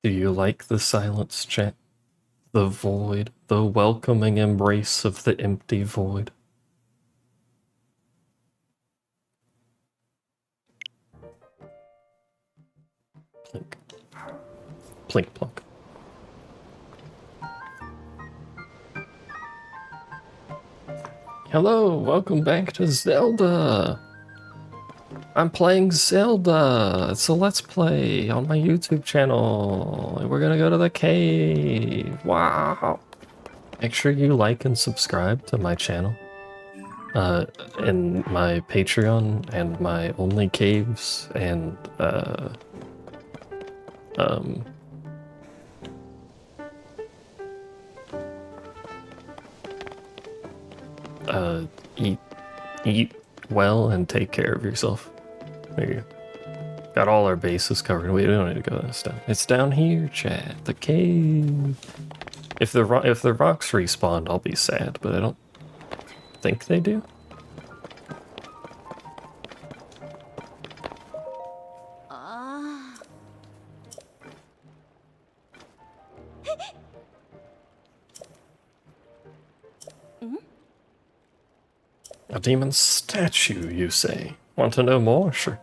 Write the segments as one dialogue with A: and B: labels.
A: Do you like the silence, chat? The void, the welcoming embrace of the empty void. Plink. Plink plunk. Hello, welcome back to Zelda. I'm playing Zelda. It's a Let's Play on my YouTube channel. And we're gonna go to the cave. Wow. Make sure you like and subscribe to my channel. And my Patreon and my Only Caves and eat well and take care of yourself. There you go. Got all our bases covered. We don't need to go this down. It's down here, chat. The cave. If the rocks respawn, I'll be sad, but I don't think they do. A demon statue, you say? Want to know more? Sure.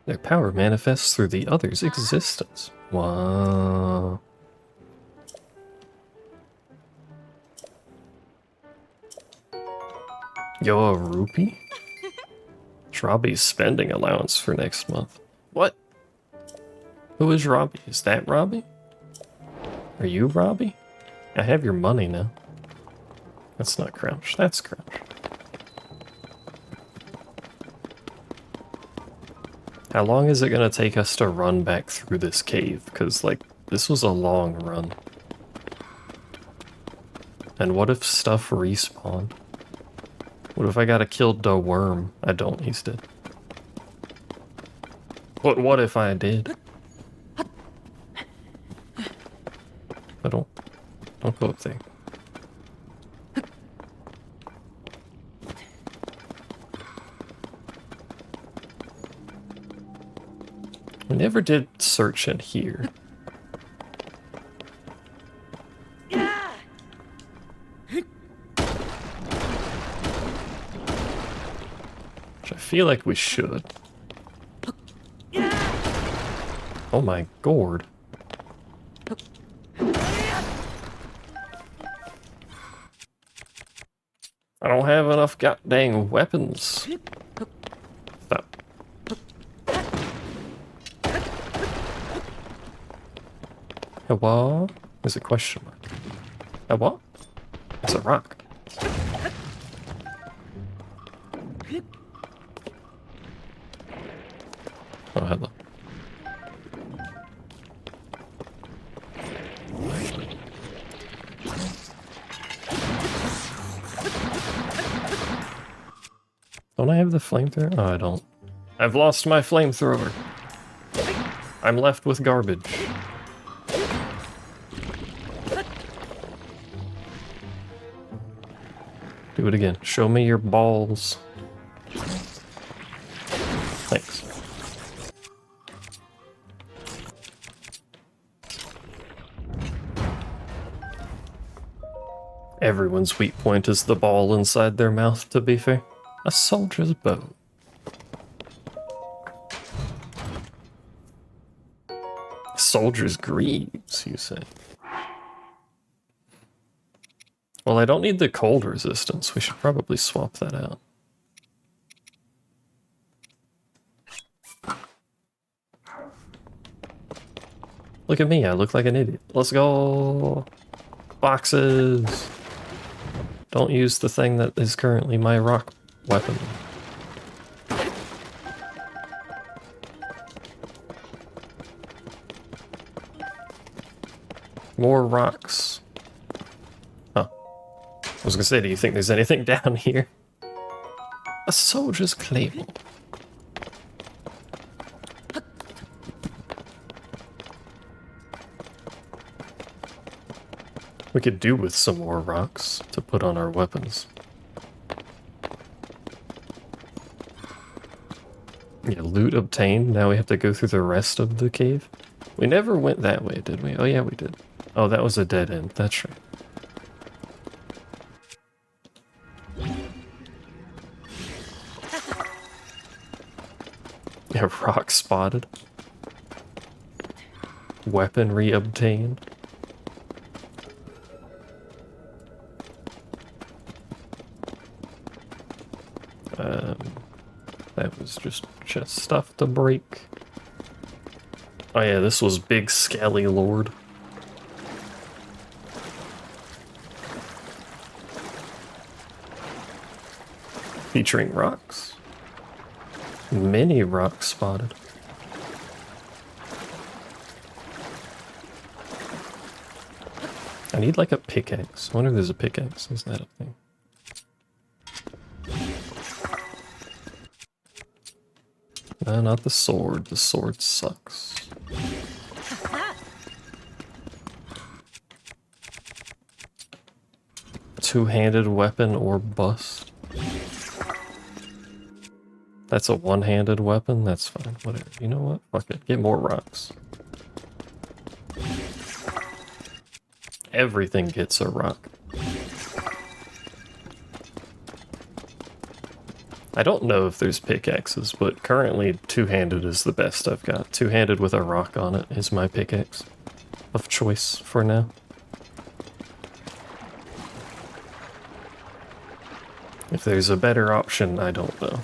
A: Their power manifests through the other's existence. Wow. Yo, a rupee? It's Robbie's spending allowance for next month. What? Who is Robbie? Is that Robbie? Are you Robbie? I have your money now. That's not Crouch. That's Crouch. How long is it gonna take us to run back through this cave? Because, like, this was a long run. And what if stuff respawned? What if I gotta kill the worm? I don't, he's dead. But what if I did? I don't go up there. We never did search in here. Which I feel like we should. Oh my gourd. I don't have enough goddamn weapons. Stop. Hello? There's a question mark. A what? It's a rock. Oh, hello. Don't I have the flamethrower? Oh, I don't. I've lost my flamethrower. I'm left with garbage. Do it again. Show me your balls. Thanks. Everyone's weak point is the ball inside their mouth, to be fair. A soldier's bow. Soldier's greaves, you say? Well, I don't need the cold resistance. We should probably swap that out. Look at me, I look like an idiot. Let's go! Boxes! Don't use the thing that is currently my rock weapon. More rocks. Huh. I was gonna say, do you think there's anything down here? A soldier's claymore. We could do with some more rocks to put on our weapons. Yeah, loot obtained. Now we have to go through the rest of the cave. We never went that way, did we? Oh yeah, we did. Oh, that was a dead end. That's right. Yeah, rock spotted. Weaponry obtained. That was just stuff to break. Oh yeah, this was Big Skelly Lord. Featuring rocks. Many rocks spotted. I need like a pickaxe. I wonder if there's a pickaxe. Is that a thing? No, not the sword. The sword sucks. Two-handed weapon or bust. That's a one-handed weapon? That's fine. Whatever. You know what? Fuck it. Get more rocks. Everything gets a rock. I don't know if there's pickaxes, but currently two-handed is the best I've got. Two-handed with a rock on it is my pickaxe of choice for now. If there's a better option, I don't know.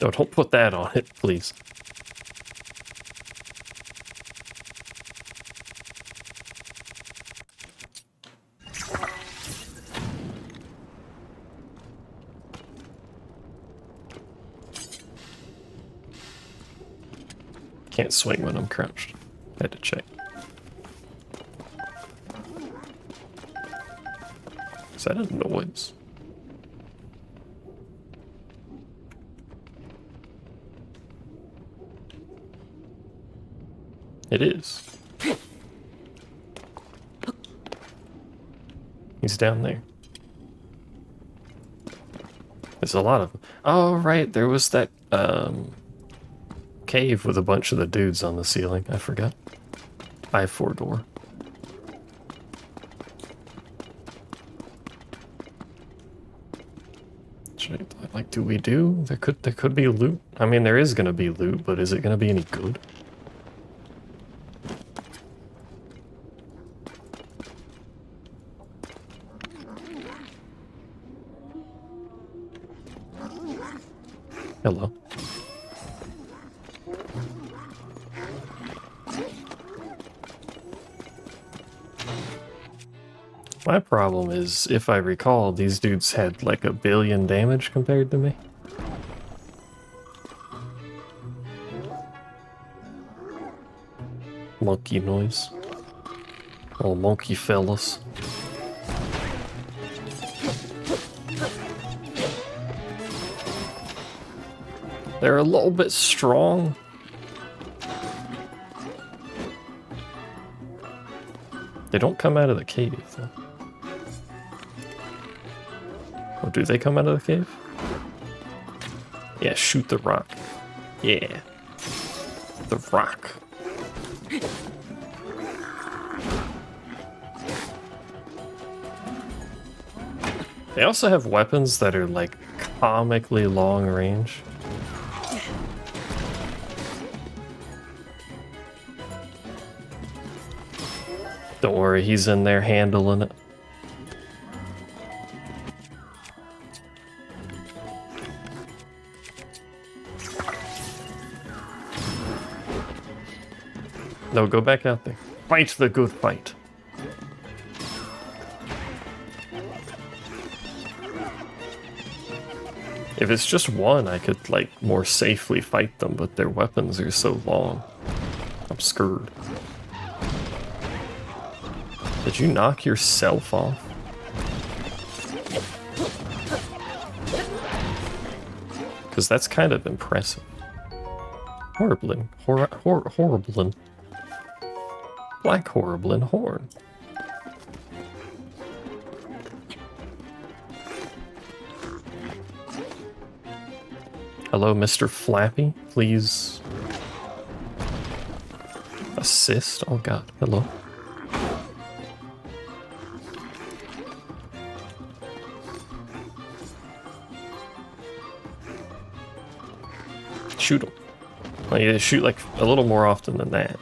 A: No, don't put that on it, please. Can't swing when I'm crouched. Had to check. Is that a noise? It is. He's down there. There's a lot of them. Oh, right, there was that, cave with a bunch of the dudes on the ceiling. I forgot. I-4 door. Like, do we do? There could be loot. I mean, there is gonna be loot, but is it gonna be any good? Hello. My problem is, if I recall, these dudes had like 1 billion damage compared to me. Monkey noise. Oh, monkey fellas. They're a little bit strong. They don't come out of the cave, though. Or do they come out of the cave? Yeah, shoot the rock. Yeah. The rock. They also have weapons that are, like, comically long range. Don't worry, he's in there handling it. No, go back out there. Fight the good fight. If it's just one, I could, like, more safely fight them, but their weapons are so long. I'm scared. Did you knock yourself off? Because that's kind of impressive. Horriblin. Horriblin. Black Horriblin Horn. Hello, Mr. Flappy. Please assist. Oh god, hello. Shoot him. Well, you shoot like a little more often than that.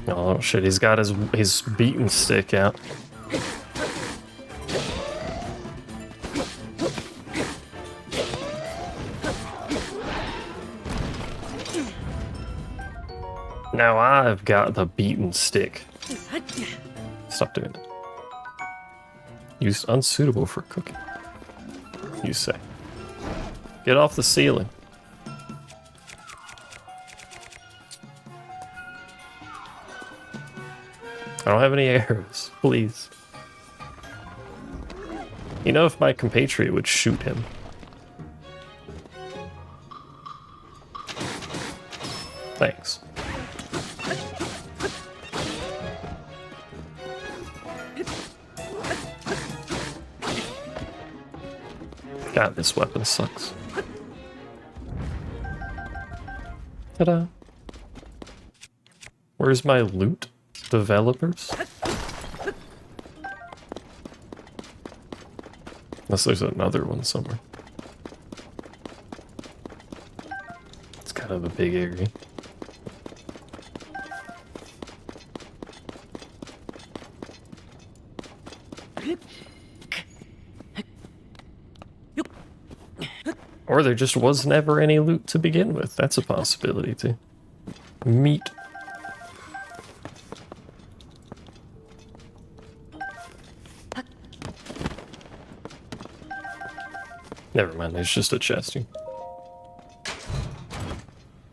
A: Oh shit, he's got his beaten stick out. Now I've got the beaten stick. Stop doing it. Used unsuitable for cooking. You say. Get off the ceiling. I don't have any arrows, please. You know, if my compatriot would shoot him. Thanks. God, this weapon sucks. Ta-da. Where's my loot? Developers? Unless there's another one somewhere. It's kind of a big area. Or there just was never any loot to begin with. That's a possibility too. Meat. Never mind, there's just a chest here.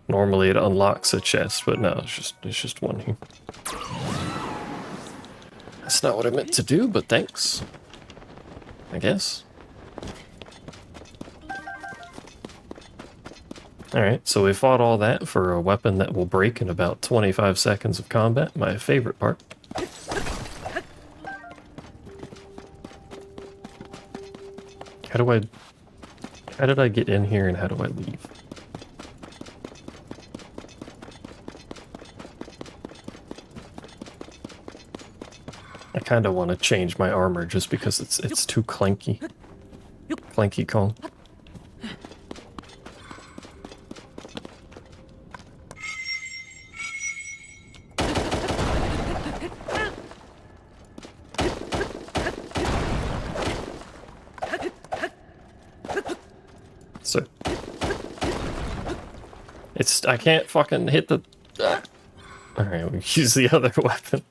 A: Normally it unlocks a chest, but no, it's just one here. That's not what I meant to do, but thanks. I guess. Alright, so we fought all that for a weapon that will break in about 25 seconds of combat, my favorite part. How did I get in here and how do I leave? I kind of want to change my armor just because it's too clanky. Clanky Kong. So I can't fucking hit the... Alright, we use the other weapon.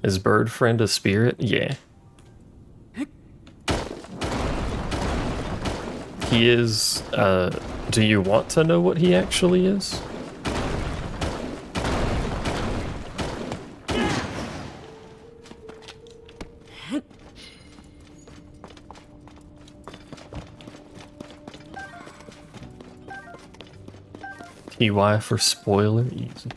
A: Is bird friend a spirit? Yeah. He is, do you want to know what he actually is? TY for spoiler, easy.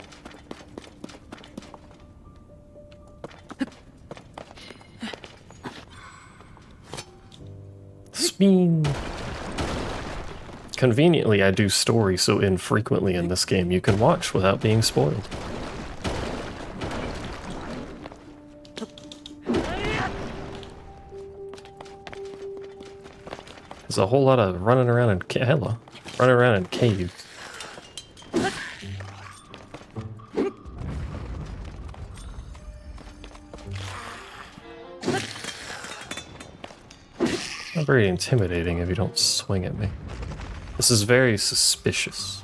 A: Spin. Conveniently, I do story so infrequently in this game, you can watch without being spoiled. There's a whole lot of running around in caves. Not very intimidating if you don't swing at me. This is very suspicious.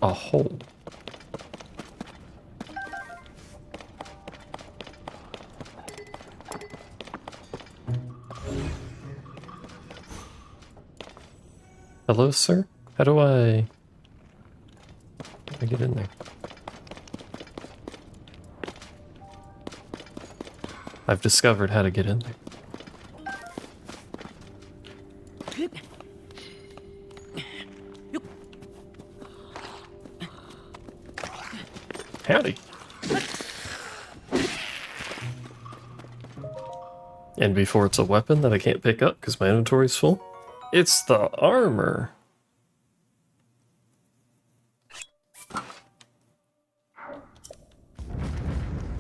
A: A hole. Hello, sir? How do I get in there? I've discovered how to get in there. Howdy. And before it's a weapon that I can't pick up because my inventory's full, it's the armor.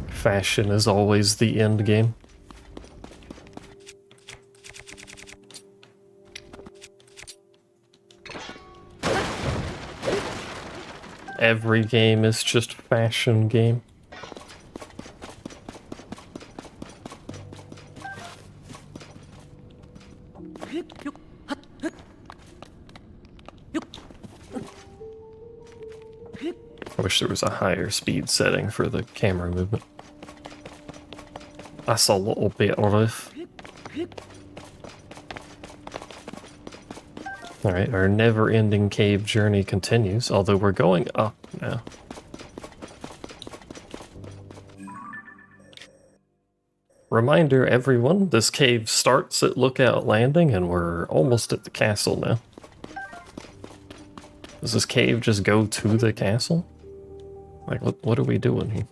A: Fashion is always the end game. Every game is just fashion game. I wish there was a higher speed setting for the camera movement. That's a little bit rough. Alright, our never-ending cave journey continues, although we're going up now. Reminder, everyone, this cave starts at Lookout Landing, and we're almost at the castle now. Does this cave just go to the castle? Like, what are we doing here?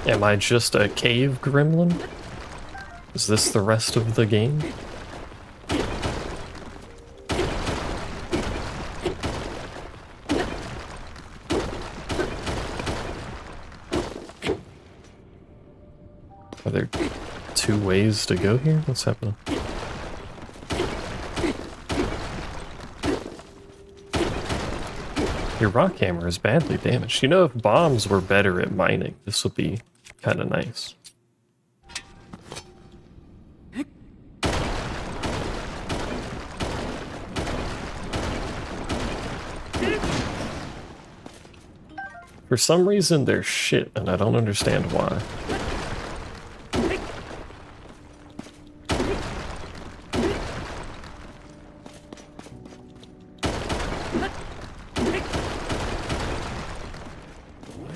A: Am I just a cave gremlin? Is this the rest of the game? Are there two ways to go here? What's happening? Your rock hammer is badly damaged. You know, if bombs were better at mining, this would be kind of nice. For some reason, they're shit, and I don't understand why.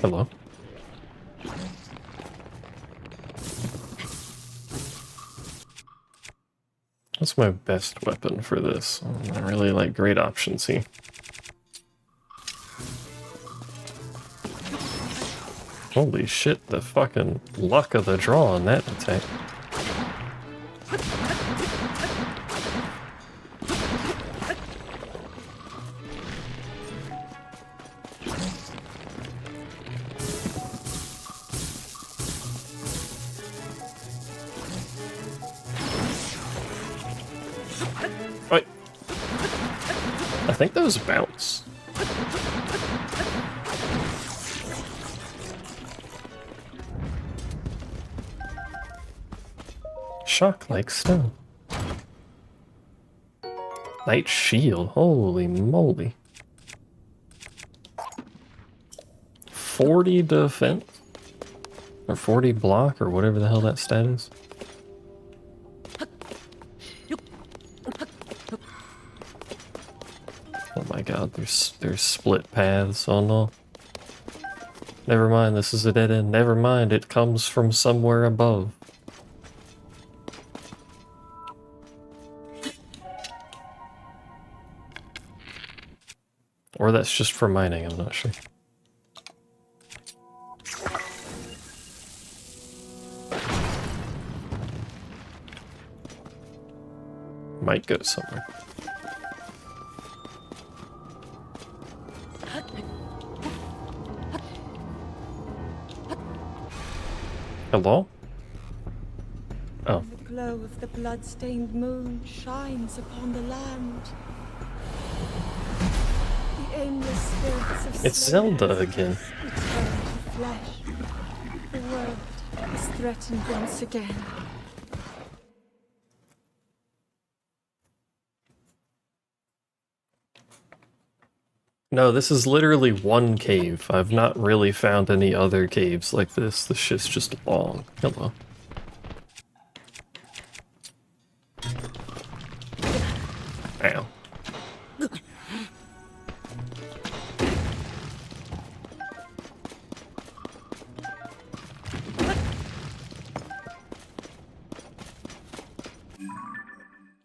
A: Hello. What's my best weapon for this? I really like great options here. Holy shit, the fucking luck of the draw on that attack. Wait. I think those bounce. Shock like stone. Light shield. Holy moly. 40 defense? Or 40 block, or whatever the hell that stat is. Oh my god, there's split paths. Oh no. Never mind, this is a dead end. Never mind, it comes from somewhere above. Or that's just for mining, I'm not sure. Might go somewhere. Hello? Oh.
B: The glow of the blood-stained moon shines upon the land. The aimless spirits of
A: It's Zelda again.
B: return to flesh. The world is threatened once again.
A: No, this is literally one cave. I've not really found any other caves like this. This shit's just long. Hello. Ow.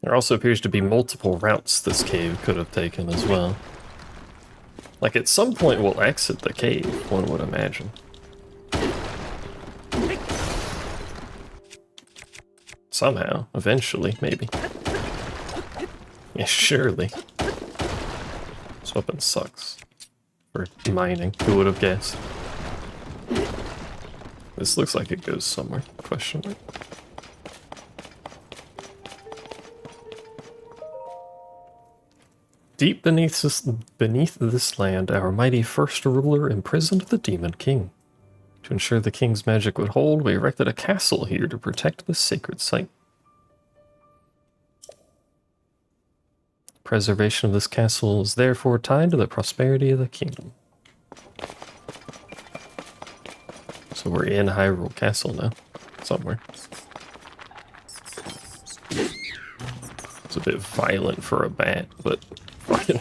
A: There also appears to be multiple routes this cave could have taken as well. Like, at some point we'll exit the cave, one would imagine. Somehow, eventually, maybe. Yeah, surely. This weapon sucks. For mining, who would have guessed? This looks like it goes somewhere, question mark. Deep beneath this land, our mighty first ruler imprisoned the Demon King. To ensure the king's magic would hold, we erected a castle here to protect the sacred site. Preservation of this castle is therefore tied to the prosperity of the kingdom. So we're in Hyrule Castle now, somewhere. It's a bit violent for a bat, but fucking...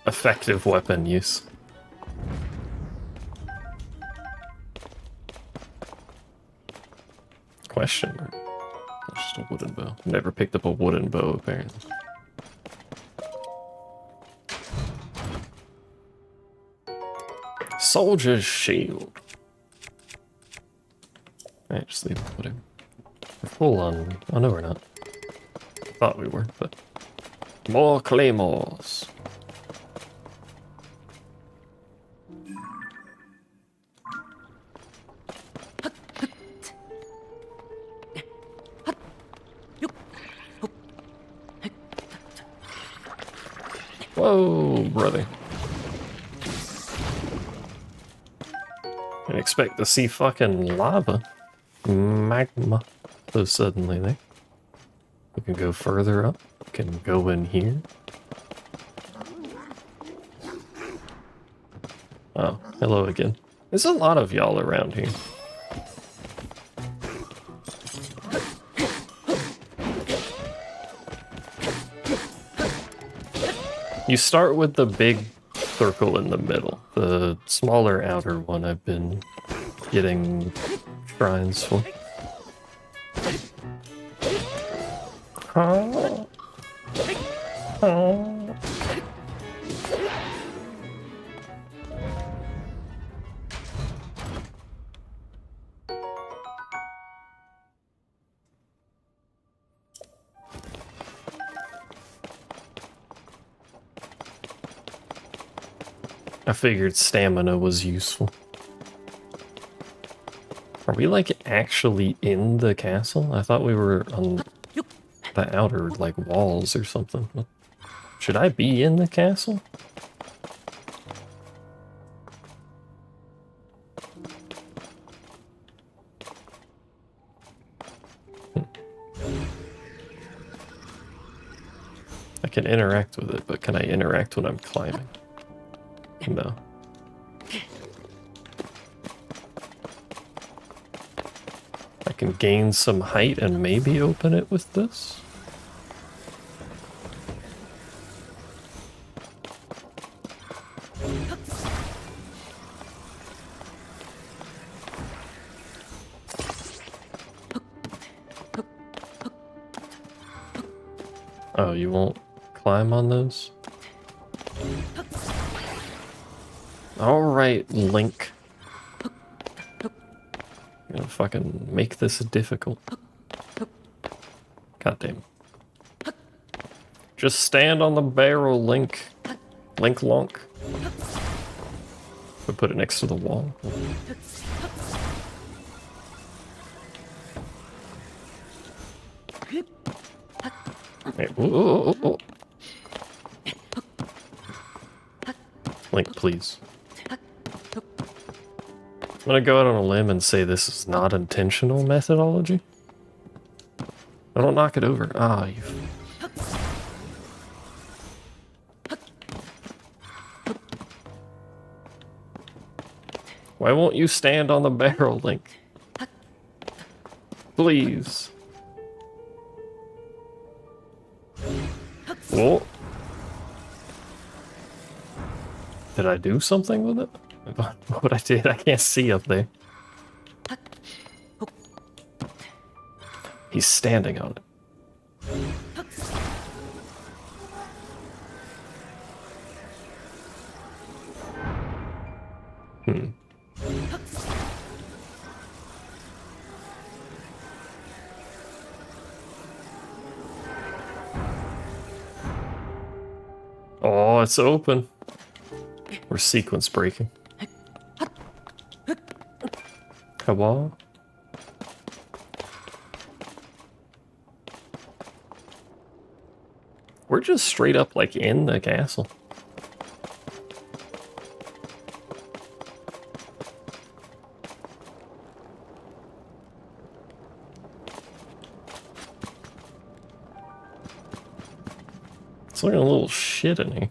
A: Effective weapon use. Question mark. That's just a wooden bow. Never picked up a wooden bow, apparently. Soldier's shield. Alright, just leave it, whatever. We're full on... Oh, no, we're not. Thought we were, but... More claymores. Whoa, brother. Didn't expect to see fucking lava. Magma. So suddenly there. We can go further up. We can go in here. Oh, hello again. There's a lot of y'all around here. You start with the big circle in the middle. The smaller outer one I've been getting shrines for. Oh. Oh. I figured stamina was useful. Are we, like, actually in the castle? I thought we were on the outer, like, walls or something. Should I be in the castle? I can interact with it, but can I interact when I'm climbing? No. I can gain some height and maybe open it with this? Oh, you won't climb on those? Alright, Link. I'm gonna fucking make this difficult. God damn. Just stand on the barrel, Link. Link Lonk. We put it next to the wall. Wait, whoa. Link, please. I'm gonna go out on a limb and say this is not intentional methodology. I don't knock it over. Ah, you. Why won't you stand on the barrel, Link? Please. Whoa. Did I do something with it? What I did, I can't see up there. He's standing on it. Oh, it's open. We're sequence breaking. Hello? We're just straight up like in the castle. It's looking a little shit in here.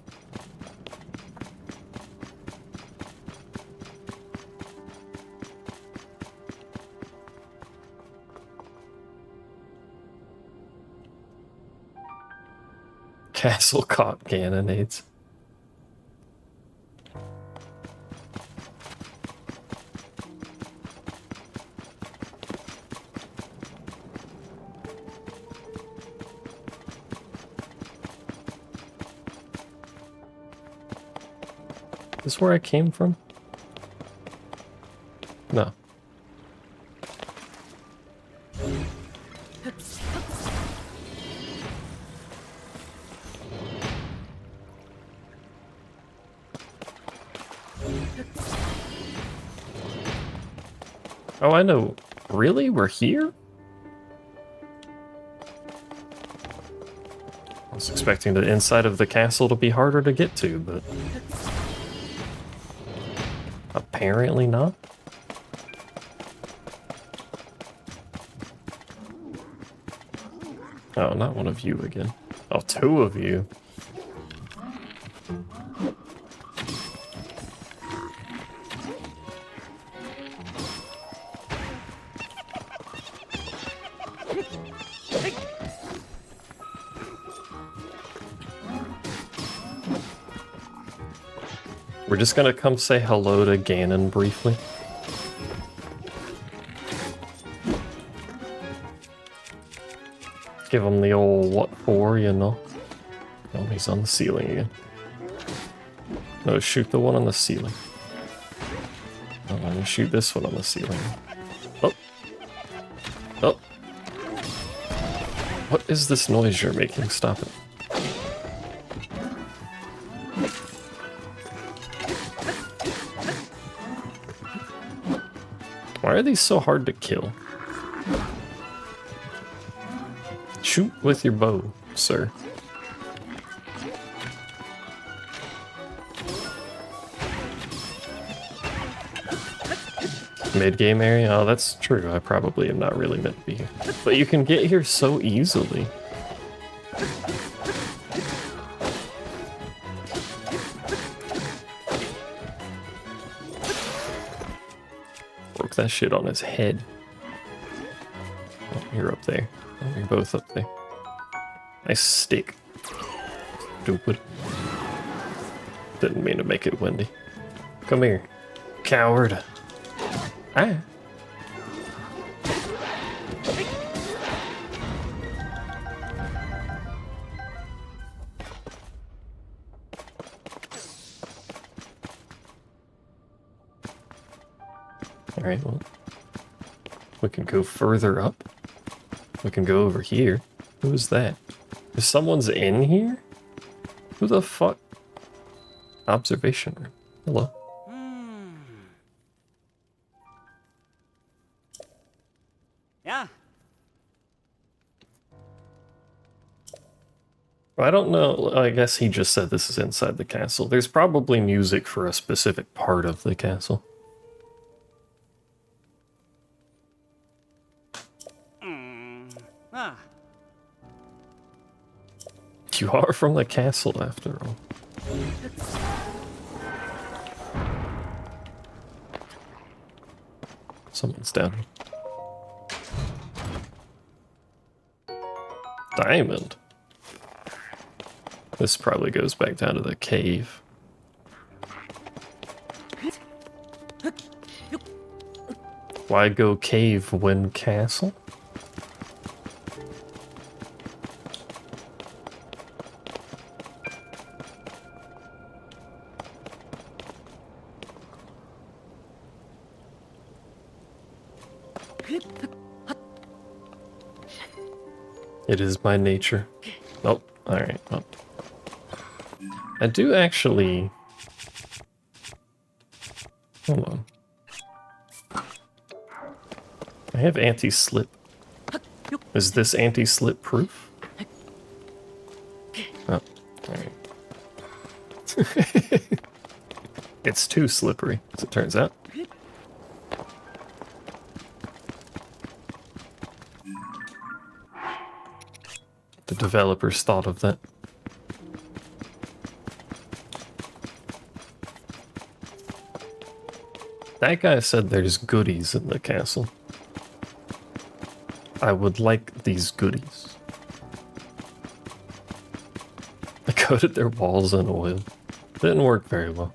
A: Castle caught cannonades. Is this where I came from? No. Oh, I know. Really? We're here? I was expecting the inside of the castle to be harder to get to, but apparently not. Oh, not one of you again. Oh, two of you. We're just gonna come say hello to Ganon briefly. Give him the old what for, you know? Oh, he's on the ceiling again. No, shoot the one on the ceiling. Oh, let me shoot this one on the ceiling. Oh. Oh. What is this noise you're making? Stop it. Why are these so hard to kill? Shoot with your bow, sir. Mid-game area? Oh, that's true. I probably am not really meant to be here. But you can get here so easily. Broke that shit on his head. Oh, you're up there. Oh, you're both up there. Nice stick. Stupid. Didn't mean to make it windy. Come here. Coward. Ah. Alright, well. We can go further up. We can go over here. Who is that? If someone's in here? Who the fuck? Observation room. Hello.
C: Yeah.
A: I don't know. I guess he just said this is inside the castle. There's probably music for a specific part of the castle.
C: Ah.
A: You are from the castle, after all. Someone's down here. Diamond. This probably goes back down to the cave. Why go cave when castle? It is my nature. Oh, alright. Well, I do actually... Hold on. I have anti-slip. Is this anti-slip proof? Oh, alright. It's too slippery, as it turns out. The developers thought of that. That guy said there's goodies in the castle. I would like these goodies. I coated their walls in oil. Didn't work very well.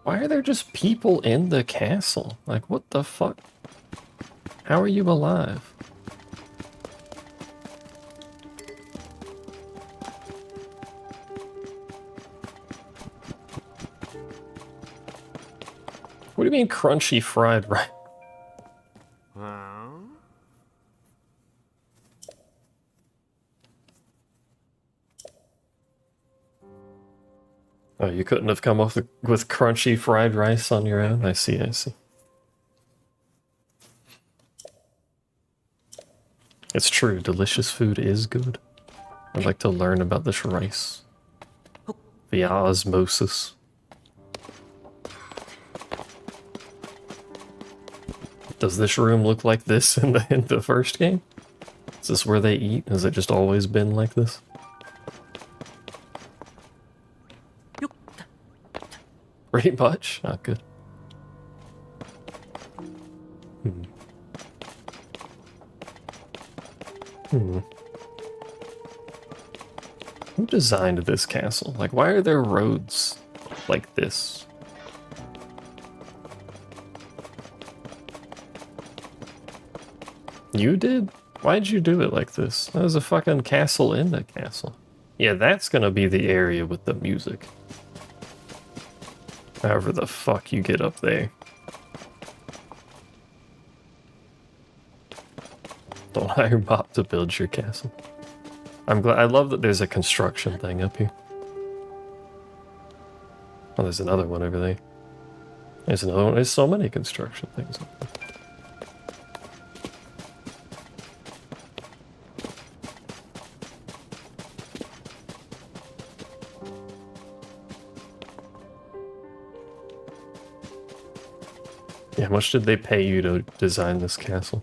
A: Why are there just people in the castle? Like, what the fuck? How are you alive? What do you mean crunchy fried rice? Oh, you couldn't have come up with crunchy fried rice on your own? I see, I see. It's true, delicious food is good. I'd like to learn about this rice. Via osmosis. Does this room look like this in the first game? Is this where they eat? Has it just always been like this? Pretty much? Not good. Who designed this castle? Like, why are there roads like this? You did? Why'd you do it like this? That was a fucking castle in the castle. Yeah, that's gonna be the area with the music. However the fuck you get up there. Don't hire Bob to build your castle. I'm glad. I love that there's a construction thing up here. Oh, there's another one over there. There's another one. There's so many construction things up there. Yeah, how much did they pay you to design this castle?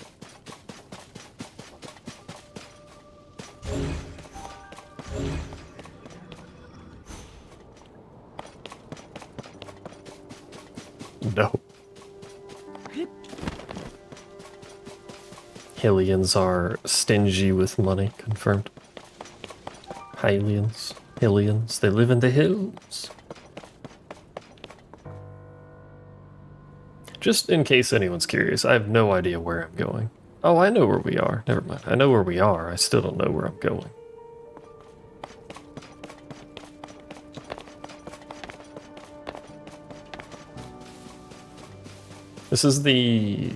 A: No. Hylians are stingy with money, confirmed. Hylians. Hylians. They live in the hills. Just in case anyone's curious, I have no idea where I'm going. Oh, I know where we are. Never mind. I know where we are. I still don't know where I'm going. This is the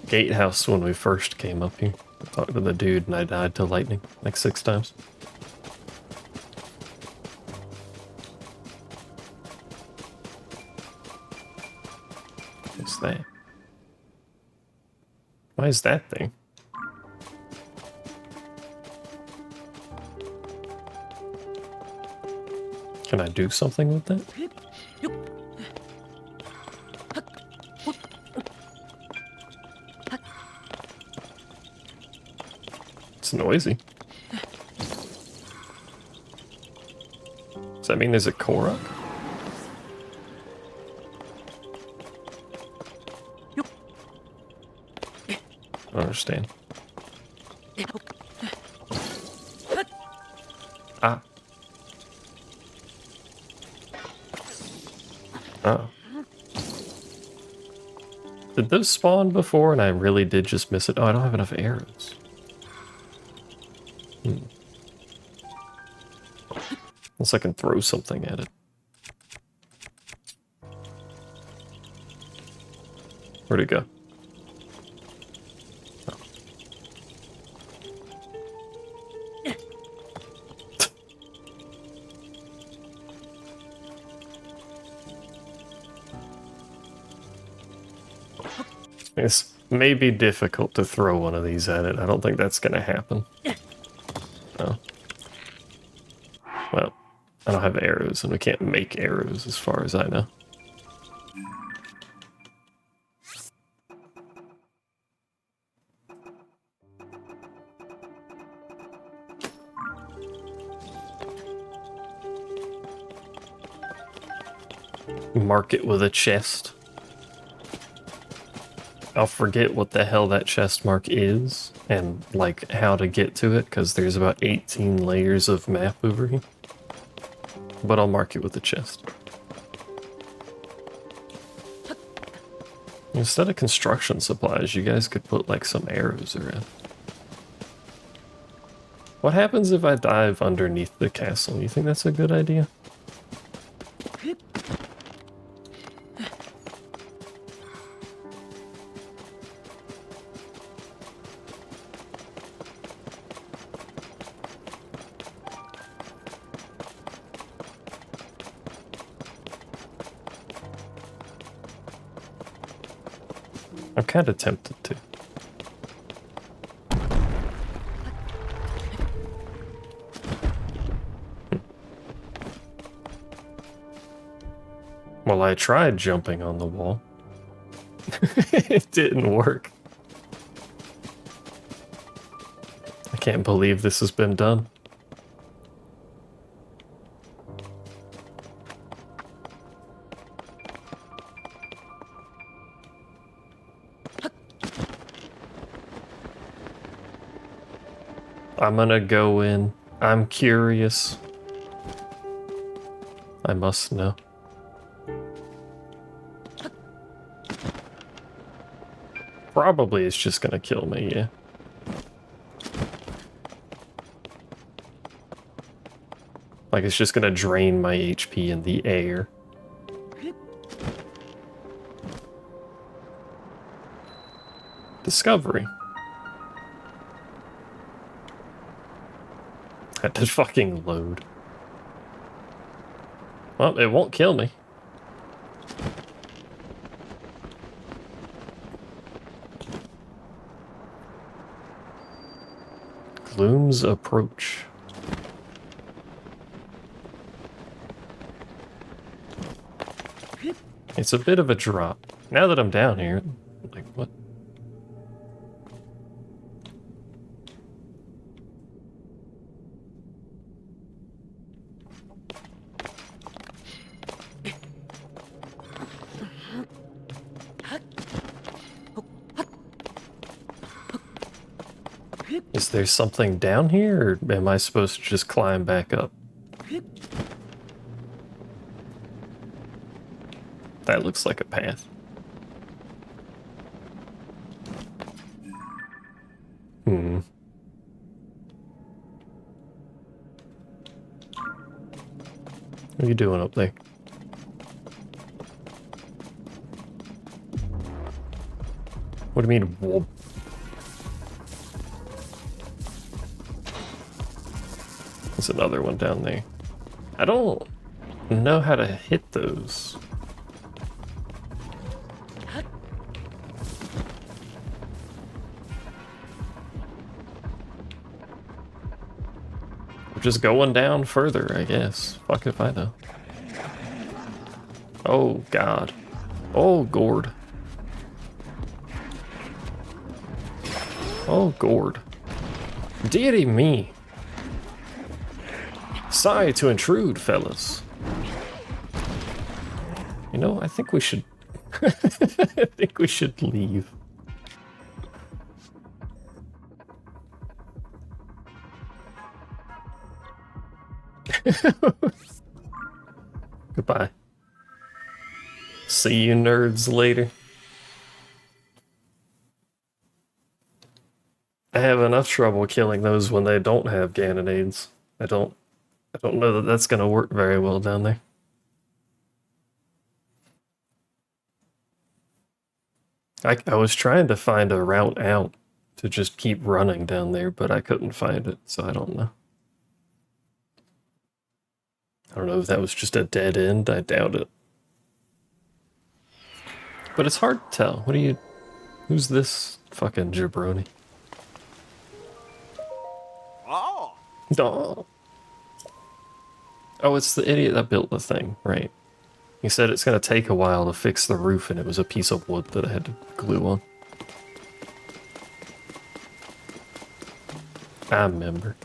A: gatehouse when we first came up here. I talked to the dude and I died to lightning like 6 times. What's that? Why is that thing? Can I do something with that? It's noisy. Does that mean there's a Korok? I don't understand. Ah. Oh. Did those spawn before and I really did just miss it? Oh, I don't have enough arrows. Unless I can throw something at it. Where'd it go? Oh. It's maybe difficult to throw one of these at it. I don't think that's gonna happen. Oh. Well, I don't have arrows, and we can't make arrows as far as I know. Mark it with a chest. I'll forget what the hell that chest mark is, and like how to get to it, because there's about 18 layers of map over here. But I'll mark it with the chest. Instead of construction supplies, you guys could put like some arrows around. What happens if I dive underneath the castle? You think that's a good idea? I'm kind of tempted to. Well, I tried jumping on the wall. It didn't work. I can't believe this has been done. I'm gonna go in. I'm curious. I must know. Probably it's just gonna kill me, yeah. Like it's just gonna drain my HP in the air. Discovery. Had to fucking load. Well, it won't kill me. Gloom's approach. It's a bit of a drop. Now that I'm down here, like what? Is there something down here, or am I supposed to just climb back up? That looks like a path. What are you doing up there? What do you mean, whoop? There's another one down there. I don't know how to hit those. We're just going down further, I guess. Fuck if I know. Oh, God. Oh, Gord. Oh, Gord. Deity me. Sorry to intrude, fellas. You know, I think we should... I think we should leave. Goodbye. See you nerds later. I have enough trouble killing those when they don't have cannonades. I don't know that that's gonna work very well down there. I was trying to find a route out to just keep running down there, but I couldn't find it, so I don't know. I don't know if that was just a dead end. I doubt it. But it's hard to tell. What do you... Who's this fucking jabroni?
C: Oh.
A: Oh. Oh, it's the idiot that built the thing, right. He said it's gonna take a while to fix the roof, and it was a piece of wood that I had to glue on. I remember.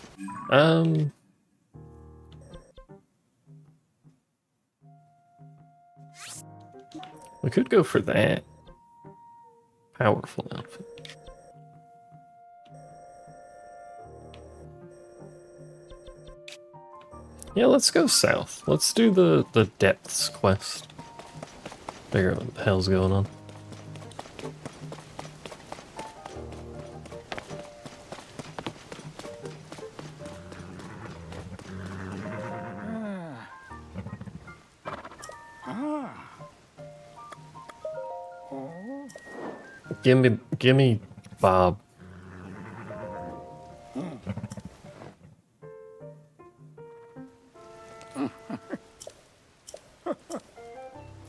A: We could go for that. Powerful outfit. Yeah, let's go south. Let's do the depths quest. Figure out what the hell's going on. Gimme Bob.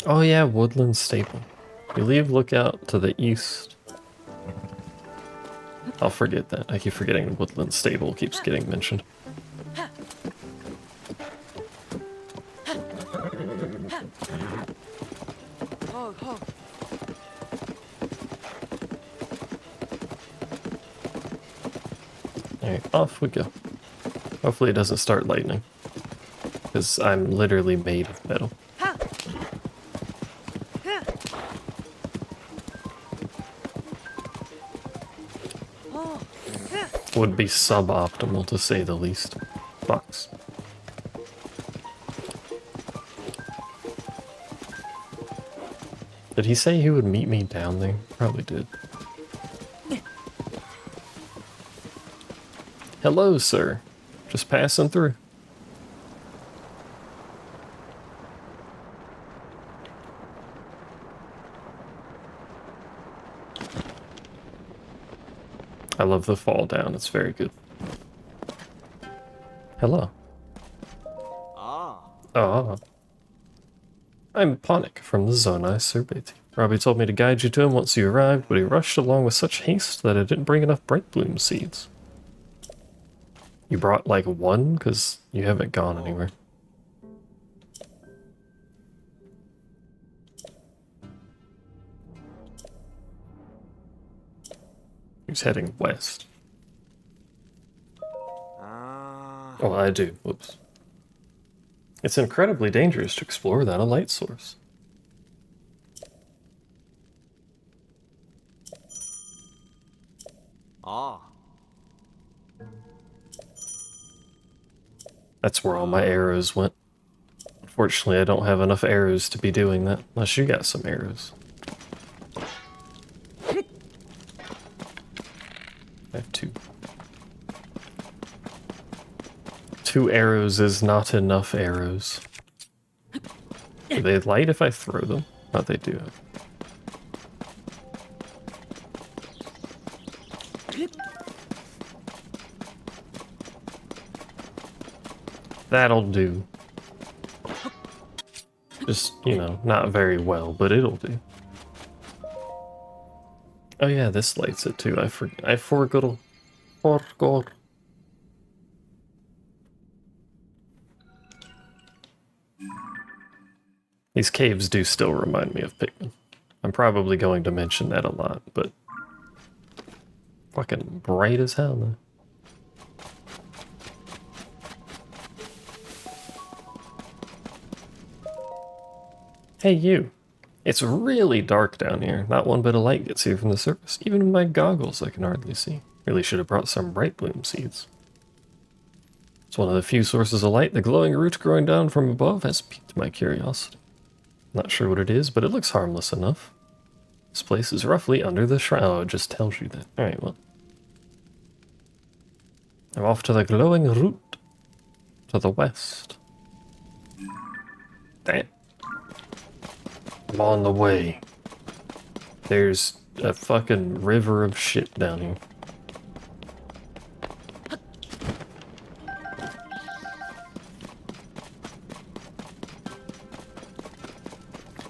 A: Oh yeah, Woodland Staple. You leave Lookout to the east. I'll forget that. I keep forgetting Woodland Stable keeps getting mentioned. Alright, off we go. Hopefully it doesn't start lightning. Because I'm literally made of metal. Would be suboptimal to say the least. Box. Did he say he would meet me down there? Probably did. Hello, sir. Just passing through. I love the fall down, it's very good. Hello. Ah. I'm Ponic from the Zonai Survey team. Robbie told me to guide you to him once you arrived, but he rushed along with such haste that I didn't bring enough bright bloom seeds. You brought like one? Because you haven't gone anywhere. He's heading west. Oh, I do. Whoops. It's incredibly dangerous to explore without a light source. That's where all my arrows went. Unfortunately, I don't have enough arrows to be doing that, unless you got some arrows. I have two. 2 arrows is not enough arrows. Do they light if I throw them? Oh, they do. That'll do. Just, you know, not very well, but it'll do. Oh yeah, this lights it too. I forgot. These caves do still remind me of Pikmin. I'm probably going to mention that a lot, but fucking bright as hell, though. Hey, you. It's really dark down here. Not one bit of light gets here from the surface. Even with my goggles, I can hardly see. Really should have brought some bright bloom seeds. It's one of the few sources of light. The glowing roots growing down from above has piqued my curiosity. Not sure what it is, but it looks harmless enough. This place is roughly under the shrine. Oh, it just tells you that. Alright, well. I'm off to the glowing root to the west. Damn. I'm on the way. There's a fucking river of shit down here.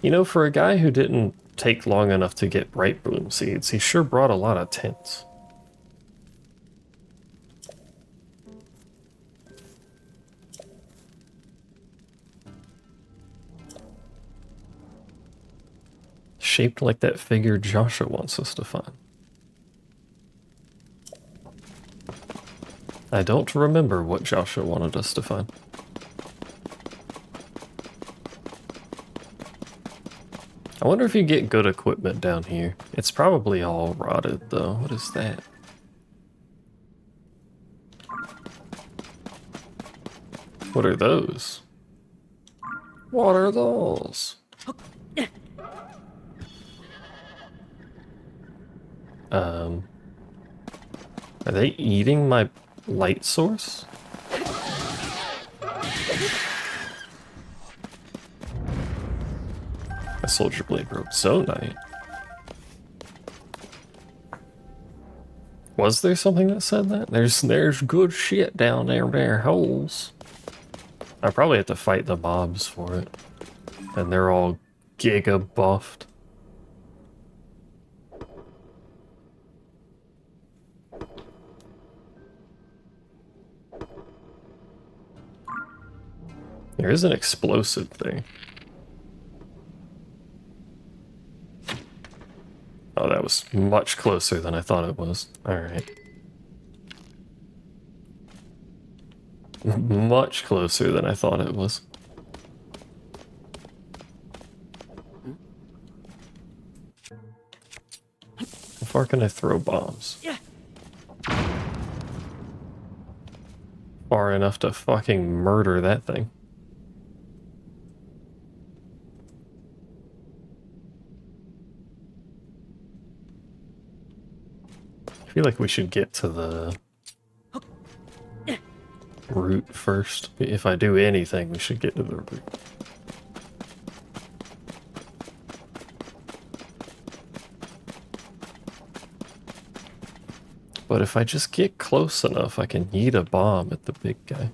A: You know, for a guy who didn't take long enough to get bright bloom seeds, he sure brought a lot of tints. Shaped like that figure Joshua wants us to find. I don't remember what Joshua wanted us to find. I wonder if you get good equipment down here. It's probably all rotted though. What is that? What are those? What are those? Are they eating my light source? A soldier blade broke. Zonite. Was there something that said that? There's good shit down there holes. I probably have to fight the mobs for it. And they're all giga buffed. There is an explosive thing. Oh, that was much closer than I thought it was. Alright. Much closer than I thought it was. How far can I throw bombs? Far enough to fucking murder that thing. I feel like we should get to the root first. If I do anything, we should get to the root. But if I just get close enough, I can yeet a bomb at the big guy.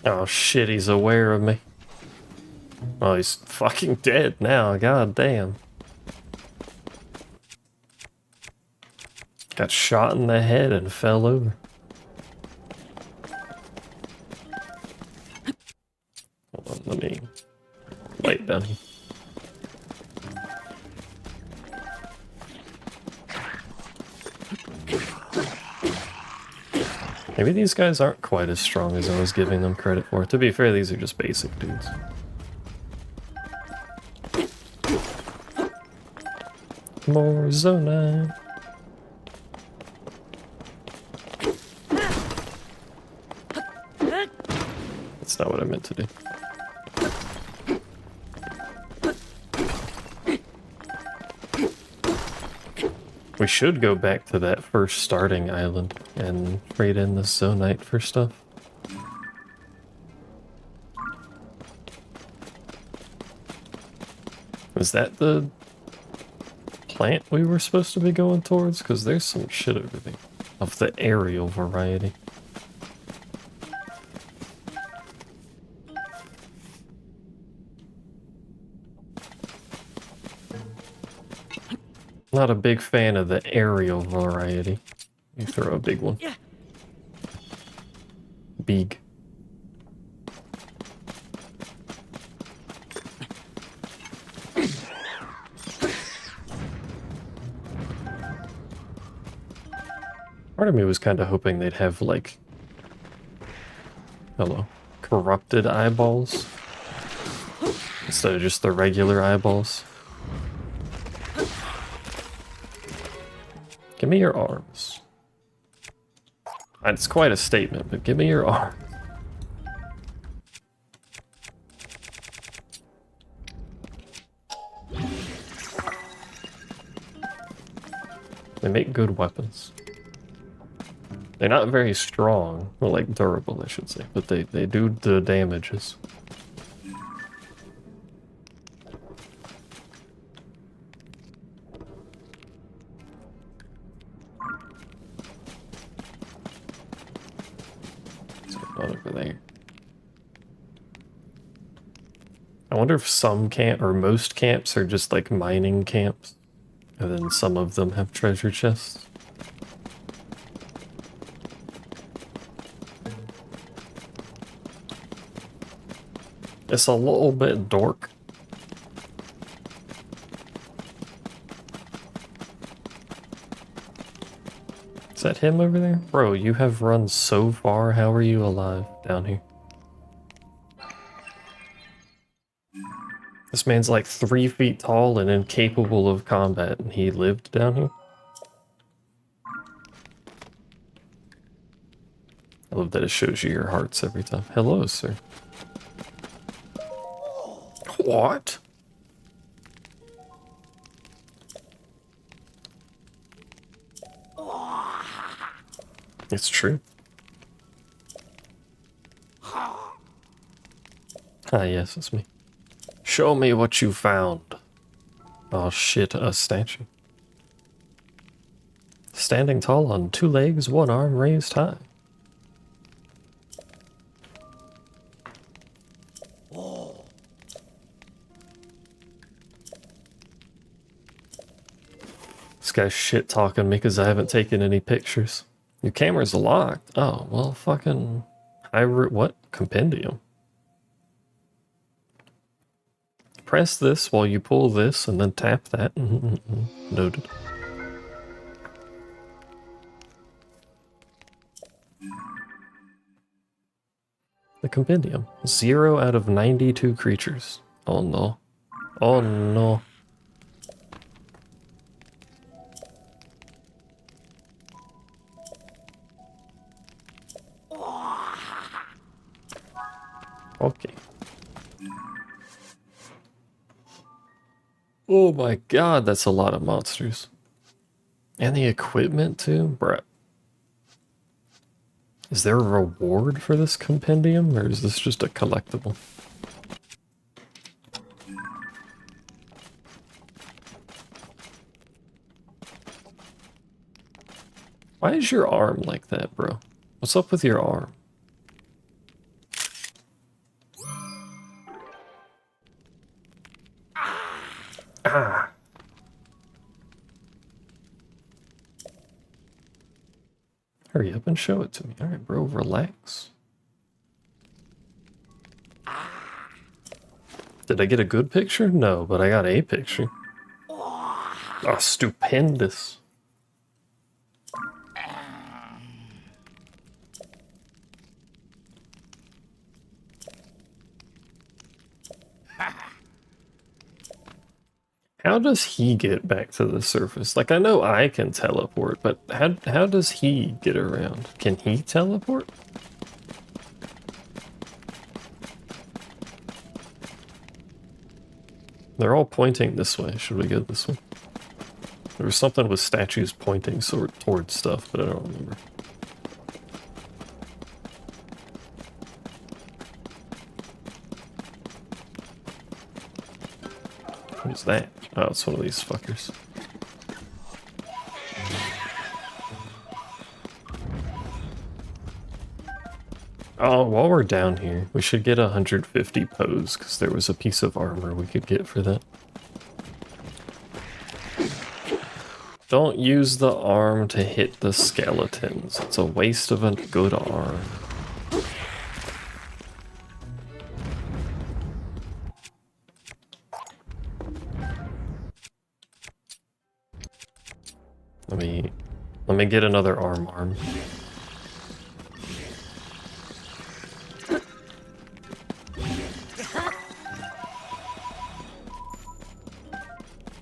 A: Oh shit, he's aware of me. Oh, he's fucking dead now, god damn. Got shot in the head and fell over. Hold on, let me lay it down here. Maybe these guys aren't quite as strong as I was giving them credit for. To be fair, these are just basic dudes. More Zonite. That's not what I meant to do. We should go back to that first starting island and trade in the Zonite for stuff. Was that the plant we were supposed to be going towards? Because there's some shit over there. Of the aerial variety. I Not a big fan of the aerial variety. You throw a big one.
C: Yeah.
A: Big. Part of me was kind of hoping they'd have, like, hello, corrupted eyeballs instead of just the regular eyeballs. Give me your arms. It's quite a statement, but give me your arms. They make good weapons. They're not very strong, or like durable, I should say, but they do the damages. What's going on over there? I wonder if some camp or most camps are just like mining camps, and then some of them have treasure chests. It's a little bit dork. Is that him over there? Bro, you have run so far. How are you alive down here? This man's like 3 feet tall and incapable of combat, and he lived down here? I love that it shows you your hearts every time. Hello, sir. What? It's true. Ah, yes, it's me. Show me what you found. Oh shit, a statue. Standing tall on 2 legs, 1 arm raised high. This guy's shit talking me because I haven't taken any pictures. Your camera's locked. Oh, well, fucking... what? Compendium. Press this while you pull this and then tap that. Noted. The compendium. 0 out of 92 creatures. Oh no. Oh no. Okay. Oh my god, that's a lot of monsters. And the equipment too? Bruh. Is there a reward for this compendium, or is this just a collectible? Why is your arm like that, bro? What's up with your arm? Ah. Hurry up and show it to me. Alright, bro, relax. Did I get a good picture? No, but I got a picture. Oh, stupendous. How does he get back to the surface? Like, I know I can teleport, but how does he get around? Can he teleport? They're all pointing this way. Should we go this way? There was something with statues pointing towards stuff, but I don't remember. What is that? Oh, it's one of these fuckers. Oh, while we're down here, we should get 150 pose, because there was a piece of armor we could get for that. Don't use the arm to hit the skeletons. It's a waste of a good arm. Let me get another arm.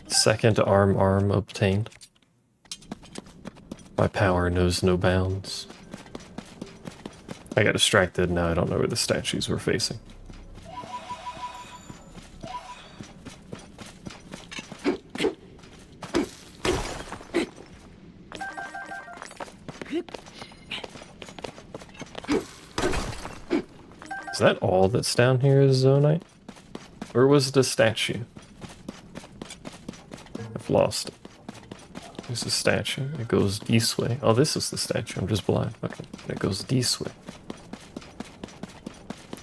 A: Second arm obtained. My power knows no bounds. I got distracted, now I don't know where the statues were facing. Is that all that's down here is Zonite? Or was it a statue? I've lost it. There's a statue. It goes this way. Oh, this is the statue. I'm just blind. Okay. It goes this way.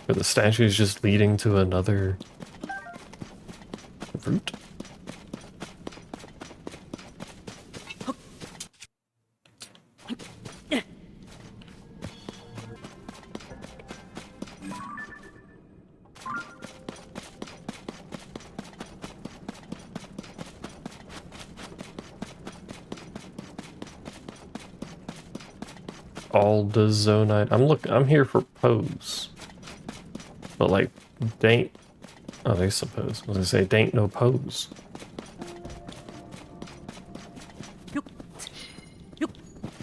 A: Or the statue is just leading to another route? All the Zonite. I'm here for pose. But like, dain't. Oh, they suppose. I was gonna say, dain't no pose.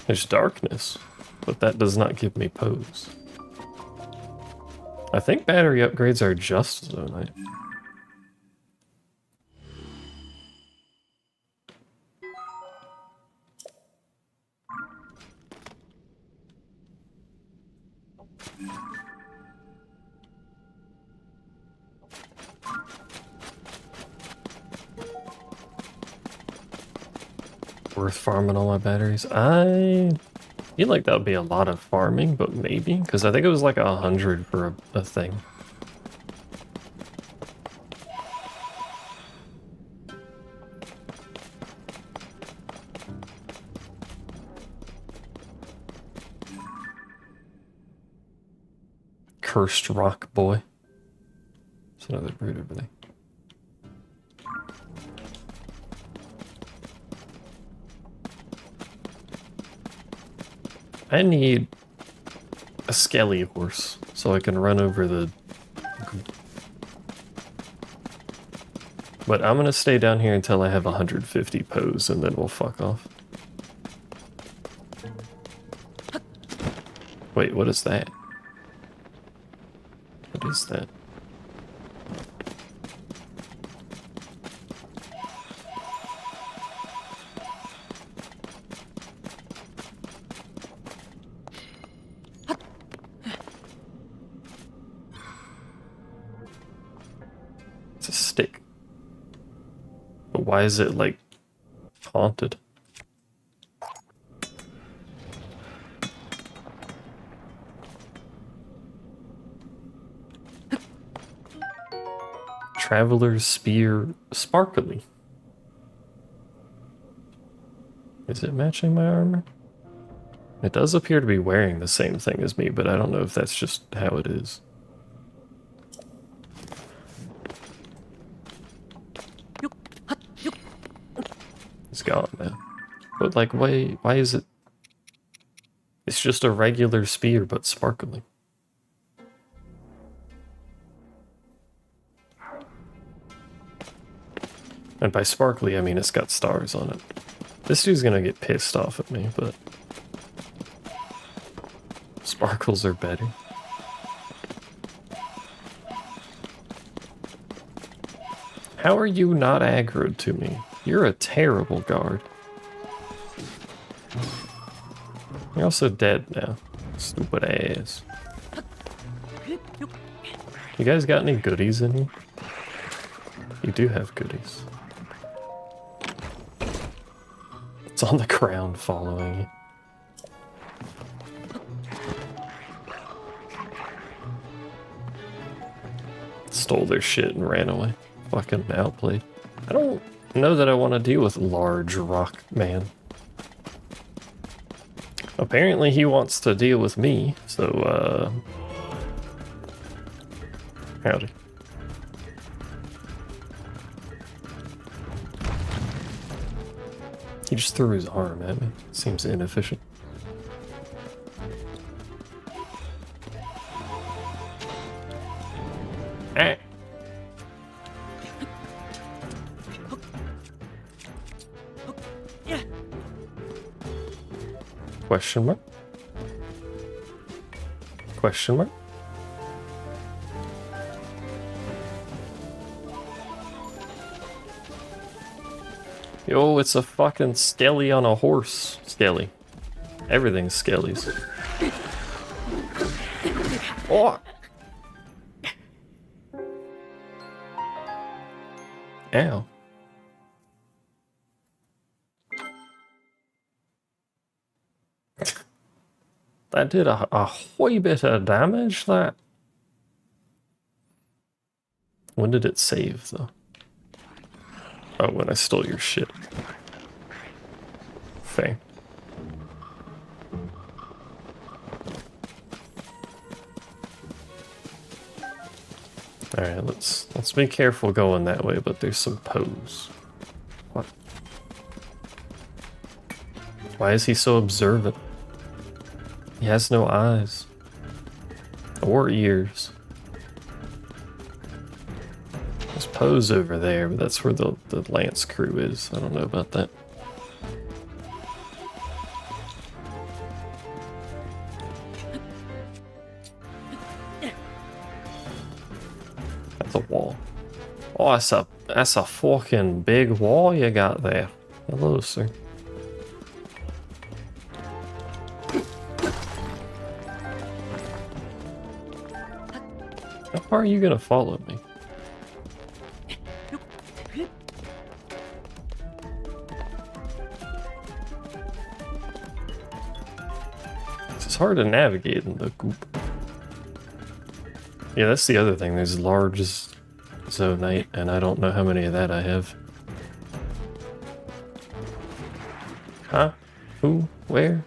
A: There's darkness, but that does not give me pose. I think battery upgrades are just Zonite. Worth farming all my batteries. I feel like that would be a lot of farming, but maybe, because I think it was like 100 for a thing. Cursed rock boy. There's another brute over there. I need a skelly horse so I can run over the... But I'm gonna stay down here until I have 150 pose and then we'll fuck off. Wait, what is that? What is that? It's a stick. But why is it, like, haunted? Traveler's Spear Sparkly. Is it matching my armor? It does appear to be wearing the same thing as me, but I don't know if that's just how it is. It's gone now. But like, why is it? It's just a regular spear, but sparkly. And by sparkly, I mean it's got stars on it. This dude's gonna get pissed off at me, but sparkles are better. How are you not aggroed to me? You're a terrible guard. You're also dead now. Stupid ass. You guys got any goodies in here? You do have goodies. It's on the ground following you. Stole their shit and ran away. Fucking outplayed. I don't know that I want to deal with large rock man. Apparently he wants to deal with me, so howdy. He just threw his arm at me. Seems inefficient. Ah. Question mark? Question mark? Yo, it's a fucking skelly on a horse. Skelly. Everything's skellies. Oh! Ow. That did a whole bit of damage, that. When did it save, though? Oh, when I stole your shit. Fair. Alright, let's be careful going that way, but there's some pose. What? Why is he so observant? He has no eyes. Or ears. There's pose over there, but that's where the Lance crew is. I don't know about that. That's a wall. Oh, that's a fucking big wall you got there. Hello, sir. How far are you gonna follow me? It's hard to navigate in the goop. Yeah, that's the other thing. There's large zonite, and I don't know how many of that I have. Huh? Who? Where?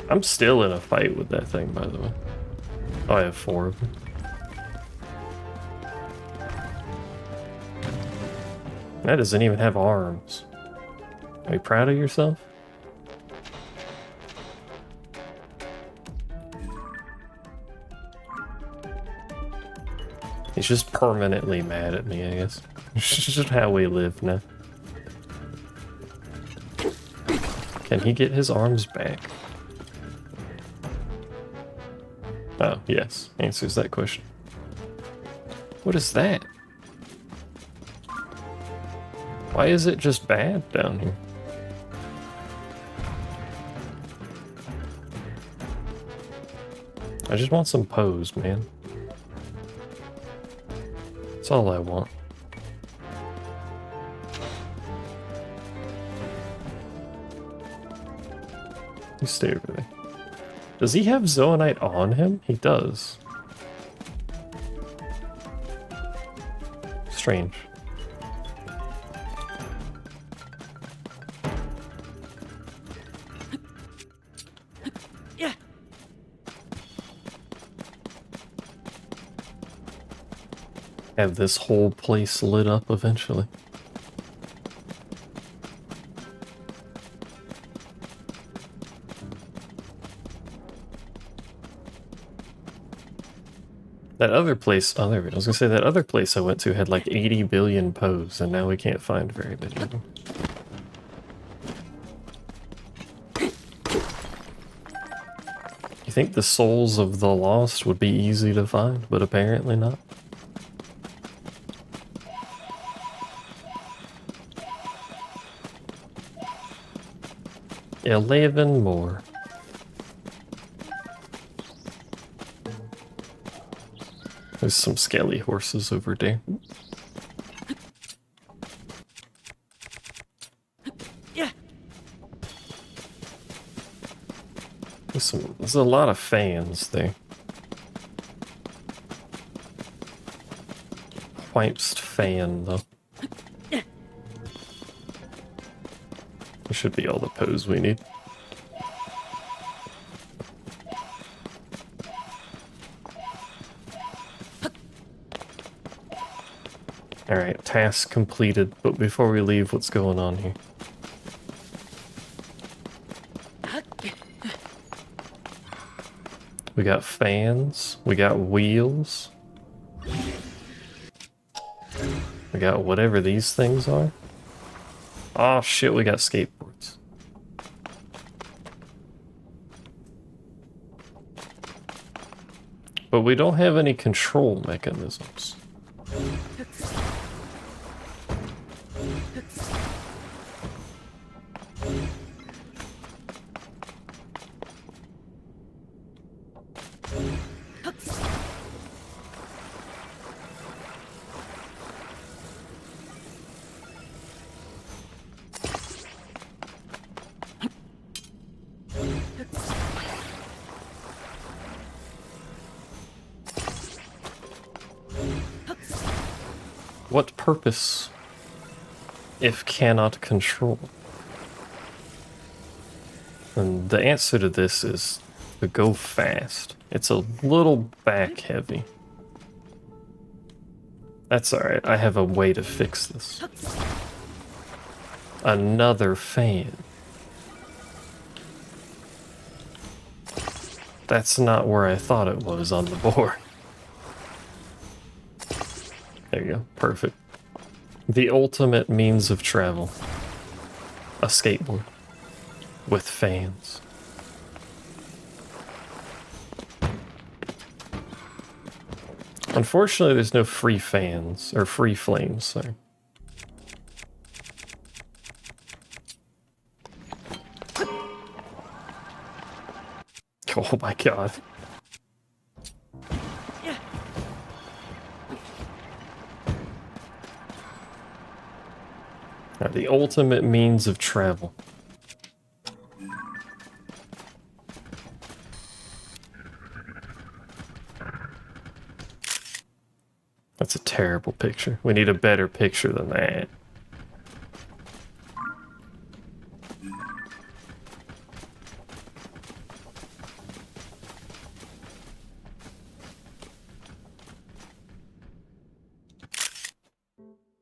A: I'm still in a fight with that thing, by the way. Oh, I have 4 of them. That doesn't even have arms. Are you proud of yourself? He's just permanently mad at me, I guess. It's just how we live now. Can he get his arms back? Oh, yes. Answers that question. What is that? Why is it just bad down here? I just want some pose, man. That's all I want. You stay over there. Does he have zoonite on him? He does. Strange.
C: Yeah.
A: Have this whole place lit up eventually. That other place, oh there we go. I was gonna say that other place I went to had like 80 billion pose, and now we can't find very many of them. You think the souls of the lost would be easy to find, but apparently not. Yeah, 11 more. There's some scaly horses over there.
C: Yeah.
A: There's a lot of fans there. Whitest fan, though. This should be all the pose we need. Alright, task completed, but before we leave, what's going on here? We got fans, we got wheels, we got whatever these things are. Oh shit, we got skateboards. But we don't have any control mechanisms. What purpose if cannot control? And the answer to this is to go fast. It's a little back heavy. That's alright, I have a way to fix this. Another fan. That's not where I thought it was on the board. There you go, perfect. The ultimate means of travel. A skateboard. With fans. Unfortunately, there's no free fans, or free flames, sorry. Oh my god. The ultimate means of travel. That's a terrible picture. We need a better picture than that.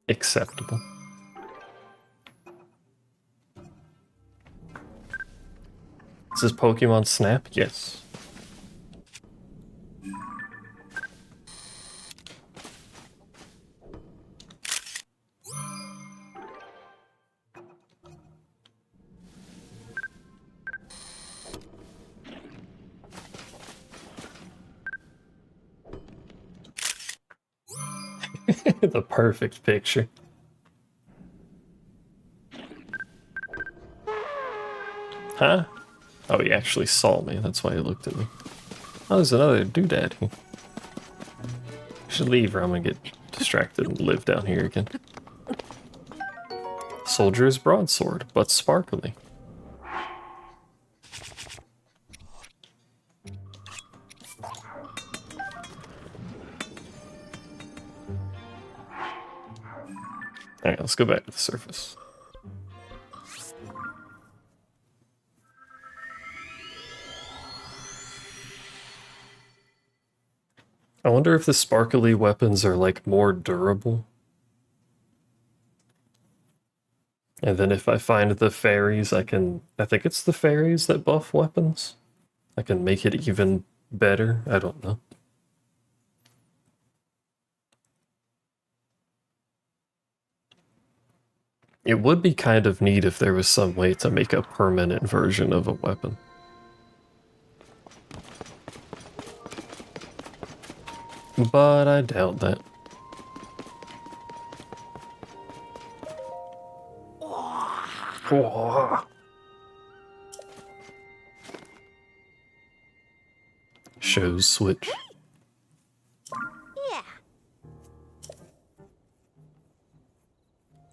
A: Acceptable. Is this Pokemon Snap? Yes. The perfect picture. Huh? Oh, he actually saw me. That's why he looked at me. Oh, there's another doodad here. I should leave or I'm gonna get distracted and live down here again. Soldier's broadsword, but sparkly. Alright, let's go back to the surface. I wonder if the sparkly weapons are like more durable. And then if I find the fairies, I think it's the fairies that buff weapons. I can make it even better. I don't know. It would be kind of neat if there was some way to make a permanent version of a weapon. But I doubt that. Whoa. Shows switch.
B: Yeah.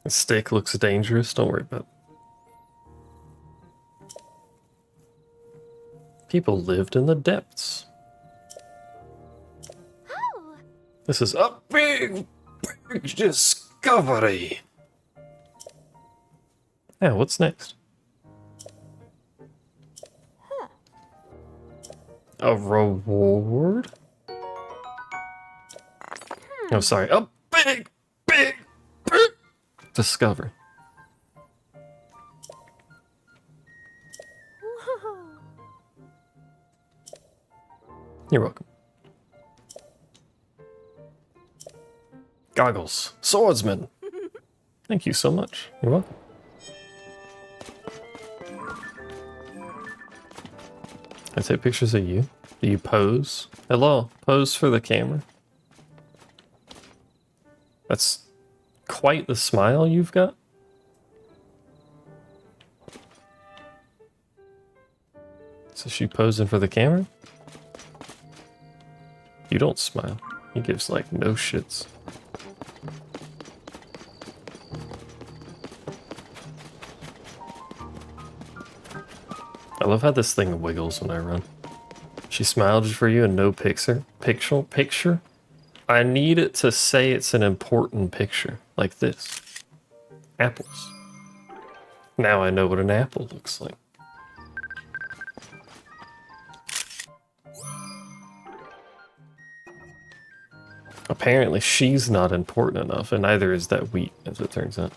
A: The stick looks dangerous, don't worry about it. People lived in the depths.
B: Oh,
A: This is a big, big discovery. Yeah, what's next? A reward? Oh, sorry. A big, big, big discovery.
B: whoa.
A: You're welcome. Goggles. Swordsman. Thank you so much. You're welcome. I take pictures of you. Do you pose? Hello. Pose for the camera. That's quite the smile you've got. So she posing for the camera? You don't smile. He gives like no shits. I love how this thing wiggles when I run. She smiled for you and no picture? Picture? I need it to say it's an important picture. Like this. Apples. Now I know what an apple looks like. Apparently she's not important enough, and neither is that wheat, as it turns out.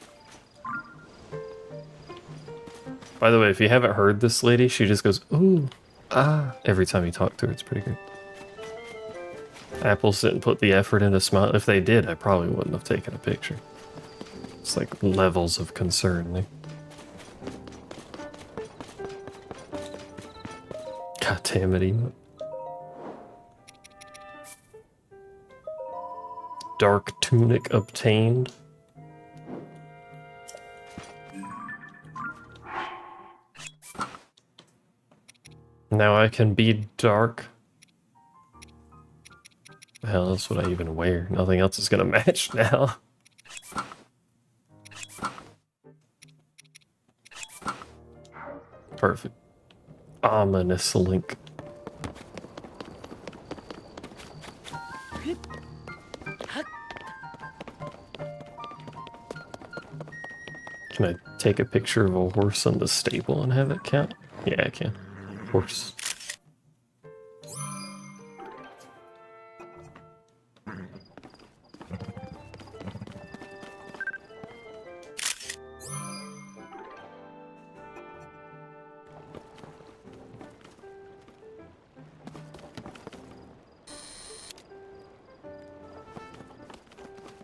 A: By the way, if you haven't heard this lady, she just goes, ooh, ah, every time you talk to her. It's pretty great. Apples didn't put the effort into smile. If they did, I probably wouldn't have taken a picture. It's like levels of concern there. God damn it, emote. Dark tunic obtained. Now I can be dark. The hell else would I even wear? Nothing else is gonna match now. Perfect. Ominous link. Can I take a picture of a horse on the stable and have it count? Yeah, I can. Horse.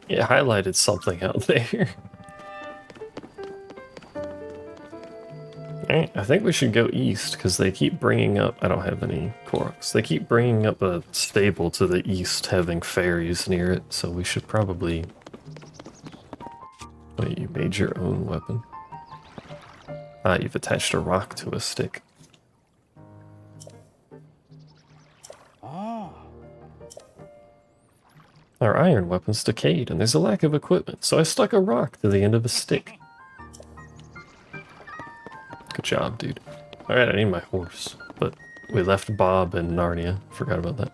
A: It highlighted something out there. Alright, I think we should go east, because they keep bringing up... I don't have any Koroks. They keep bringing up a stable to the east having fairies near it, so we should probably... Wait, you made your own weapon? Ah, you've attached a rock to a stick. Our iron weapon's decayed, and there's a lack of equipment, so I stuck a rock to the end of a stick. Good job, dude. Alright, I need my horse, but we left Bob in Narnia. Forgot about that.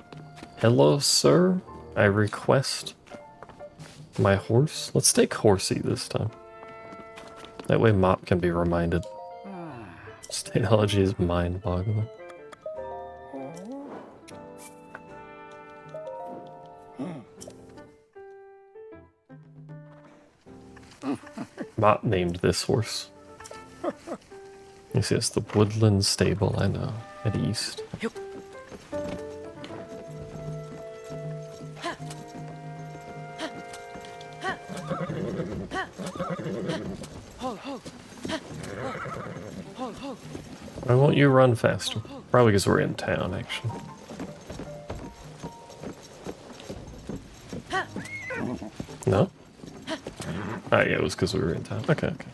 A: Hello, sir. I request my horse. Let's take Horsey this time. That way Mop can be reminded. This technology is mind-boggling. Mop named this horse. You see, it's the Woodland Stable, I know, at East. Why won't you run faster? Probably because we're in town, actually. No? Ah, yeah, it was because we were in town. Okay, okay.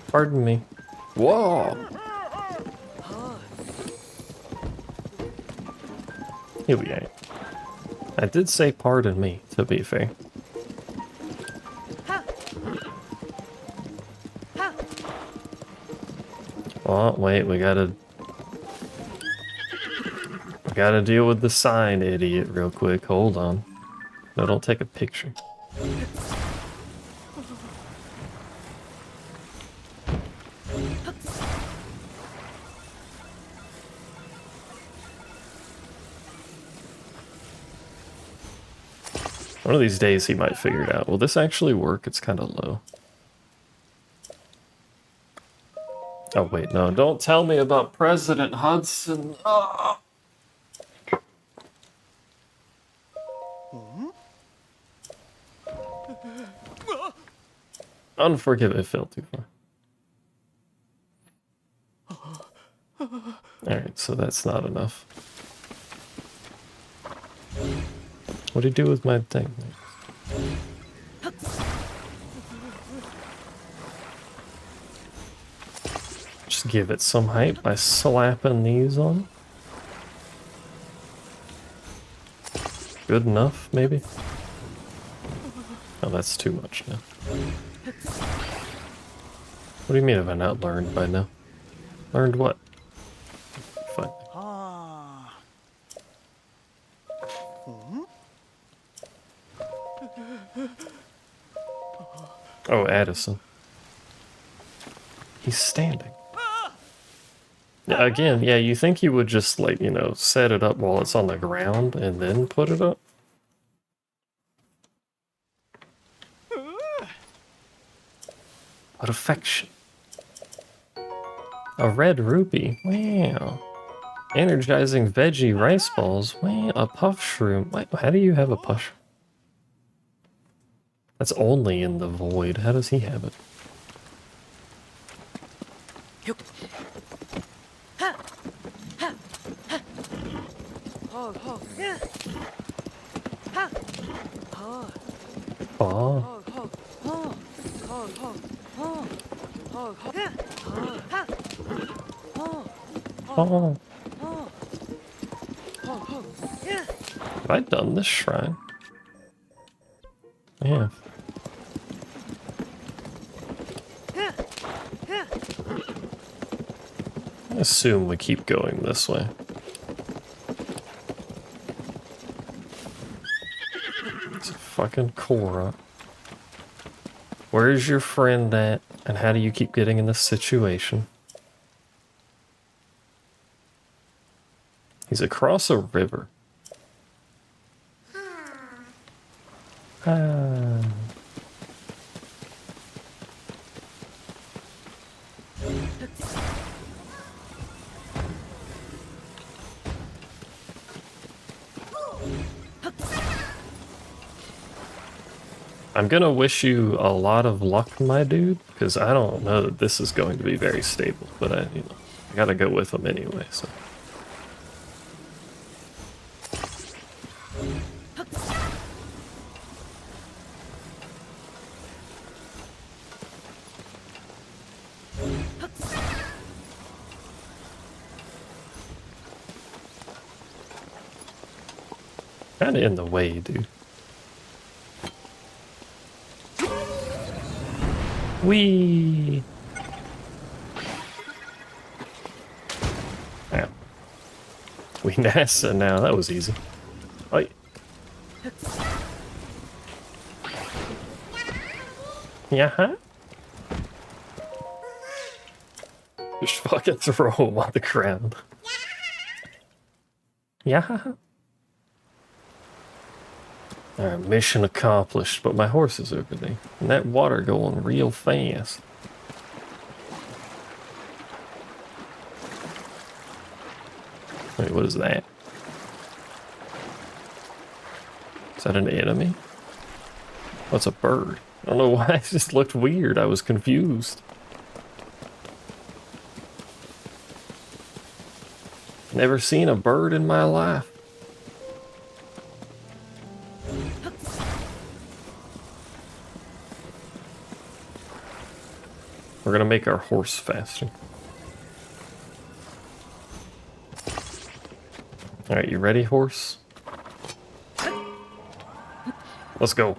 A: Pardon me. Whoa! Here we ain't. I did say pardon me, to be fair. Oh, wait, we gotta deal with the sign, idiot, real quick. Hold on. No, don't take a picture. One of these days he might figure it out. Will this actually work? It's kind of low. Oh, wait, no. Don't tell me about President Hudson. Oh. Unforgivable. It fell too far. Alright, so that's not enough. What do you do with my thing? Just give it some height by slapping these on. Good enough, maybe? Oh, that's too much now. What do you mean have I not learned by now? Learned what? Fine. Oh, Addison. He's standing. Yeah, again, yeah, you think he would just, like, you know, set it up while it's on the ground and then put it up? What affection. A red rupee. Wow. Energizing veggie rice balls. Wow. A puff shroom. Wait, how do you have a puff? That's only in the void. How does he have it? Oh. Oh. Have I done this shrine? I have. I assume we keep going this way. It's a fucking Korra. Where's your friend at? And how do you keep getting in this situation? He's across a river. Ah. I'm gonna wish you a lot of luck, my dude, because I don't know that this is going to be very stable, but I gotta go with him anyway, so. Kinda in the way, dude. Whee! Ow. We NASA now, that was easy. Oh. Yeah, huh? Just fucking throw him on the ground. Yeah. Alright, mission accomplished, but my horse is over there. And that water going real fast. Wait, what is that? Is that an enemy? Oh, it's a bird. I don't know why, it just looked weird. I was confused. Never seen a bird in my life. We're gonna make our horse faster. Alright, you ready, horse? Let's go.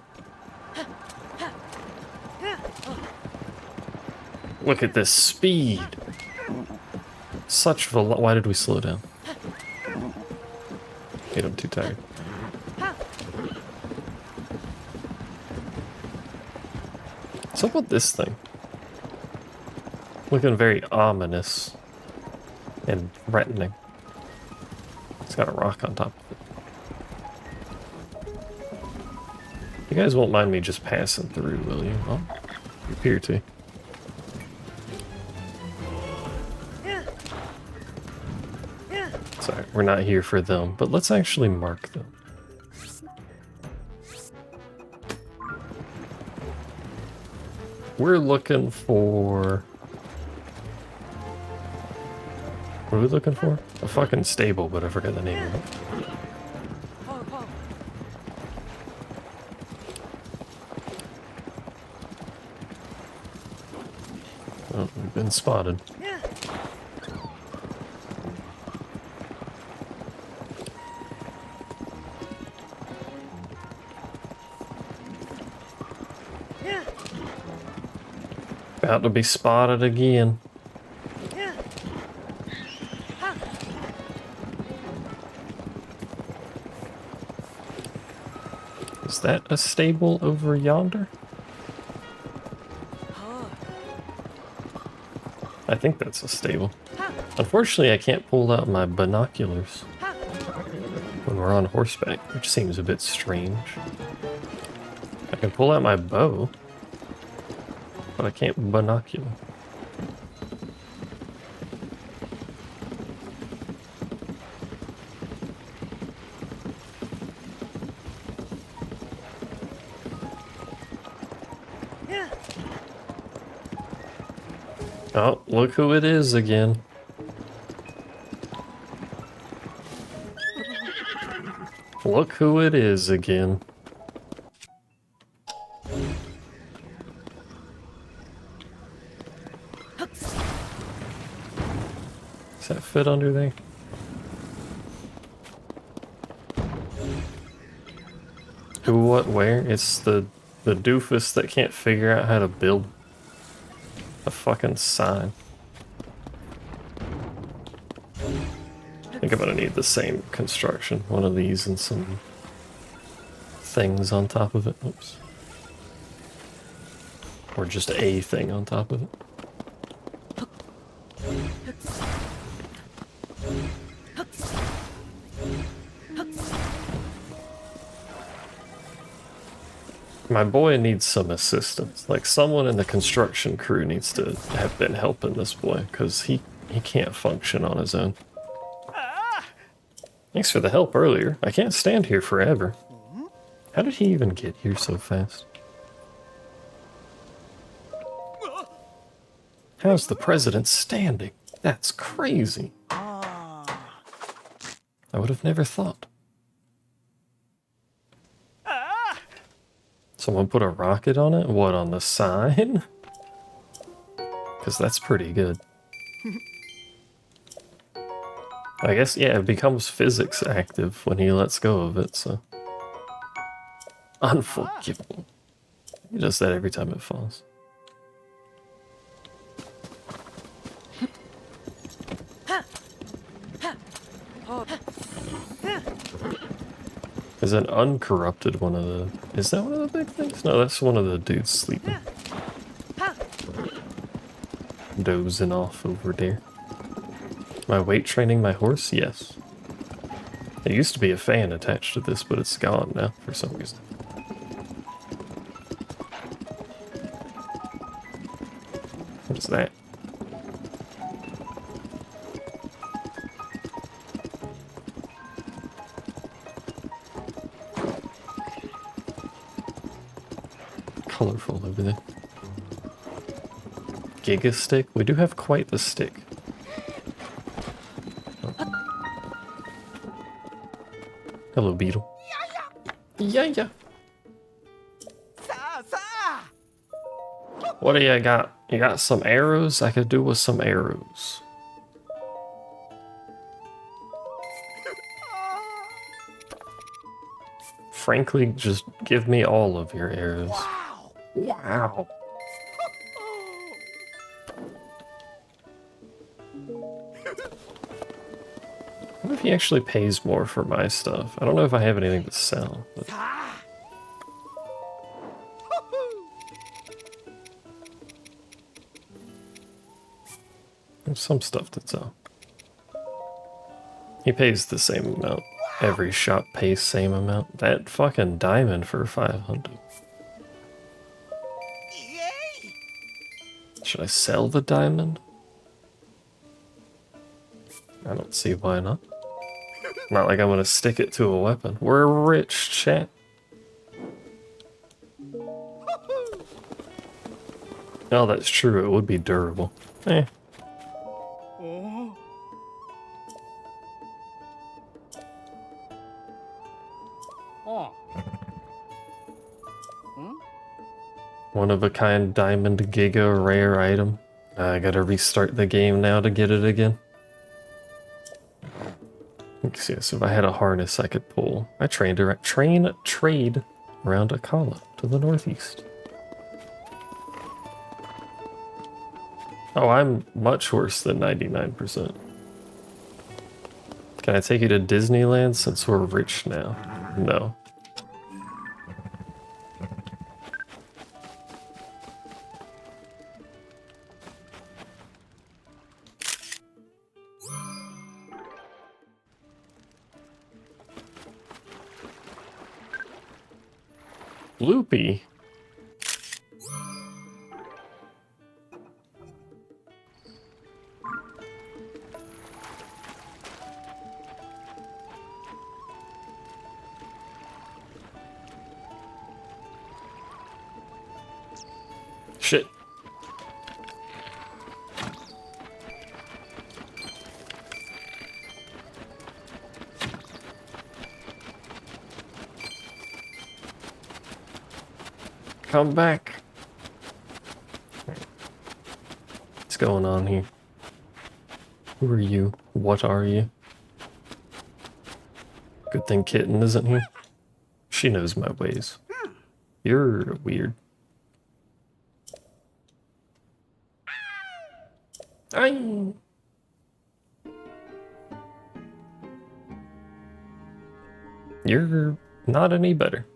A: Look at this speed. Such why did we slow down? Wait, I'm too tired. What's up with this thing? Looking very ominous and threatening. It's got a rock on top of it. You guys won't mind me just passing through, will you? Oh, you appear to. Sorry, we're not here for them, but let's actually mark them. We're looking for... What are we looking for? A fucking stable, but I forgot the name of it. Oh, we've been spotted. About to be spotted again. Is that a stable over yonder? I think that's a stable. Unfortunately, I can't pull out my binoculars when we're on horseback, which seems a bit strange. I can pull out my bow, but I can't binocular. Oh, look who it is again. Look who it is again. Does that fit under there? Who, what, where? It's the doofus that can't figure out how to build a fucking sign. I think I'm gonna need the same construction. One of these and some things on top of it. Oops. Or just a thing on top of it. My boy needs some assistance. Like, someone in the construction crew needs to have been helping this boy, because he can't function on his own. Thanks for the help earlier. I can't stand here forever. How did he even get here so fast? How's the president standing? That's crazy. I would have never thought. Someone put a rocket on it? What, on the sign? Because that's pretty good. I guess, yeah, it becomes physics active when he lets go of it, so... Unforgivable. He does that every time it falls. Is an uncorrupted one of the... Is that one of the big things? No, that's one of the dudes sleeping. Dozing off over there. Am I weight training my horse? Yes. There used to be a fan attached to this, but it's gone now for some reason. What is that? Colorful over there. Giga stick? We do have quite the stick. Hello, beetle. Yeah, yeah. What do you got? You got some arrows? I could do with some arrows. Frankly, just give me all of your arrows. Wow. What if he actually pays more for my stuff? I don't know if I have anything to sell. But... There's some stuff to sell. He pays the same amount. Every shop pays same amount. That fucking diamond for 500. Should I sell the diamond? I don't see why not. Not like I'm gonna stick it to a weapon. We're rich, chat. Oh, that's true. It would be durable. Eh. One of a kind diamond giga rare item. I gotta restart the game now to get it again. Yes, if I had a harness I could pull. I trade around Akala to the northeast. Oh, I'm much worse than 99%. Can I take you to Disneyland since we're rich now? No. Loopy. Shit. Come back. What's going on here? Who are you? What are you? Good thing Kitten isn't here. She knows my ways. You're weird. Aye. You're not any better.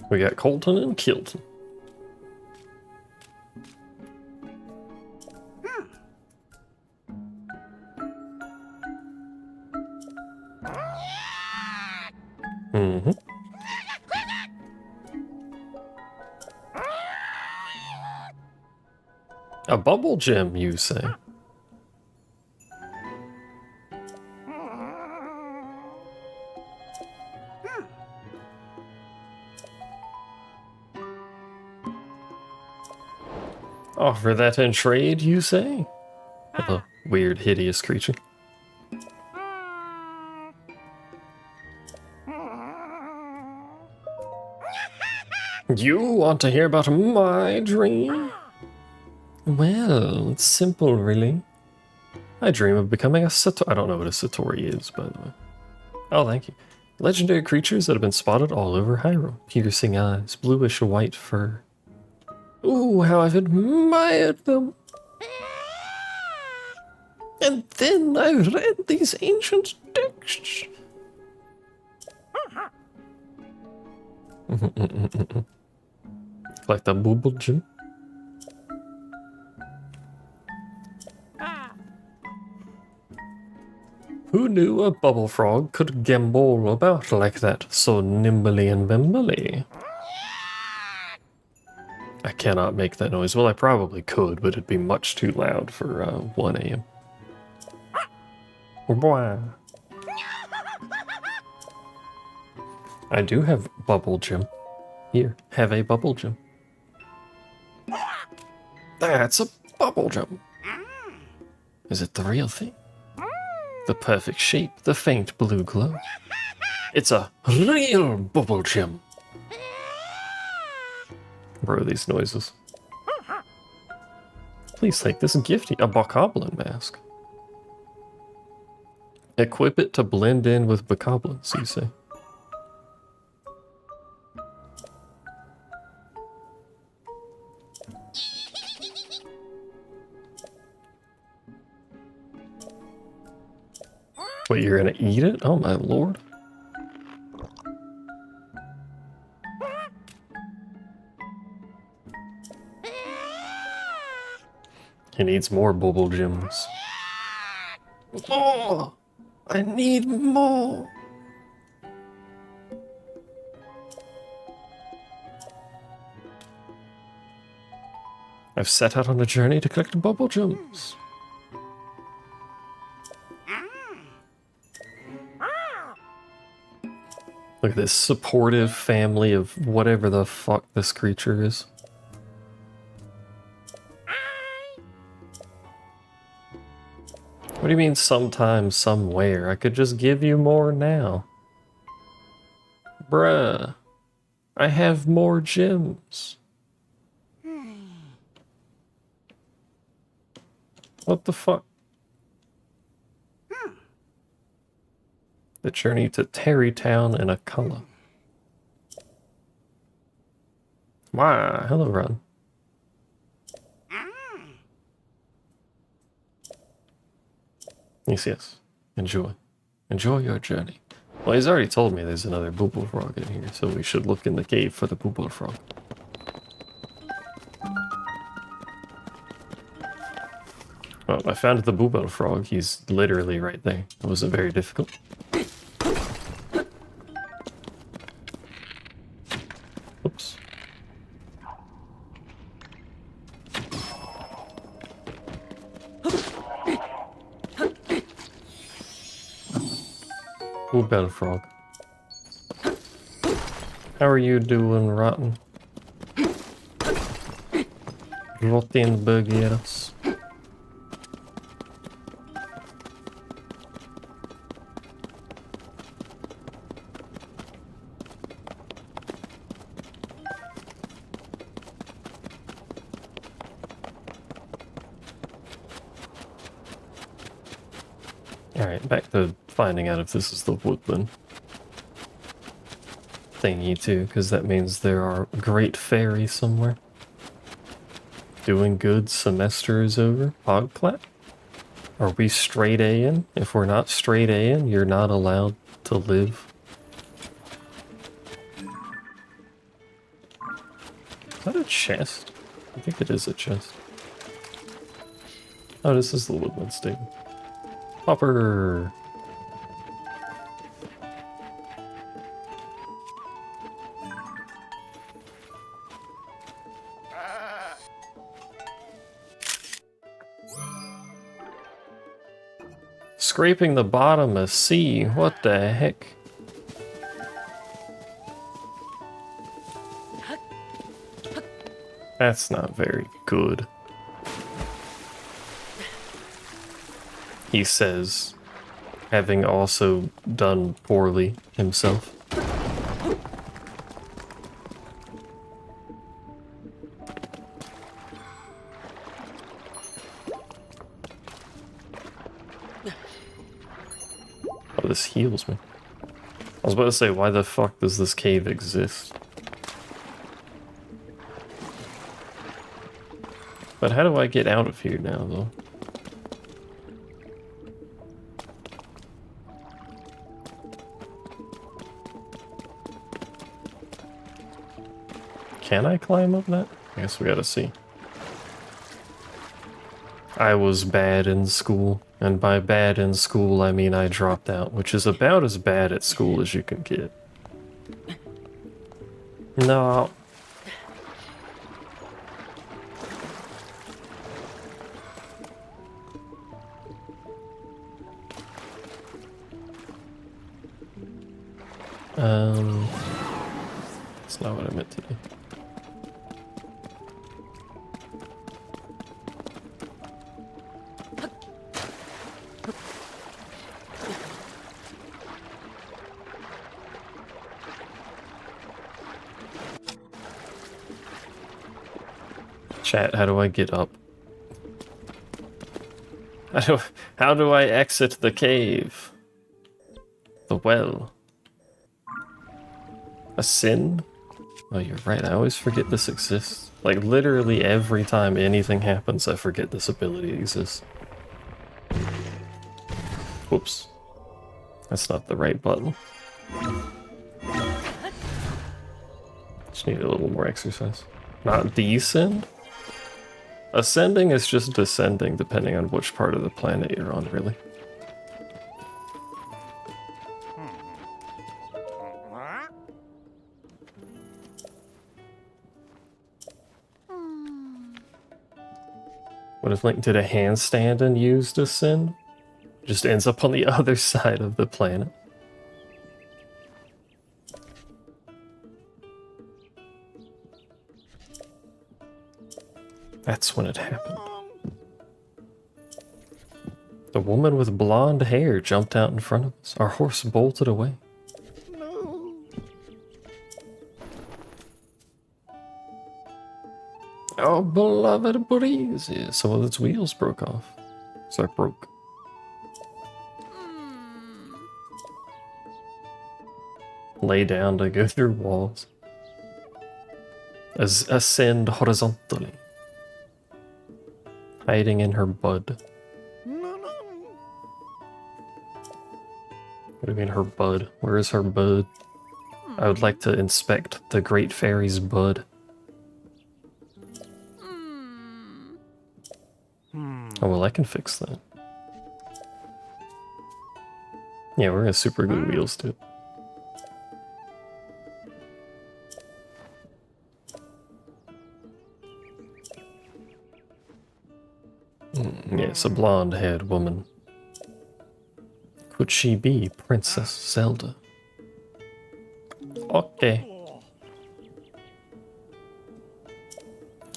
A: We got Colton and Kilton. Mm-hmm. A bubble gem, you say? Offer that in trade, you say? The weird, hideous creature. You want to hear about my dream? Well, it's simple, really. I dream of becoming a Satori. I don't know what a Satori is, by the way. Oh, thank you. Legendary creatures that have been spotted all over Hyrule. Piercing eyes, bluish white fur. Ooh, how I've admired them. And then I've read these ancient texts. Like the bubble gem. Who knew a bubble frog could gambol about like that, so nimbly and bimbly? I cannot make that noise. Well, I probably could, but it'd be much too loud for 1 a.m. I do have bubble gem. Here, have a bubble gem. That's a bubble gem. Is it the real thing? The perfect shape, the faint blue glow. It's a real bubble gem. Bro, these noises. Please take this gift, a bokoblin mask. Equip it to blend in with bokoblins, you say. Wait, you're gonna eat it? Oh my lord. He needs more bubble gems. Oh, I need more. I've set out on a journey to collect bubble gems. Look at this supportive family of whatever the fuck this creature is. What do you mean sometime, somewhere? I could just give you more now. Bruh. I have more gems. What the fuck? The journey to Terrytown in a color. Wow, hello, Ron. Yes. Enjoy. Enjoy your journey. Well, he's already told me there's another booble frog in here, so we should look in the cave for the booble frog. Well, I found the booble frog. He's literally right there. It wasn't very difficult. Oops. Booble frog. How are you doing, Rotten? Rotten burgers. Alright, back to finding out if this is the woodland thingy too, because that means there are great fairies somewhere. Doing good, semester is over. Pogclap? Are we straight A-ing? If we're not straight A-ing, you're not allowed to live. Is that a chest? I think it is a chest. Oh, this is the woodland stable. Hopper! Scraping the bottom of C, what the heck? That's not very good. He says, having also done poorly himself. Oh, this heals me. I was about to say, why the fuck does this cave exist? But how do I get out of here now, though? Can I climb up that? I guess we gotta see. I was bad in school, and by bad in school I mean I dropped out, which is about as bad at school as you can get. No. That's not what I meant to do. Chat, how do I get up? How do I exit the cave? The well. Ascend? Oh, you're right. I always forget this exists. Like, literally every time anything happens, I forget this ability exists. Whoops. That's not the right button. Just need a little more exercise. Not descend? Ascending is just descending, depending on which part of the planet you're on, really. What if Link did a handstand and used ascend? Just ends up on the other side of the planet. That's when it happened. The woman with blonde hair jumped out in front of us. Our horse bolted away.
C: No.
A: Oh, beloved breezy. So its wheels broke off. So it broke. Lay down to go through walls. Ascend horizontally. Hiding in her bud.
C: No.
A: What do you mean her bud? Where is her bud? I would like to inspect the Great Fairy's bud. Oh, well, I can fix that. Yeah, we're gonna super glue wheels too. Yes, a blonde-haired woman. Could she be Princess Zelda? Okay.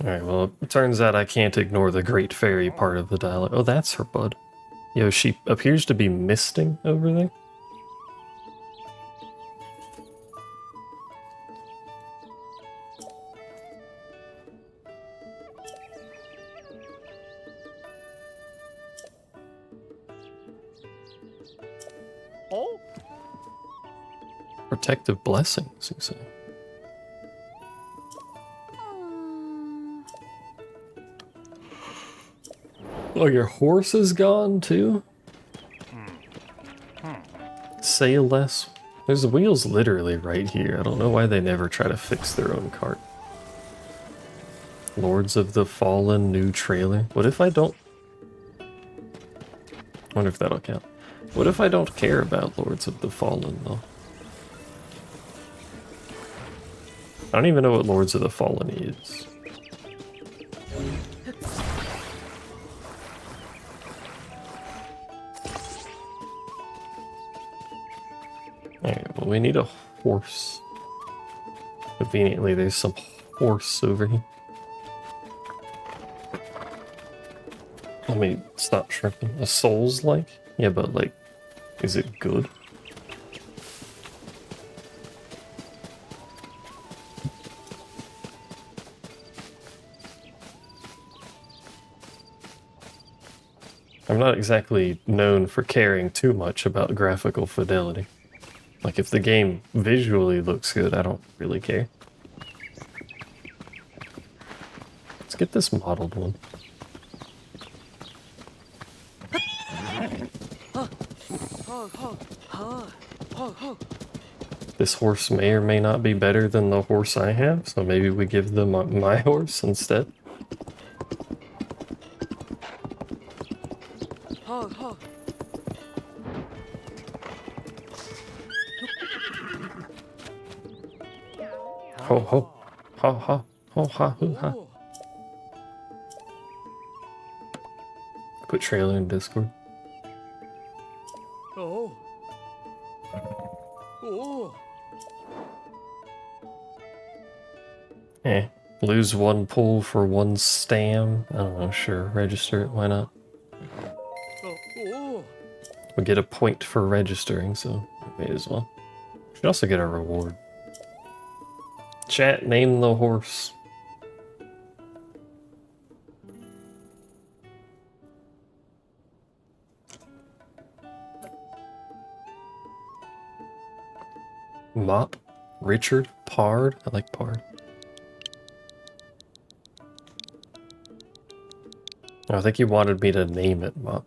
A: Alright, well, it turns out I can't ignore the Great Fairy part of the dialogue. Oh, that's her bud. Yo, she appears to be misting over there.
C: Oh.
A: Protective blessings, you say? Oh, your horse is gone too? Say less. There's the wheels literally right here. I don't know why they never try to fix their own cart. Lords of the Fallen new trailer. What if I don't... wonder if that'll count. What if I don't care about Lords of the Fallen though? I don't even know what Lords of the Fallen is. Alright, well we need a horse. Conveniently there's some horse over here. Let me stop shrimping. A Souls-like? Yeah, but like, is it good? I'm not exactly known for caring too much about graphical fidelity. Like, if the game visually looks good, I don't really care. Let's get this modeled one. This horse may or may not be better than the horse I have, so maybe we give them my horse instead. Ho ho, ha ha, ho ha hoo ha. Put trailer in Discord.
C: Oh. Oh.
A: Lose one pull for one stam. I don't know, sure, register it, why not?
C: Oh.
A: We get a point for registering, so may as well. Should also get a reward. Chat, name the horse. Mop. Richard. Pard. I like Pard. I think you wanted me to name it Mop.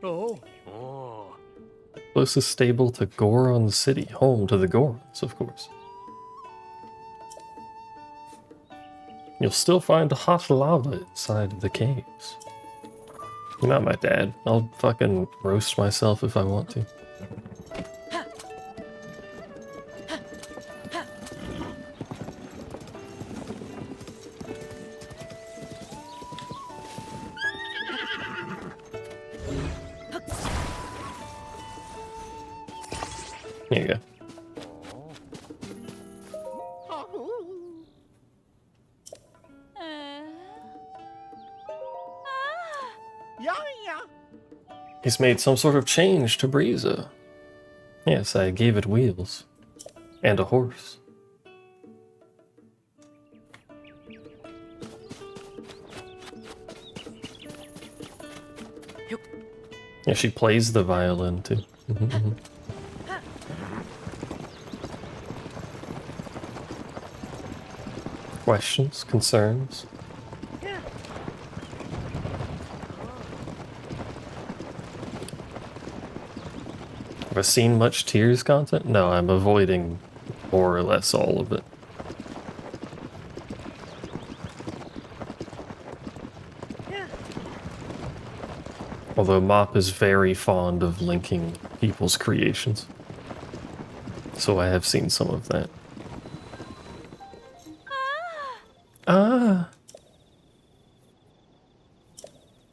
C: Oh. Oh.
A: Closest stable to Goron City. Home to the Gorons, of course. You'll still find hot lava inside the caves. You're not my dad. I'll fucking roast myself if I want to. Here you go.
C: Yeah, yeah.
A: He's made some sort of change to Breeza. Yes, I gave it wheels. And a horse. Yeah, she plays the violin too. Questions? Concerns? Have I seen much Tears content? No, I'm avoiding more or less all of it. Although Mop is very fond of linking people's creations. So I have seen some of that. Ah!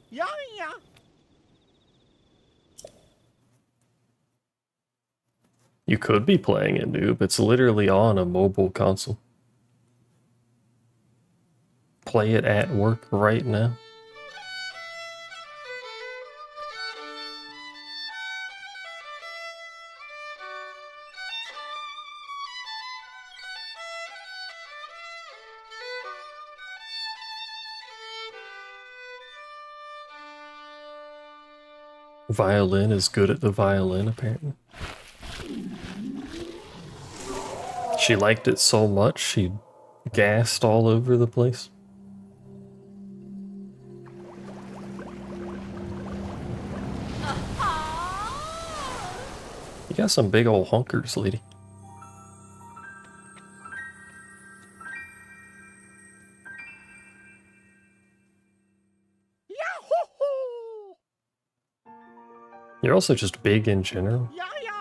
C: Yeah, yeah.
A: You could be playing it, noob. It's literally on a mobile console. Play it at work right now. Violin is good at the violin, apparently. She liked it so much, she gassed all over the place. You got some big old hunkers, lady.
C: Yahoo!
A: You're also just big in general.
C: Yeah, yeah.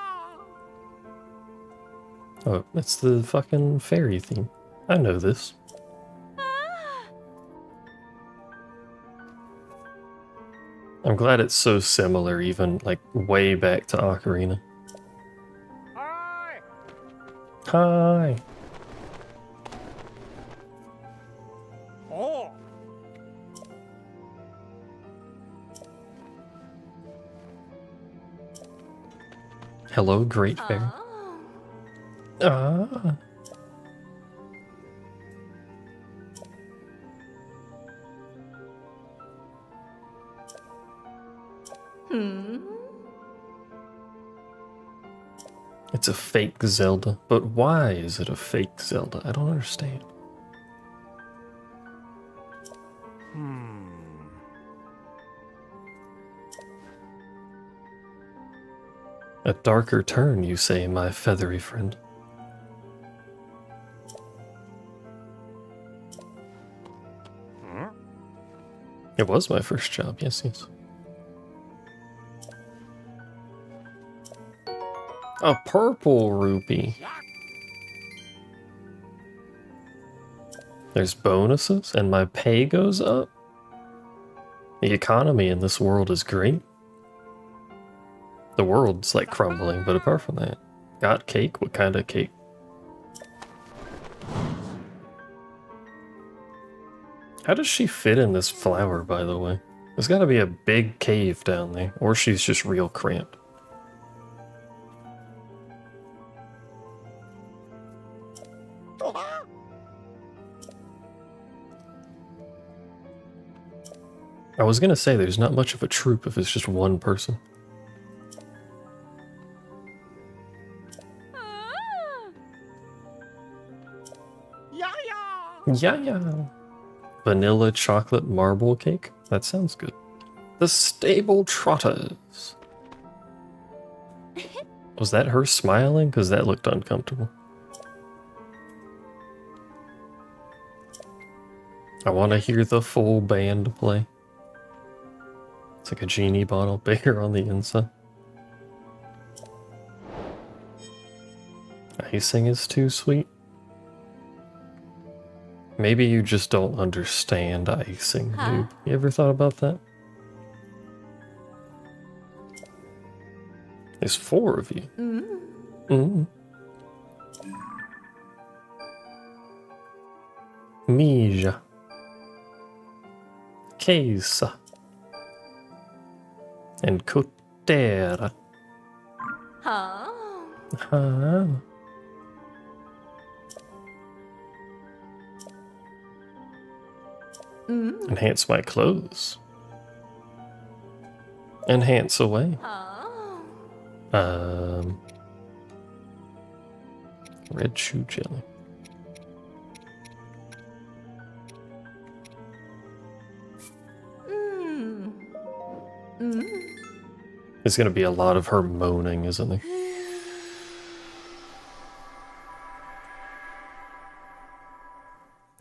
A: Oh, it's the fucking fairy theme. I know this. I'm glad it's so similar, even like way back to Ocarina.
C: Hi.
A: Hi.
C: Oh.
A: Hello, Great Fairy. Ah. It's a fake Zelda. But why is it a fake Zelda? I don't understand. A darker turn, you say, my feathery friend. It was my first job, yes, yes. A purple rupee. There's bonuses, and my pay goes up? The economy in this world is great. The world's like crumbling, but apart from that, got cake? What kind of cake? How does she fit in this flower, by the way? There's gotta be a big cave down there, or she's just real cramped. I was gonna say there's not much of a troop if it's just one person.
C: Yeah, yeah.
A: Yeah, yeah. Vanilla chocolate marble cake? That sounds good. The Stable Trotters. Was that her smiling? Because that looked uncomfortable. I want to hear the full band play. It's like a genie bottle, bigger on the inside. Icing is too sweet. Maybe you just don't understand icing, noob. You ever thought about that? There's 4 of you. Mija. Quesa. And Cotera. Ah. Enhance my clothes. Enhance away. Red shoe jelly. There's gonna be a lot of her moaning, isn't there?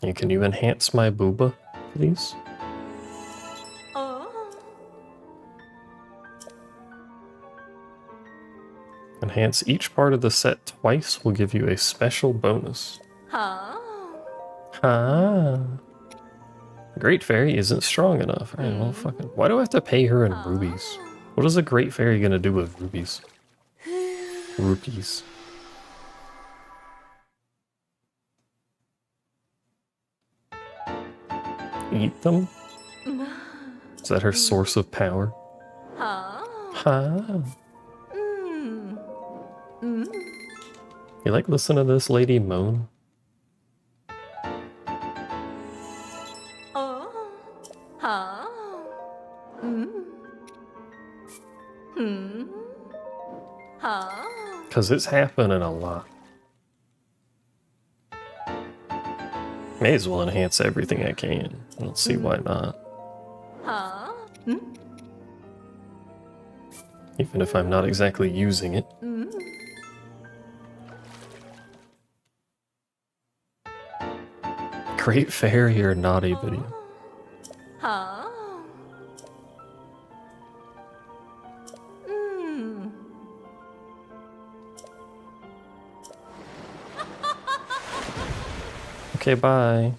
A: Hey, can you enhance my booba, please? Enhance each part of the set twice will give you a special bonus. Ah. Great Fairy isn't strong enough. Alright, well, fucking. Why do I have to pay her in rubies? What is a Great Fairy gonna do with rubies? Rupees. Eat them? Is that her source of power? Ha. You like listen to this lady moan? Cause it's happening a lot. May as well enhance everything I can. I don't see why not. Even if I'm not exactly using it. Great Fairy or naughty video? Okay, bye.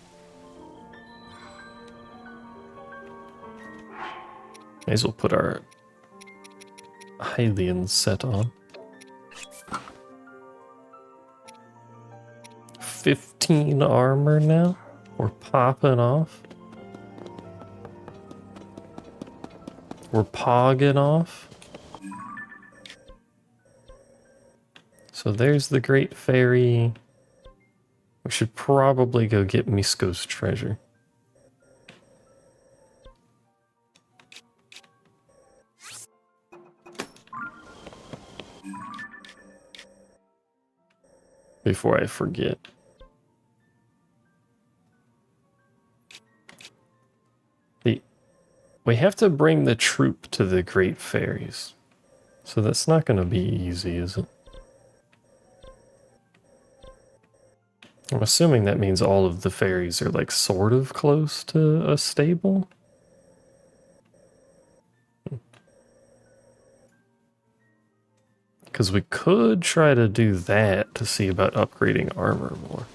A: May as well put our Hylian set on. 15 armor now? We're popping off. We're pogging off. So there's the Great Fairy. We should probably go get Misko's treasure. Before I forget. We have to bring the troop to the Great Fairies. So that's not going to be easy, is it? I'm assuming that means all of the fairies are like sort of close to a stable. Because we could try to do that to see about upgrading armor more.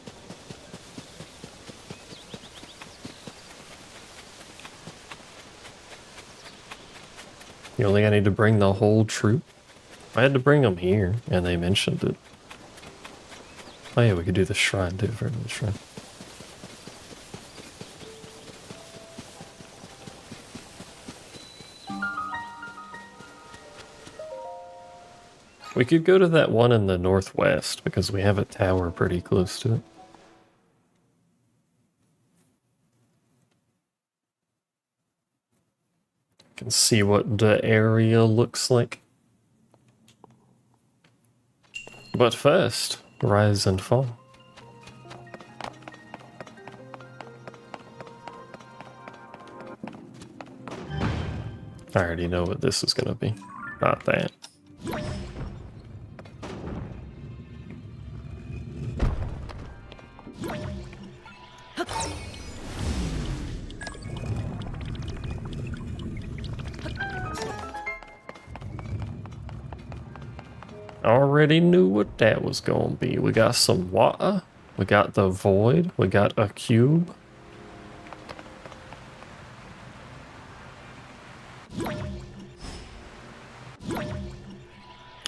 A: You only I need to bring the whole troop? I had to bring them here, and they mentioned it. Oh yeah, we could do the shrine too for the shrine. We could go to that one in the northwest, because we have a tower pretty close to it. Can see what the area looks like. But first, rise and fall. I already know what this is gonna be. Not that. Already knew what that was gonna be. We got some water. We got the void. We got a cube.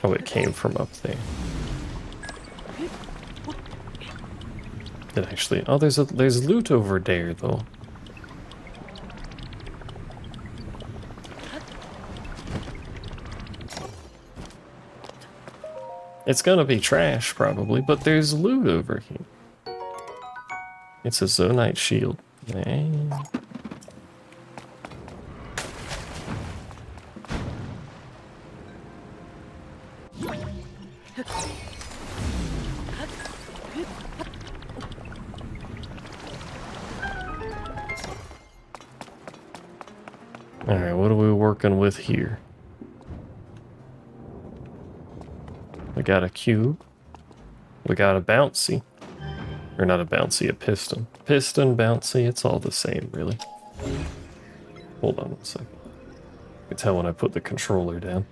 A: Oh, it came from up there. It actually. Oh, there's loot over there though. It's gonna be trash probably, but there's loot over here. It's a Zonite shield. Man. Alright, what are we working with here? We got a cube. We got a bouncy. Or not a bouncy, a piston. Piston, bouncy, it's all the same, really. Hold on one second. You can tell when I put the controller down.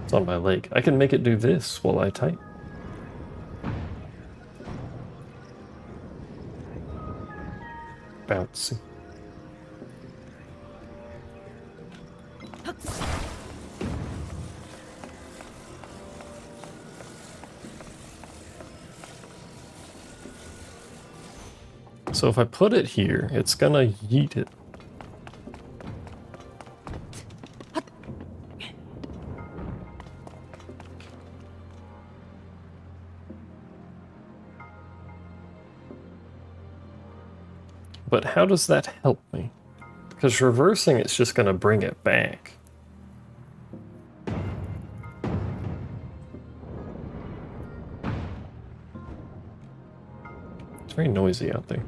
A: It's on my leg. I can make it do this while I type. Bouncy. So if I put it here, it's gonna yeet it. But how does that help me? Because reversing it's just gonna bring it back. It's very noisy out there.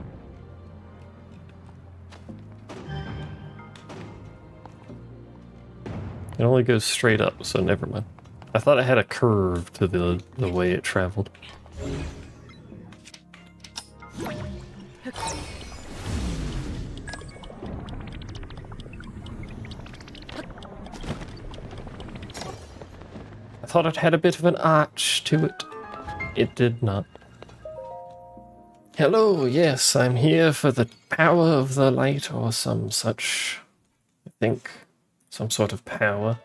A: It only goes straight up, so never mind. I thought it had a curve to the way it traveled. I thought it had a bit of an arch to it. It did not. Hello, yes, I'm here for the power of the light or some such, I think. Some sort of power.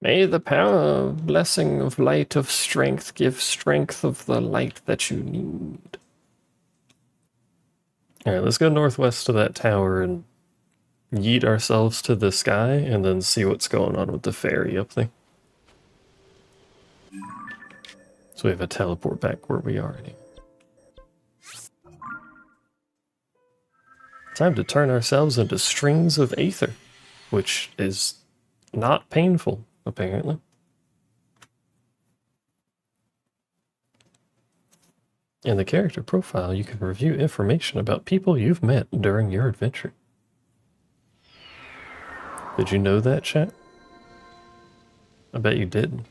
A: May the power, blessing of light of strength, give strength of the light that you need. Alright, let's go northwest to that tower and yeet ourselves to the sky and then see what's going on with the ferry up there. So we have a teleport back where we are anyway. Time to turn ourselves into strings of aether, which is not painful, apparently. In the character profile, you can review information about people you've met during your adventure. Did you know that, chat? I bet you didn't.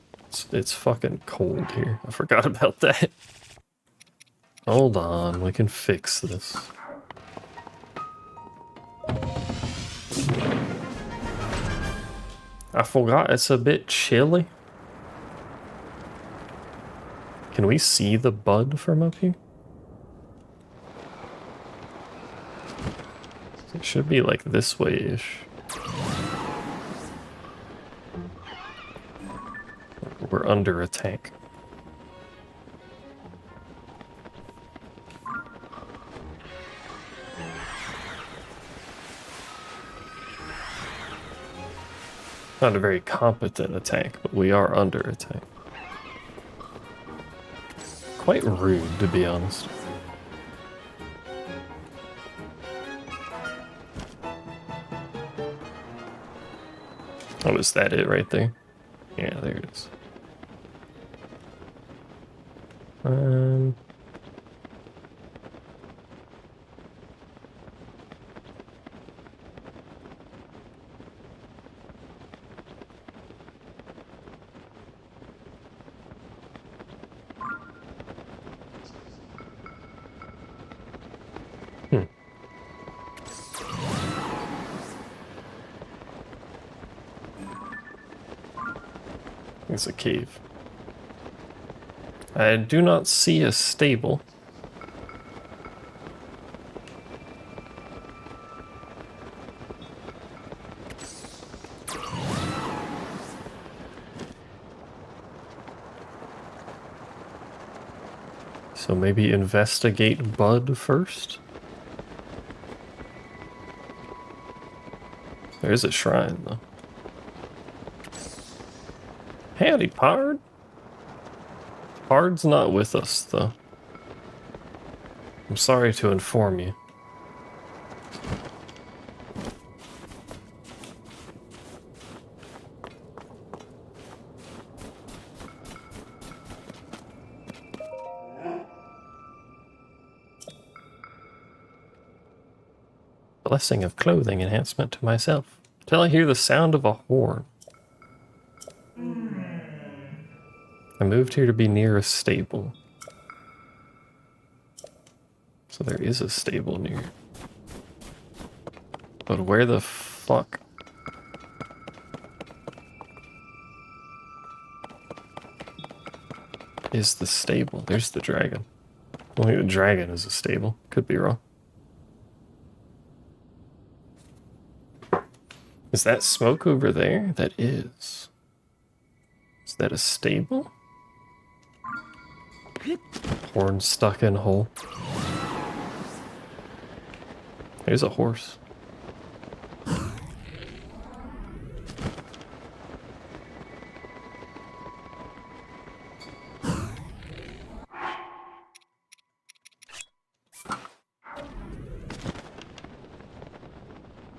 A: It's fucking cold here. I forgot about that. Hold on, we can fix this. I forgot it's a bit chilly. Can we see the bud from up here? It should be like this way-ish. We're under attack. Not a very competent attack, but we are under attack. quite rude, to be honest. Oh, is that it right there? Yeah, there it is. Um... Hmm. It's a cave. I do not see a stable. So maybe investigate Bud first? There is a shrine, though. Howdy, Pard. Pard's not with us, though. I'm sorry to inform you. Blessing of clothing enhancement to myself. Till I hear the sound of a horn. I moved here to be near a stable. So there is a stable near. But where the fuck? Is the stable? There's the dragon. I think the dragon is a stable. Could be wrong. Is that smoke over there? That is. Is that a stable? Horn stuck in hole. There's a horse.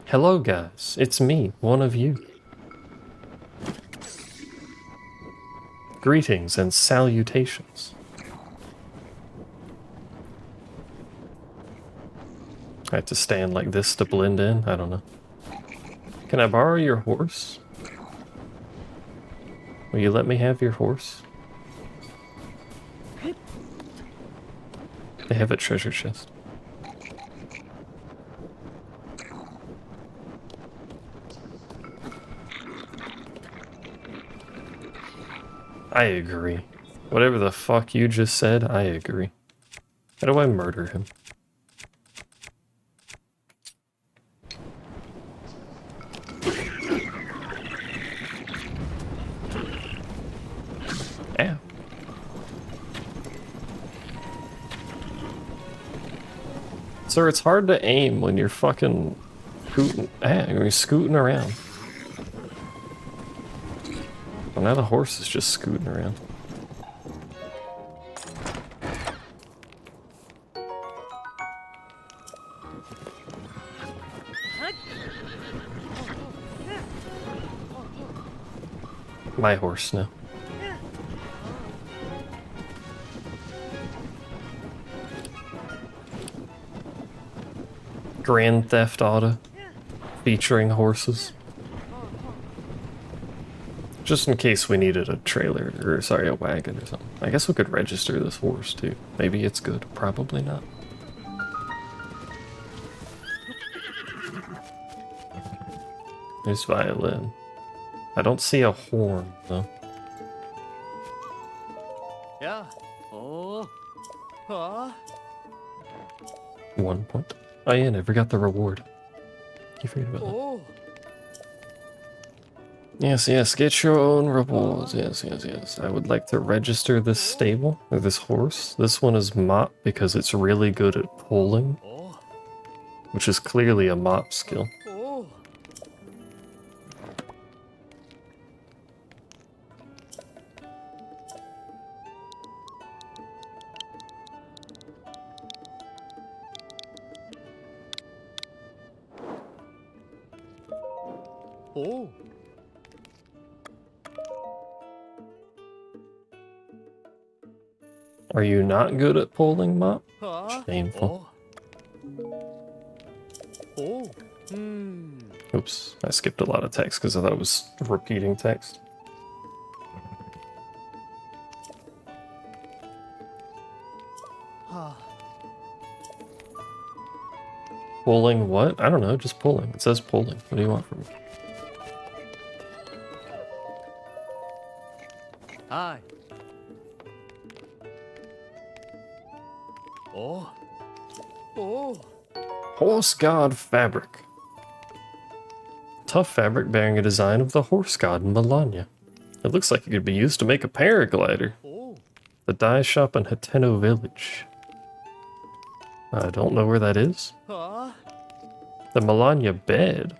A: Hello guys, it's me, one of you. Greetings and salutations. I have to stand like this to blend in? I don't know. Can I borrow your horse? Will you let me have your horse? They have a treasure chest. I agree. Whatever the fuck you just said, I agree. How do I murder him? Ow. Sir, it's hard to aim when you're fucking you're scooting around. Well, now the horse is just scooting around. My horse now. Grand Theft Auto featuring horses. Just in case we needed a trailer, or sorry, a wagon or something. I guess we could register this horse too. Maybe it's good, probably not. There's violin. I don't see a horn though.
C: Yeah. Oh. Huh?
A: 1 point. Oh yeah, never got the reward. You forget about that.
C: Oh.
A: Yes, yes, get your own rewards. Yes, yes, yes. I would like to register this stable, or this horse. This one is mop because it's really good at pulling,
C: Oh.
A: which is clearly a mop skill.
C: Oh. Oh.
A: Are you not good at polling, Mop?
C: Huh?
A: Shameful.
C: Oh. Oh. Hmm.
A: Oops, I skipped a lot of text because I thought it was repeating text.
C: Ah.
A: Pulling what? I don't know, just pulling. It says pulling. What do you want from me?
C: Hi. Oh. Oh.
A: Horse god fabric. Tough fabric bearing a design of the horse god in Melania. It looks like it could be used to make a paraglider.
C: Oh.
A: The dye shop in Hateno village. I don't know where that is.
C: Huh?
A: The Melania bed.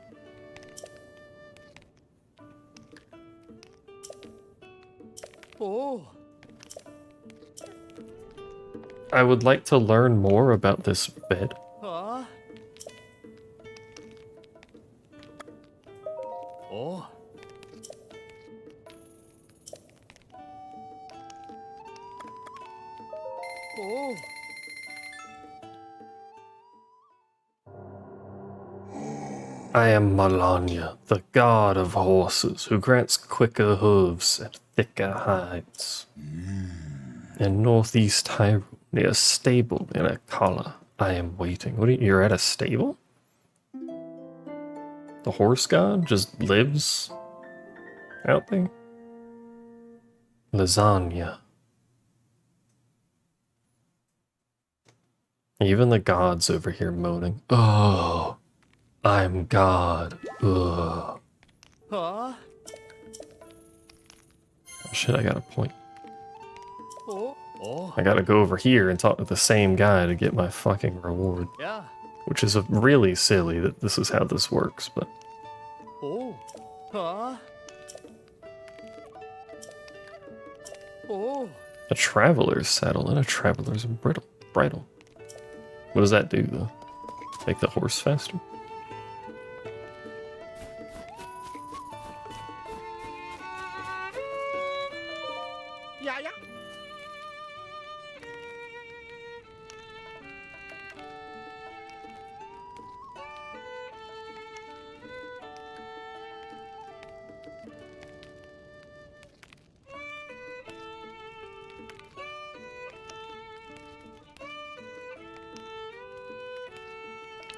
C: Oh.
A: I would like to learn more about this bed.
C: Huh? Oh. Oh.
A: I am Melania, the god of horses, who grants quicker hooves and thicker hides. In northeast Hyrule, near a stable in a collar, I am waiting. What are you're at a stable? The horse god just lives out there? Lasagna. Even the gods over here moaning. Oh, I'm God. Ugh.
C: Huh?
A: Oh, shit, I got a point.
C: Oh. Oh.
A: I gotta go over here and talk to the same guy to get my fucking reward.
C: Yeah.
A: Which is really silly that this is how this works, but...
C: Oh. Huh? Oh.
A: A traveler's saddle and a traveler's bridle. What does that do, though? Make the horse faster?
C: Yeah, yeah.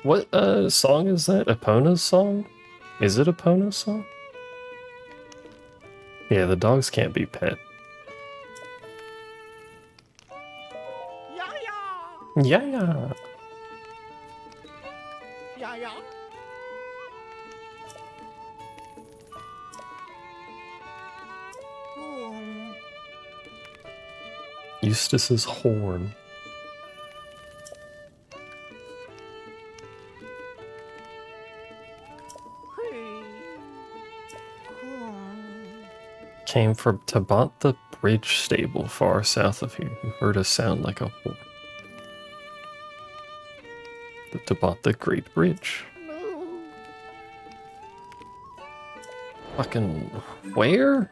A: What song is that? Epona's song? Is it Epona's song? Yeah, the dogs can't be pet.
C: Yeah, yeah.
A: Yeah.
C: Yeah, yeah.
A: Eustace's horn. Came from Tabantha Bridge Stable, far south of here. You heard a sound like a horn. The Tabantha Great Bridge. Fucking where?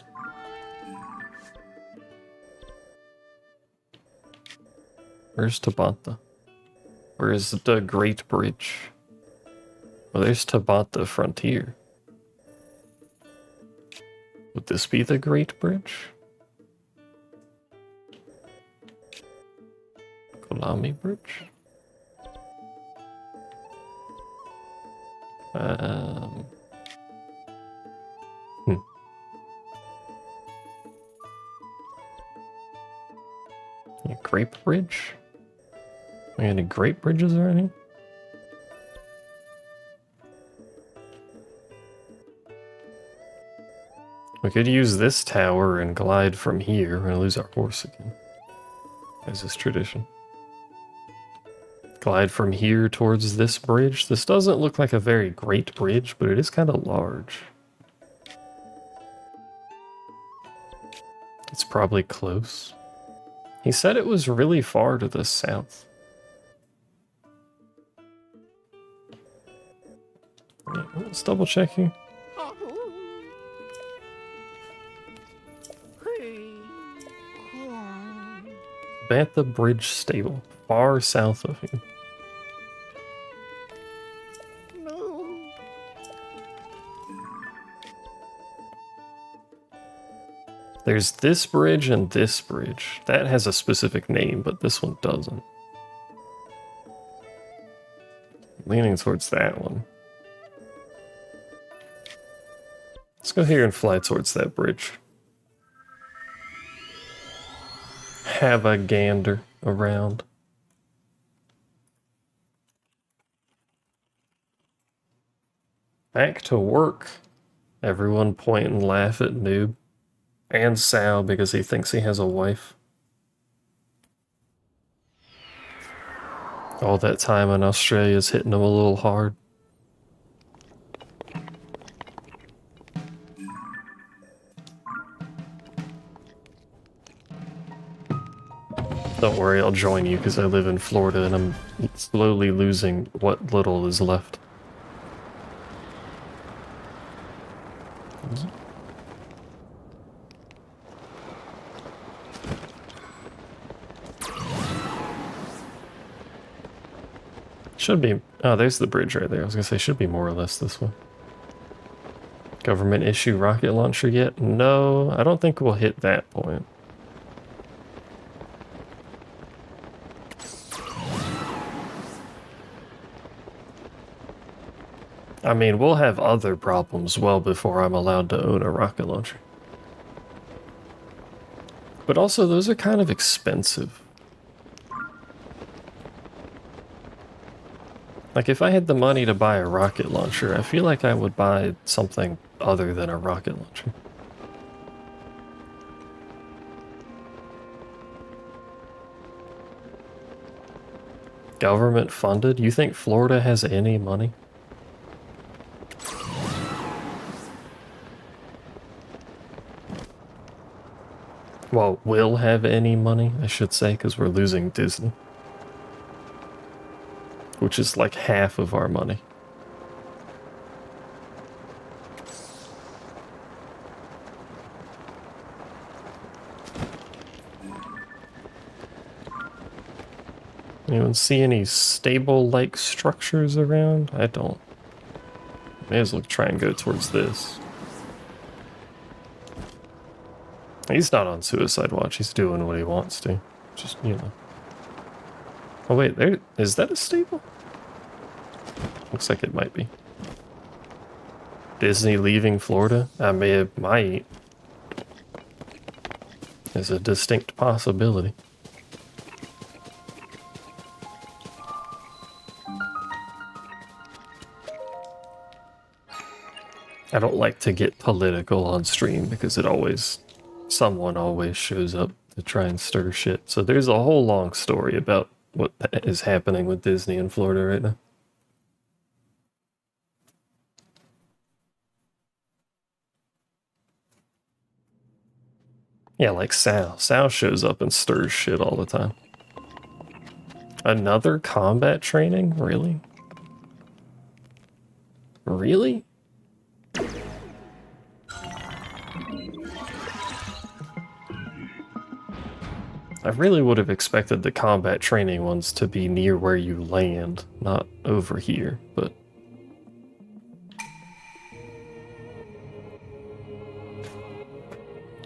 A: Where's Tabantha? Where is the Great Bridge? Well, there's Tabantha Frontier. Would this be the Great Bridge? Kolami Bridge? Yeah, Grape Bridge? Any grape bridges or anything? We could use this tower and glide from here. We're gonna lose our horse again. As is tradition. Glide from here towards this bridge. This doesn't look like a very great bridge, but it is kind of large. It's probably close. He said it was really far to the south. Yeah, let's double check here. Bantha Bridge Stable, far south of here.
C: No.
A: There's this bridge and this bridge. That has a specific name, but this one doesn't. Leaning towards that one. Let's go here and fly towards that bridge. Have a gander around. Back to work. Everyone point and laugh at Noob. And Sal because he thinks he has a wife. All that time in Australia's hitting him a little hard. Don't worry, I'll join you because I live in Florida and I'm slowly losing what little is left. Should be. Oh, there's the bridge right there. I was gonna say, should be more or less this way. Government issue rocket launcher yet? No, I don't think we'll hit that point. I mean, we'll have other problems well before I'm allowed to own a rocket launcher. But also, those are kind of expensive. Like, if I had the money to buy a rocket launcher, I feel like I would buy something other than a rocket launcher. Government funded? You think Florida has any money? Well, will have any money, I should say, because we're losing Disney. Which is like half of our money. Anyone see any stable-like structures around? I don't. May as well try and go towards this. He's not on suicide watch, he's doing what he wants to. Just, you know. Oh wait, there is that a stable? Looks like it might be. Disney leaving Florida? I might. Is a distinct possibility. I don't like to get political on stream because someone always shows up to try and stir shit. So there's a whole long story about what is happening with Disney in Florida right now. Yeah, like Sal. Sal shows up and stirs shit all the time. Another combat training? Really? Really? I really would have expected the combat training ones to be near where you land, not over here, but...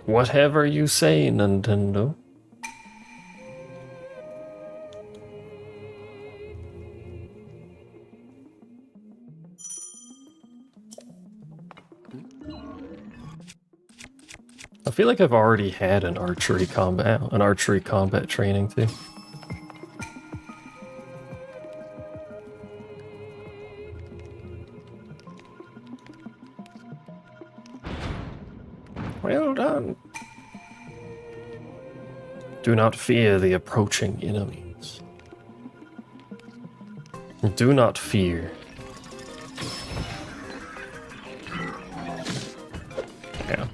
A: Whatever you say, Nintendo. I feel like I've already had an archery combat training too. Well done. Do not fear the approaching enemies. Do not fear. Yeah.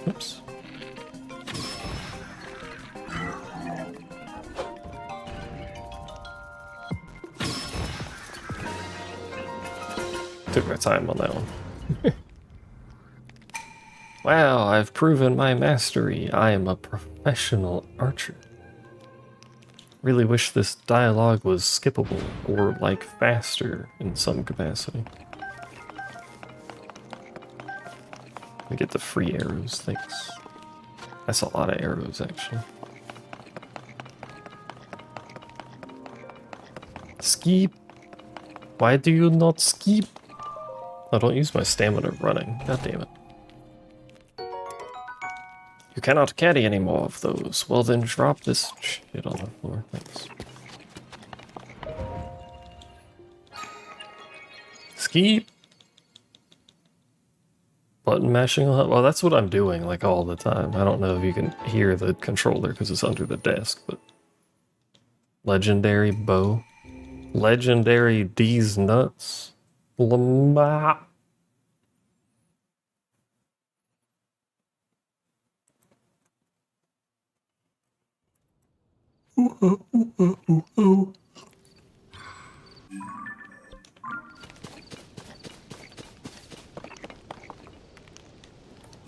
A: Oops. Took my time on that one. Wow, I've proven my mastery. I am a professional archer. really wish this dialogue was skippable or like faster in some capacity. We get the free arrows, thanks. That's a lot of arrows, actually. Skip. Why do you not skip? I don't use my stamina running. God damn it. You cannot carry any more of those. Well then drop this shit on the floor. Thanks. Skip. Button mashing will help. Well, that's what I'm doing like all the time. I don't know if you can hear the controller because it's under the desk, but legendary bow. Legendary D's nuts. Lama.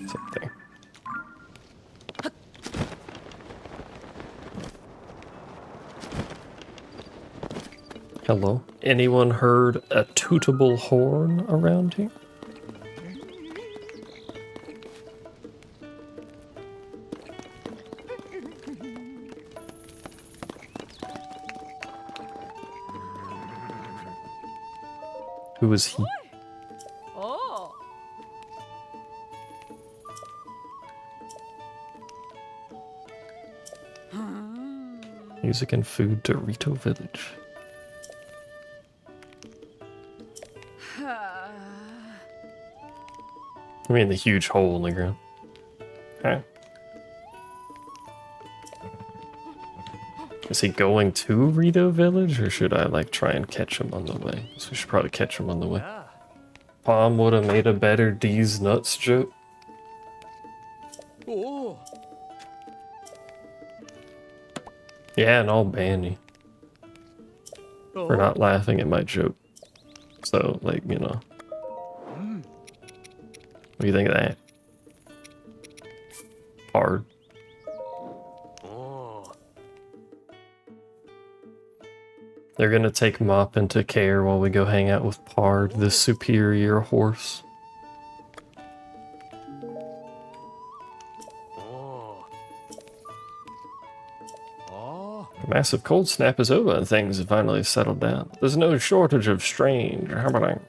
A: Something. Hello? Anyone heard a tootable horn around here? Who is he?
B: Oh.
A: Music and food to Rito Village. I mean the huge hole in the ground. Okay. Is he going to Rito Village, or should I like try and catch him on the way? So we should probably catch him on the way. Palm would have made a better D's nuts joke.
C: Oh.
A: Yeah, and I'll ban you for not laughing at my joke. So, like, you know. What do you think of that? Hard. They're gonna take Mop into care while we go hang out with Pard, the superior horse. The massive cold snap is over and things have finally settled down. There's no shortage of strange happening.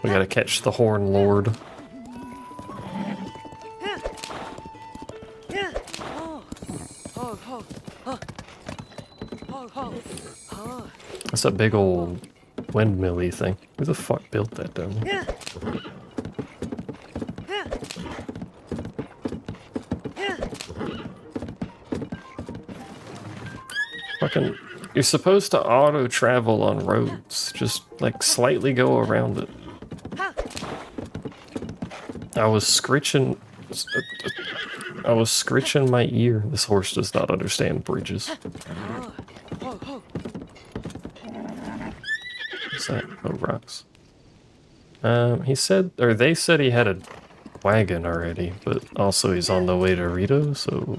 A: We gotta catch the Horn Lord. That's a big old windmill-y thing. Who the fuck built that down there? Fucking, you're supposed to auto-travel on roads. Just, like, slightly go around it. I was scritching my ear. This horse does not understand bridges. What's that? Oh, rocks. He said, or they said he had a wagon already, but also he's on the way to Rito, so...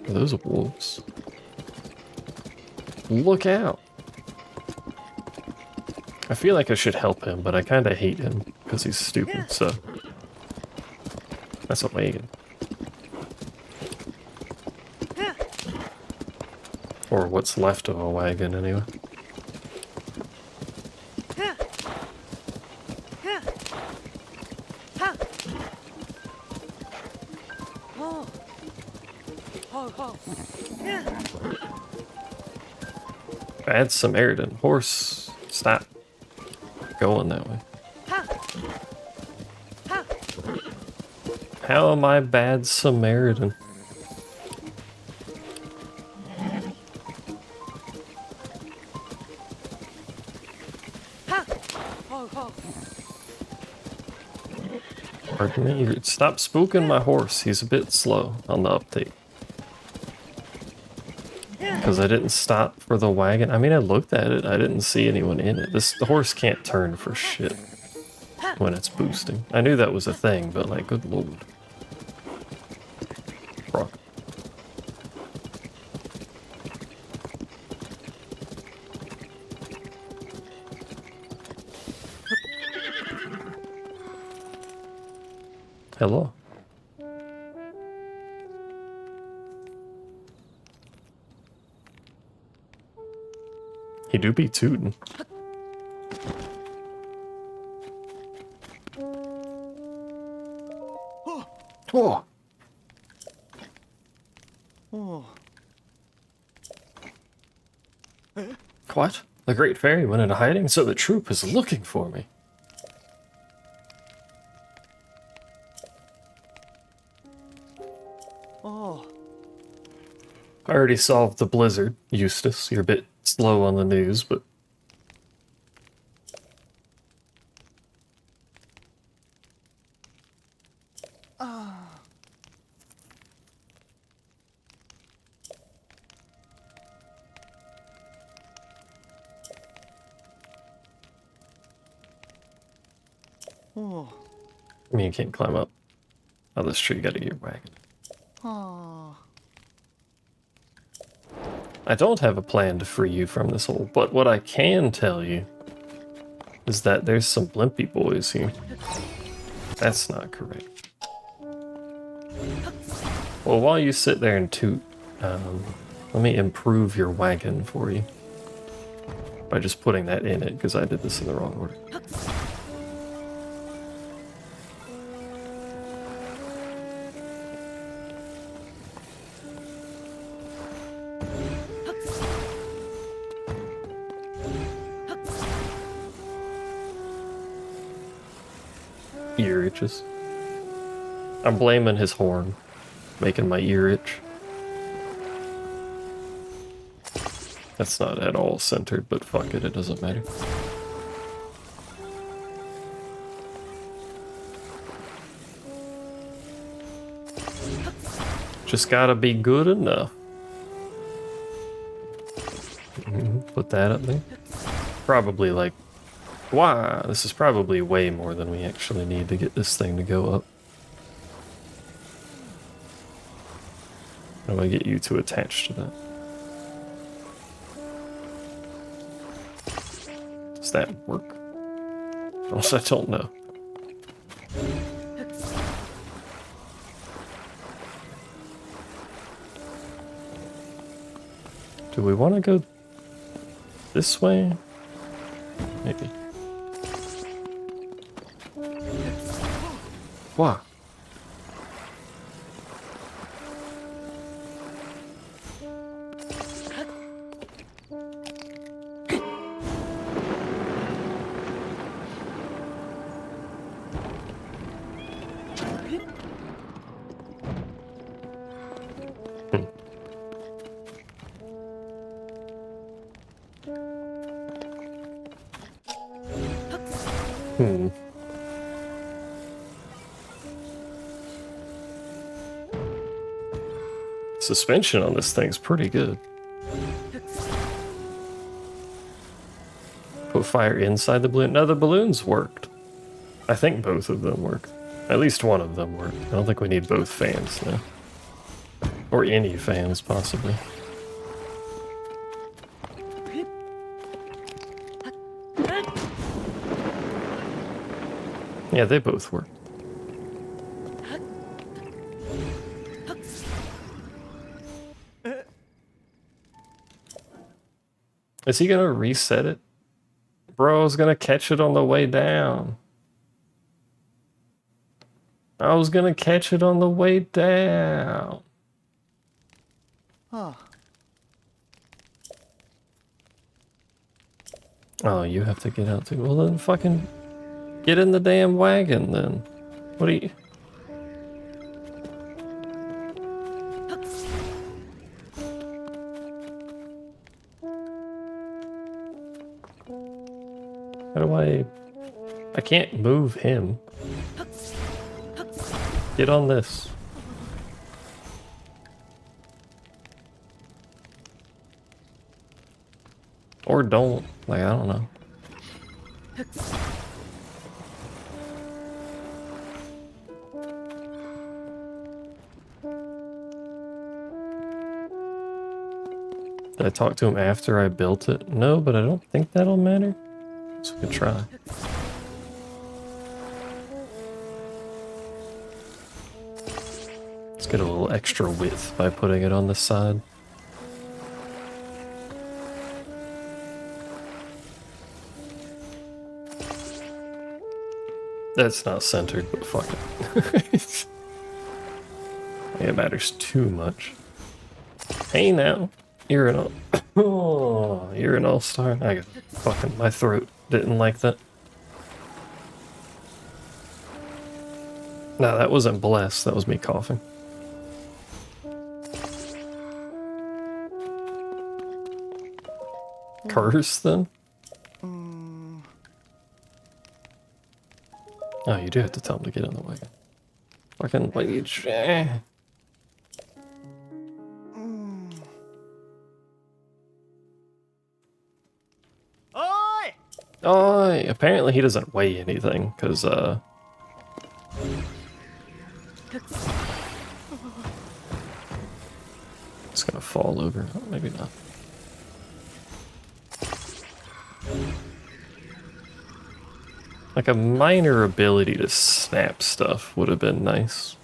A: Are those wolves? Look out! I feel like I should help him, but I kinda hate him, because he's stupid, so... That's a wagon. Or what's left of a wagon, anyway. Bad Samaritan. Horse, stop going that way. How am I Bad Samaritan? Pardon me? Stop spooking my horse. He's a bit slow on the update. Because I didn't stop for the wagon. I mean, I looked at it. I didn't see anyone in it. The horse can't turn for shit. when it's boosting. I knew that was a thing, but like, good lord. Rock. Hello. He do be tootin'. Oh.
C: Oh.
A: What? The Great Fairy went into hiding, so the troop is looking for me.
C: Oh.
A: I already solved the blizzard, Eustace. You're a bit slow on the news, but...
C: Oh.
A: I mean, you can't climb up. Oh, this tree got a gear wagon.
C: Oh.
A: I don't have a plan to free you from this hole, but what I can tell you is that there's some blimpy boys here. That's not correct. Well, while you sit there and toot, let me improve your wagon for you. By just putting that in it, because I did this in the wrong order. Ear itches. I'm blaming his horn, making my ear itch. That's not at all centered, but fuck it, it doesn't matter. Just gotta be good enough. Put that up there. Probably like, wow, this is probably way more than we actually need to get this thing to go up. How do I get you to attach to that? Does that work? Also, I don't know. Do we want to go this way? Maybe. What? Suspension on this thing's pretty good. Put fire inside the balloon. No, the balloons worked. I think both of them worked. At least one of them worked. I don't think we need both fans now. Or any fans, possibly. Yeah, they both work. Is he gonna reset it? Bro, I was gonna catch it on the way down. I was gonna catch it on the way down.
C: Oh.
A: Oh, you have to get out too. Well then fucking get in the damn wagon then. What are you... How do I can't move him. Get on this. Or don't. Like, I don't know. Did I talk to him after I built it? No, but I don't think that'll matter. So we can try. Let's get a little extra width by putting it on the side. That's not centered, but fuck it. It matters too much. Hey now, you're an all oh, you're an all-star. I got fucking my throat didn't like that. No, that wasn't blessed, that was me coughing. Curse then? Oh, you do have to tell him to get in the wagon. Fucking wage.
C: Oi!
A: Oh, apparently he doesn't weigh anything, because, it's gonna fall over. Oh, maybe not. Like a minor ability to snap stuff would have been nice.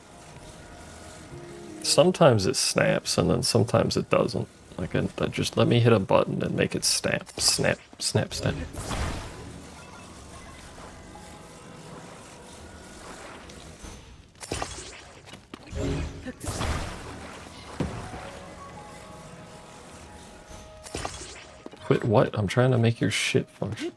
A: Sometimes it snaps and then sometimes it doesn't. Like, just let me hit a button and make it snap, snap, snap, snap. Quit what? I'm trying to make your shit function.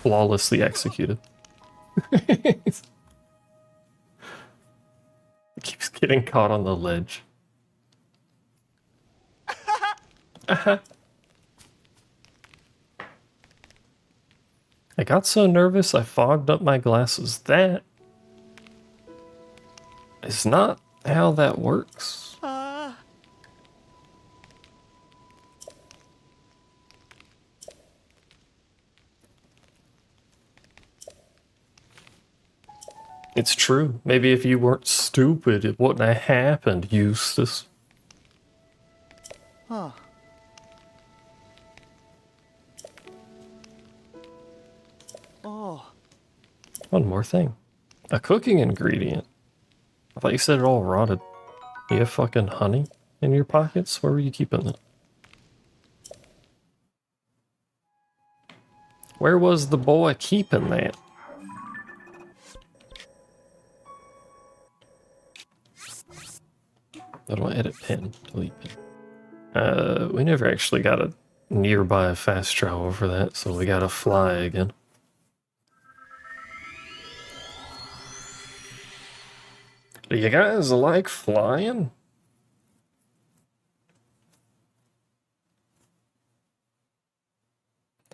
A: Flawlessly executed. Keeps getting caught on the ledge. I got so nervous I fogged up my glasses. That is not how that works. It's true. Maybe if you weren't stupid, it wouldn't have happened, Eustace.
C: Huh. Oh.
A: One more thing. A cooking ingredient. I thought you said it all rotted. You have fucking honey in your pockets? Where were you keeping it? Where was the boy keeping that? How do I edit pin? Delete pin. We never actually got a nearby fast travel for that, so we gotta fly again. Do you guys like flying?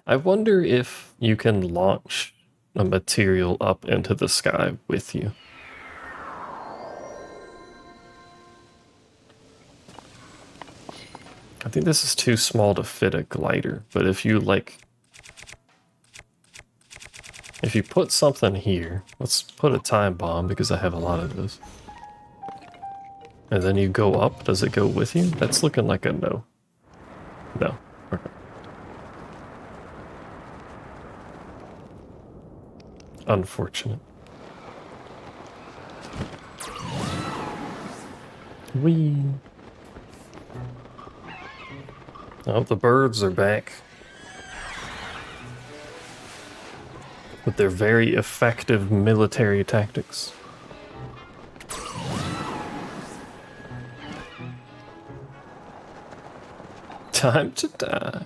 A: I wonder if you can launch a material up into the sky with you. I think this is too small to fit a glider, but if you if you put something here, let's put a time bomb because I have a lot of those. And then you go up, does it go with you? That's looking like a no. No. Okay. Unfortunate. Whee! Oh, the birds are back. With their very effective military tactics. Time to die.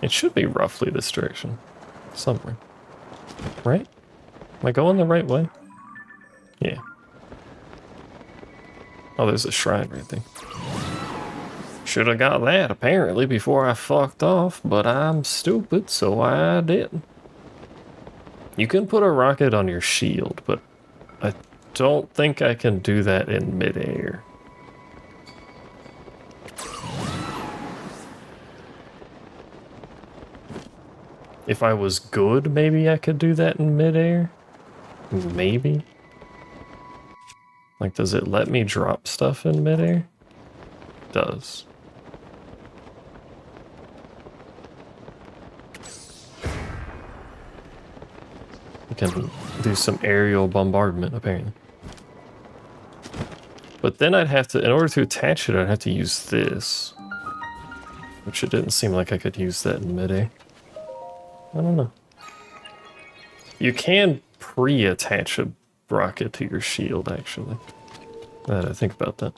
A: It should be roughly this direction. Somewhere. Right? Am I going the right way? Yeah. Oh, there's a shrine right there. Should have got that, apparently, before I fucked off, but I'm stupid, so I didn't. You can put a rocket on your shield, but I don't think I can do that in midair. If I was good, maybe I could do that in midair. Maybe. Like, does it let me drop stuff in midair? It does. You can do some aerial bombardment, apparently. But then I'd have to, in order to attach it, I'd have to use this. Which it didn't seem like I could use that in midair. I don't know. You can pre-attach a rocket to your shield, actually. Now that I think about that.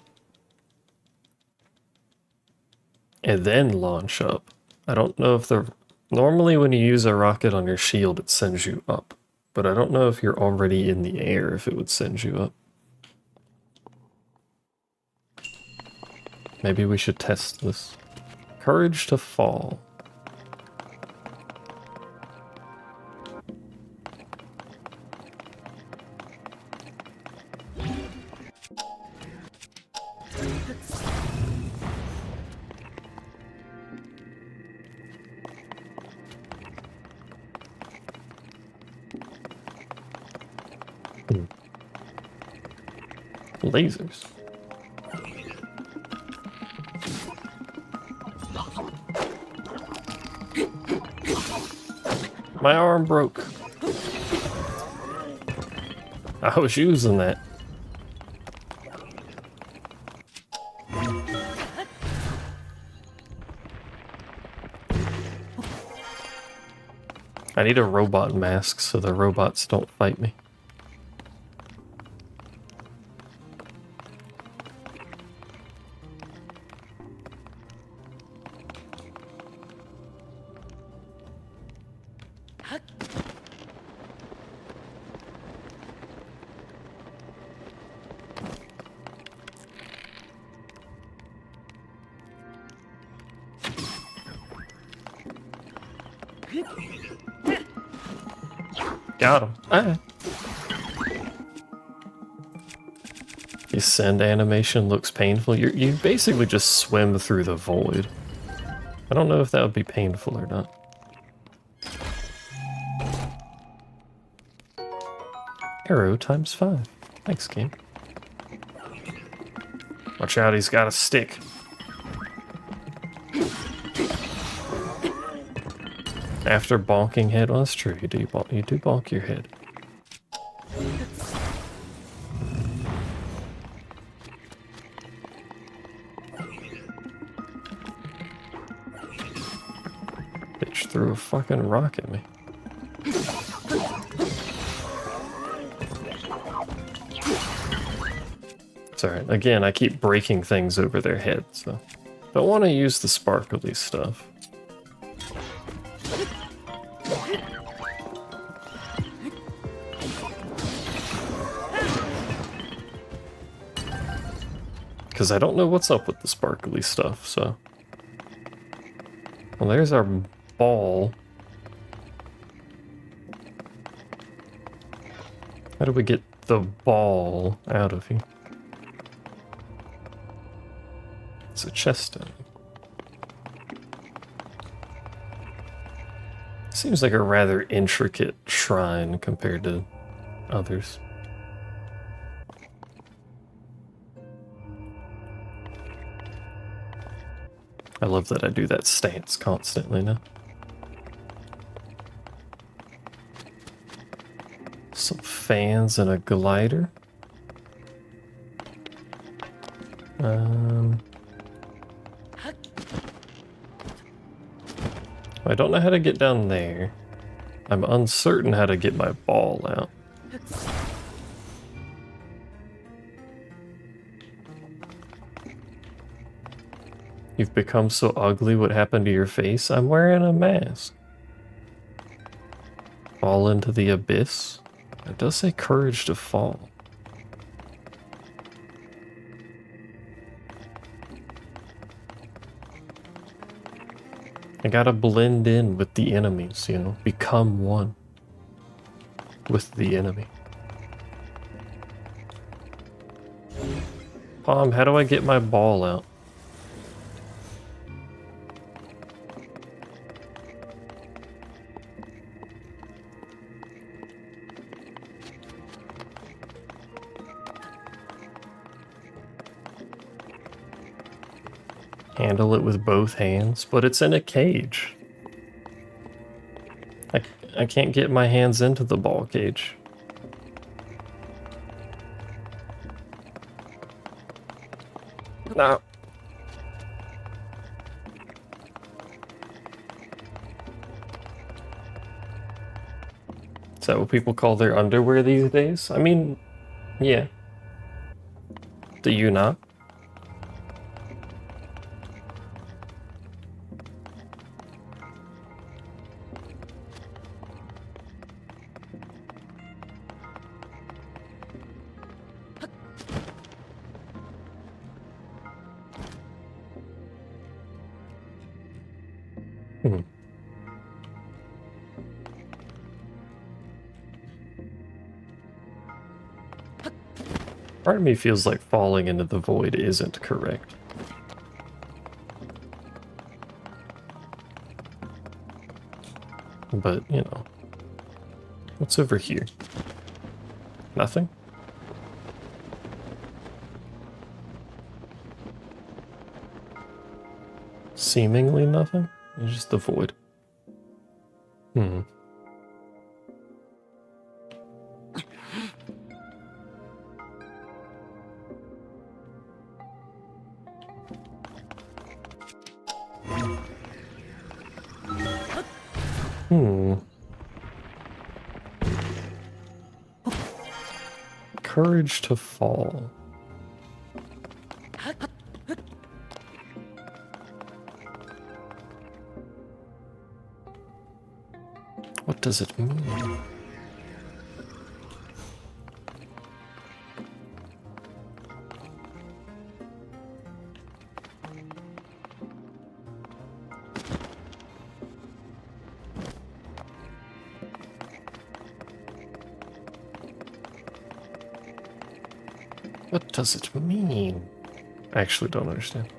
A: And then launch up. I don't know if the... Normally when you use a rocket on your shield, it sends you up. But I don't know if you're already in the air, if it would send you up. Maybe we should test this. Courage to fall. Lasers. My arm broke. I was using that. I need a robot mask so the robots don't fight me. Got him. Ah. The ascend animation looks painful. You basically just swim through the void. I don't know if that would be painful or not. Arrow times 5. Thanks, game. Watch out, he's got a stick. After bonking head, well, that's true. You do bonk your head. Bitch threw a fucking rock at me. It's alright. Again, I keep breaking things over their heads, so don't want to use the sparkly stuff. Because I don't know what's up with the sparkly stuff, so... Well, there's our ball. How do we get the ball out of here? It's a chest down there. Seems like a rather intricate shrine compared to others. I love that I do that stance constantly now. Some fans and a glider. I don't know how to get down there. I'm uncertain how to get my ball out. You've become so ugly, what happened to your face? I'm wearing a mask. Fall into the abyss? It does say courage to fall. I gotta blend in with the enemies, you know? Become one with the enemy. Palm, how do I get my ball out? Handle it with both hands, but it's in a cage. I can't get my hands into the ball cage. No. Is that what people call their underwear these days? I mean, yeah. Do you not? Hmm. Part of me feels like falling into the void isn't correct. But, you know. What's over here? Nothing? Seemingly nothing? It's just the void. Hmm. Courage to fall. What does it mean? What does it mean? I actually don't understand.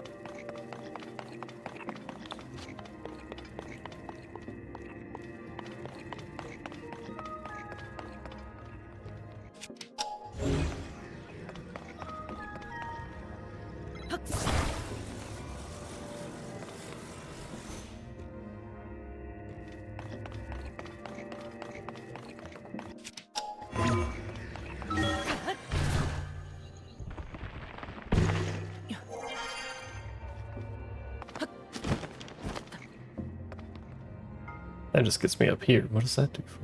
A: That just gets me up here. What does that do for?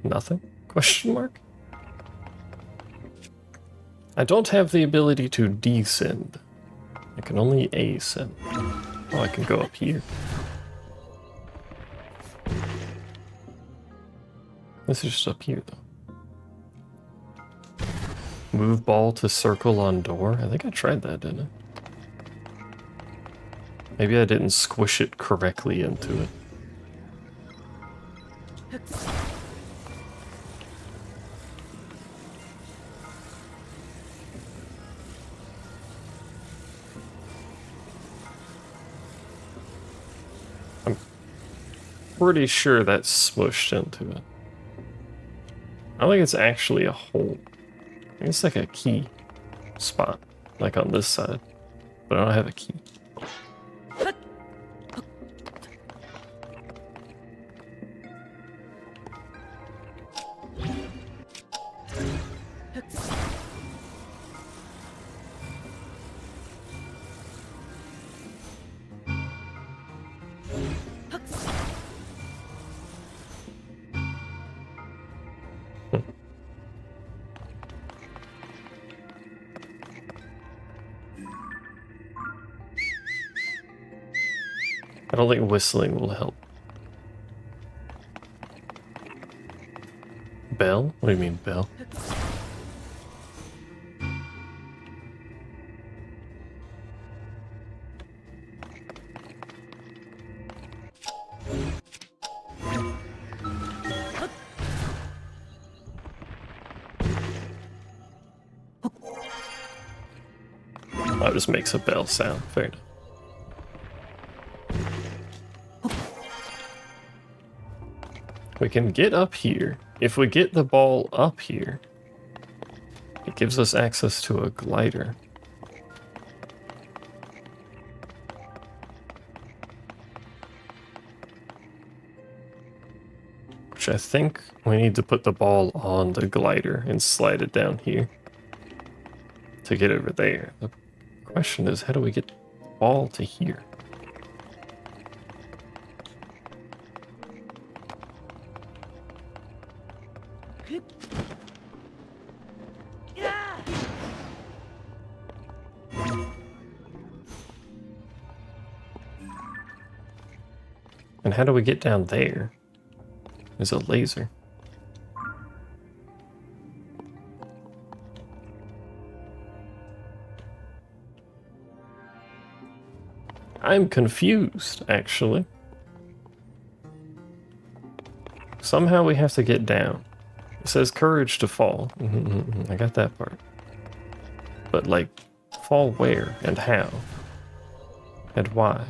A: Nothing? Question mark? I don't have the ability to descend. I can only ascend. Oh, I can go up here. This is just up here, though. Move ball to circle on door. I think I tried that, didn't I? Maybe I didn't squish it correctly into it. I'm pretty sure that's smushed into it. I don't think it's actually a hole. I think it's like a key spot, like on this side, but I don't have a key. I don't think whistling will help. Bell? What do you mean, bell? Oh, it just makes a bell sound. Fair enough. We can get up here. If we get the ball up here, it gives us access to a glider. which I think we need to put the ball on the glider and slide it down here to get over there. The question is, how do we get the ball to here? And how do we get down there? There's a laser. I'm confused, actually. Somehow we have to get down. It says courage to fall. I got that part. But, like, fall where and how? And why?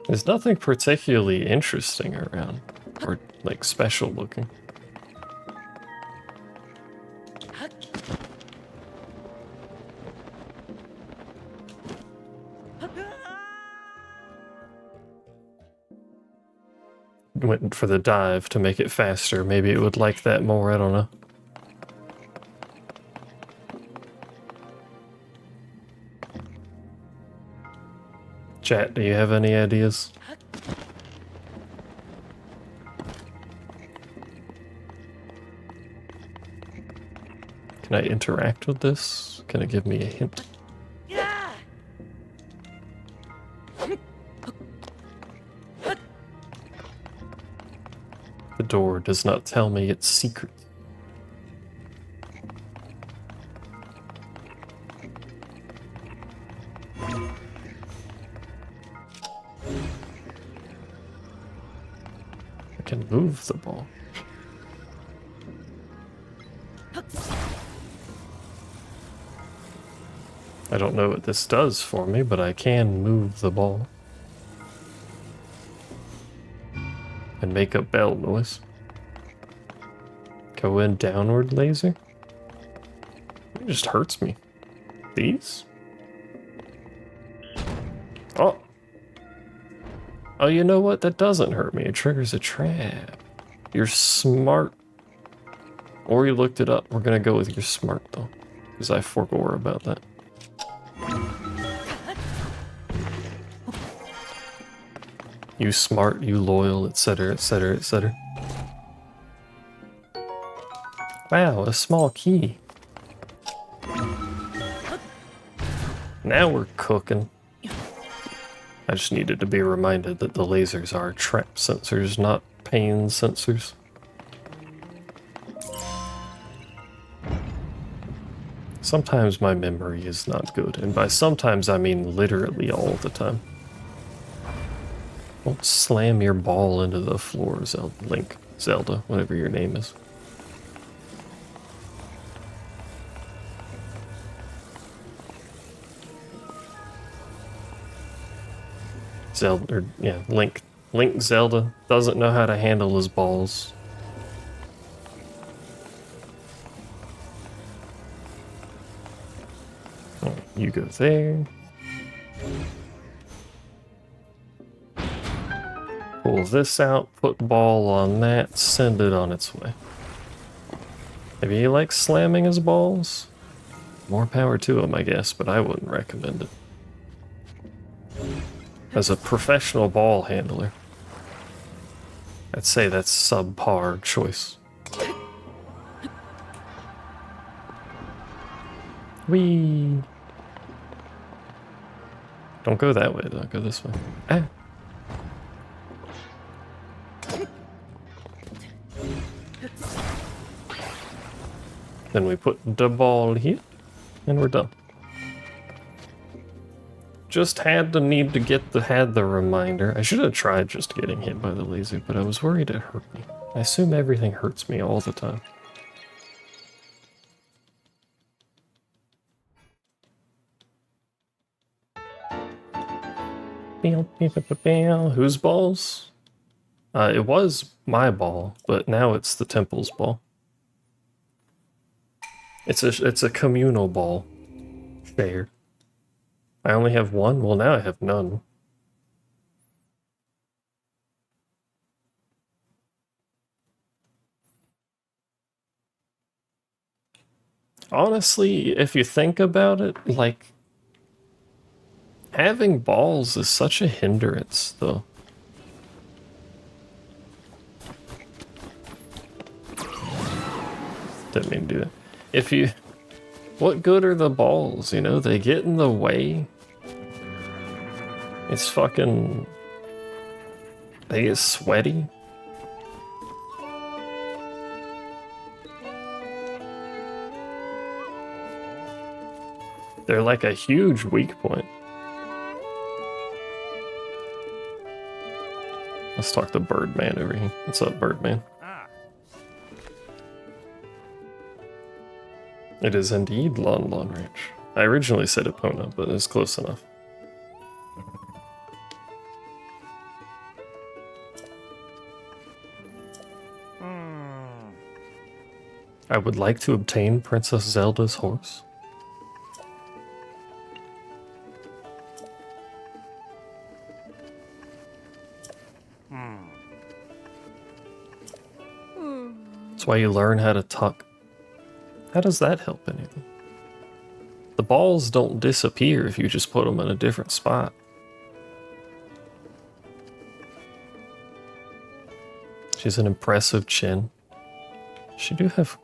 A: There's nothing particularly interesting around, or like special looking. Went for the dive to make it faster. Maybe it would like that more, I don't know. Chat, do you have any ideas? Can I interact with this? Can it give me a hint? The door does not tell me its secret. I can move the ball. I don't know what this does for me, but I can move the ball. And make a bell noise. Go in downward laser? It just hurts me. These? Oh! Oh, you know what? That doesn't hurt me. It triggers a trap. You're smart. Or you looked it up. We're gonna go with you're smart, though. Because I forgot about that. You smart, you loyal, etc., etc., etc. Wow, a small key. Now we're cooking. I just needed to be reminded that the lasers are trap sensors, not pain sensors. Sometimes my memory is not good, and by sometimes I mean literally all the time. Don't slam your ball into the floor, Zelda, whatever your name is. Zelda, or yeah, Link Zelda doesn't know how to handle his balls. Oh, you go there. Pull this out, put ball on that, send it on its way. Maybe he likes slamming his balls? More power to him, I guess, but I wouldn't recommend it. As a professional ball handler, I'd say that's subpar choice. Whee! Don't go that way, though. Go this way. Ah! Then we put the ball here, and we're done. Just had the reminder. I should have tried just getting hit by the laser, but I was worried it hurt me. I assume everything hurts me all the time. Whose balls? It was my ball, but now it's the temple's ball. It's a communal ball. Fair. I only have one? Well, now I have none. Honestly, if you think about it, like, having balls is such a hindrance, though. Didn't mean to do that. If you... What good are the balls, you know? They get in the way. It's fucking... They get sweaty. They're like a huge weak point. Let's talk to Birdman over here. What's up, Birdman? It is indeed Lon Lon Ranch. I originally said Epona, but it's close enough. I would like to obtain Princess Zelda's horse. That's why you learn how to tuck. How does that help anything? The balls don't disappear if you just put them in a different spot. She has an impressive chin. She do have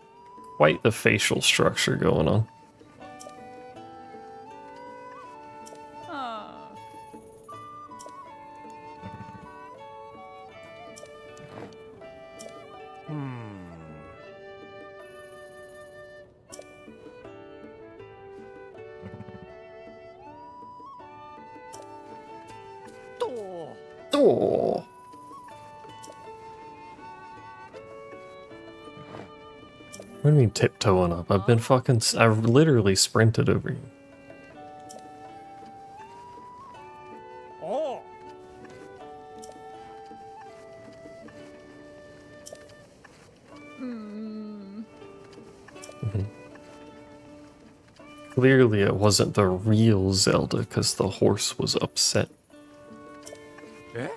A: quite the facial structure going on. Oh. What do you mean tiptoeing up? I've been fucking... I've literally sprinted over you.
C: Oh.
A: Clearly it wasn't the real Zelda because the horse was upset.
C: Eh?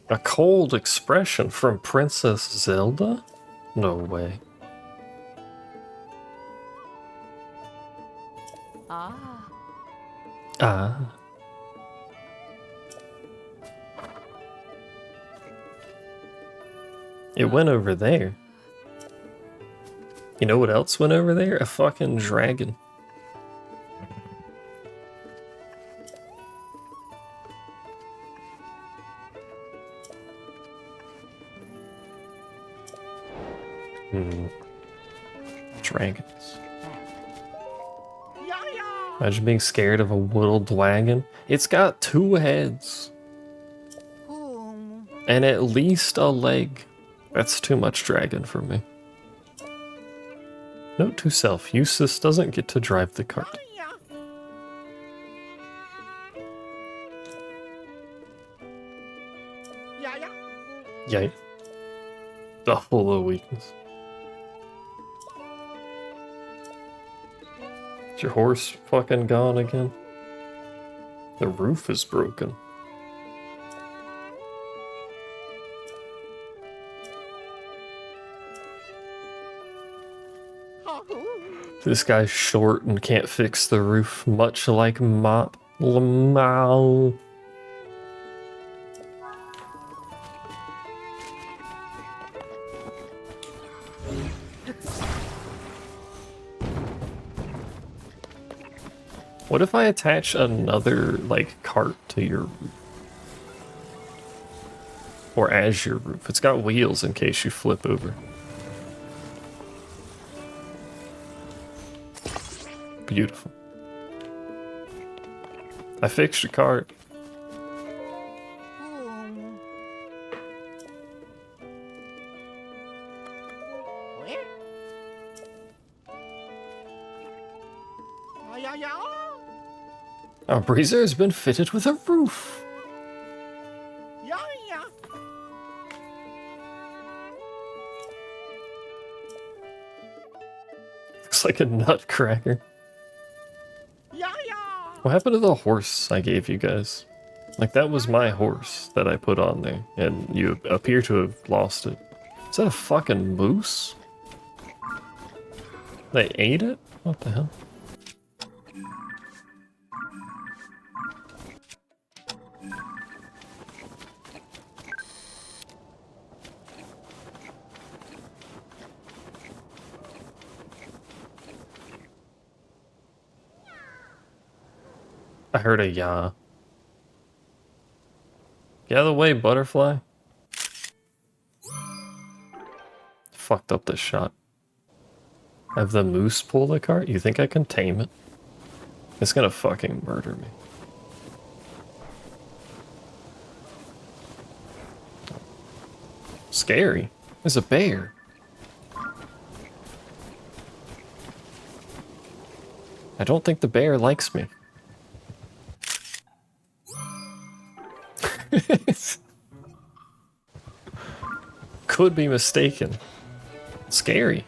A: A cold expression from Princess Zelda? No way. Ah. It went over there. You know what else went over there? A fucking dragon. Dragons. Imagine being scared of a wooded wagon. It's got 2 heads. And at least a leg. That's too much dragon for me. Note to self, Eustace doesn't get to drive the cart. Yay. Double the weakness. Is your horse fucking gone again? The roof is broken. This guy's short and can't fix the roof, much like Mop Lamau. What if I attach another, like, cart to your roof? Or as your roof? It's got wheels in case you flip over. Beautiful. I fixed your cart. Our breezer has been fitted with a roof. Looks like a nutcracker. What happened to the horse I gave you guys? Like, that was my horse that I put on there, and you appear to have lost it. Is that a fucking moose? They ate it? What the hell? I heard a yah. Get out of the way, butterfly. Fucked up this shot. Have the moose pull the cart? You think I can tame it? It's gonna fucking murder me. Scary. There's a bear. I don't think the bear likes me. Could be mistaken. Scary.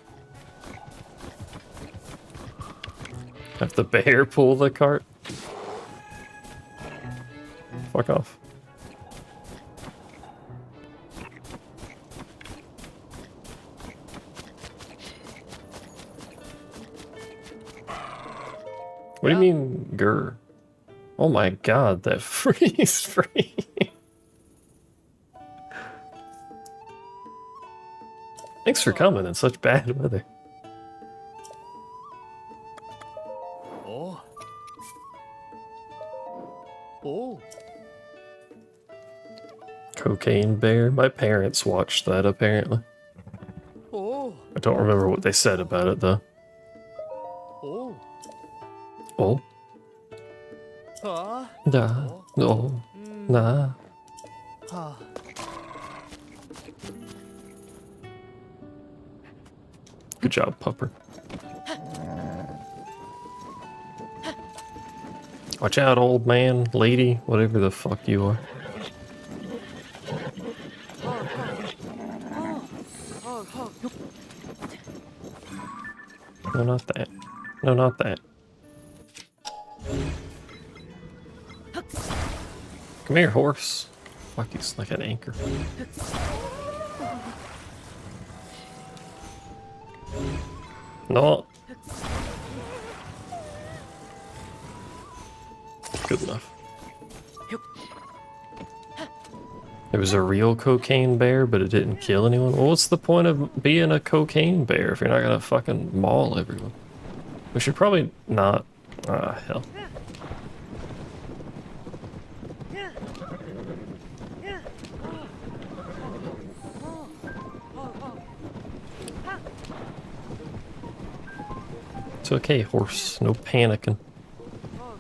A: Have the bear pull the cart? Fuck off. What do you mean, grr? Oh my god, that freeze free. Thanks for coming in such bad weather.
C: Oh. Oh.
A: Cocaine Bear? My parents watched that, apparently.
C: Oh.
A: I don't remember what they said about it, though.
C: Oh.
A: Oh?
C: Huh?
A: Nah. No. Nah.
C: Huh.
A: Good job, Pupper. Watch out, old man, lady, whatever the fuck you are. No, not that. No, not that. Come here, horse. Fuck, he's like an anchor. No. Good enough. There was a real cocaine bear, but it didn't kill anyone. Well, what's the point of being a cocaine bear if you're not gonna fucking maul everyone? We should probably not. Ah, hell. It's okay, horse. No panicking.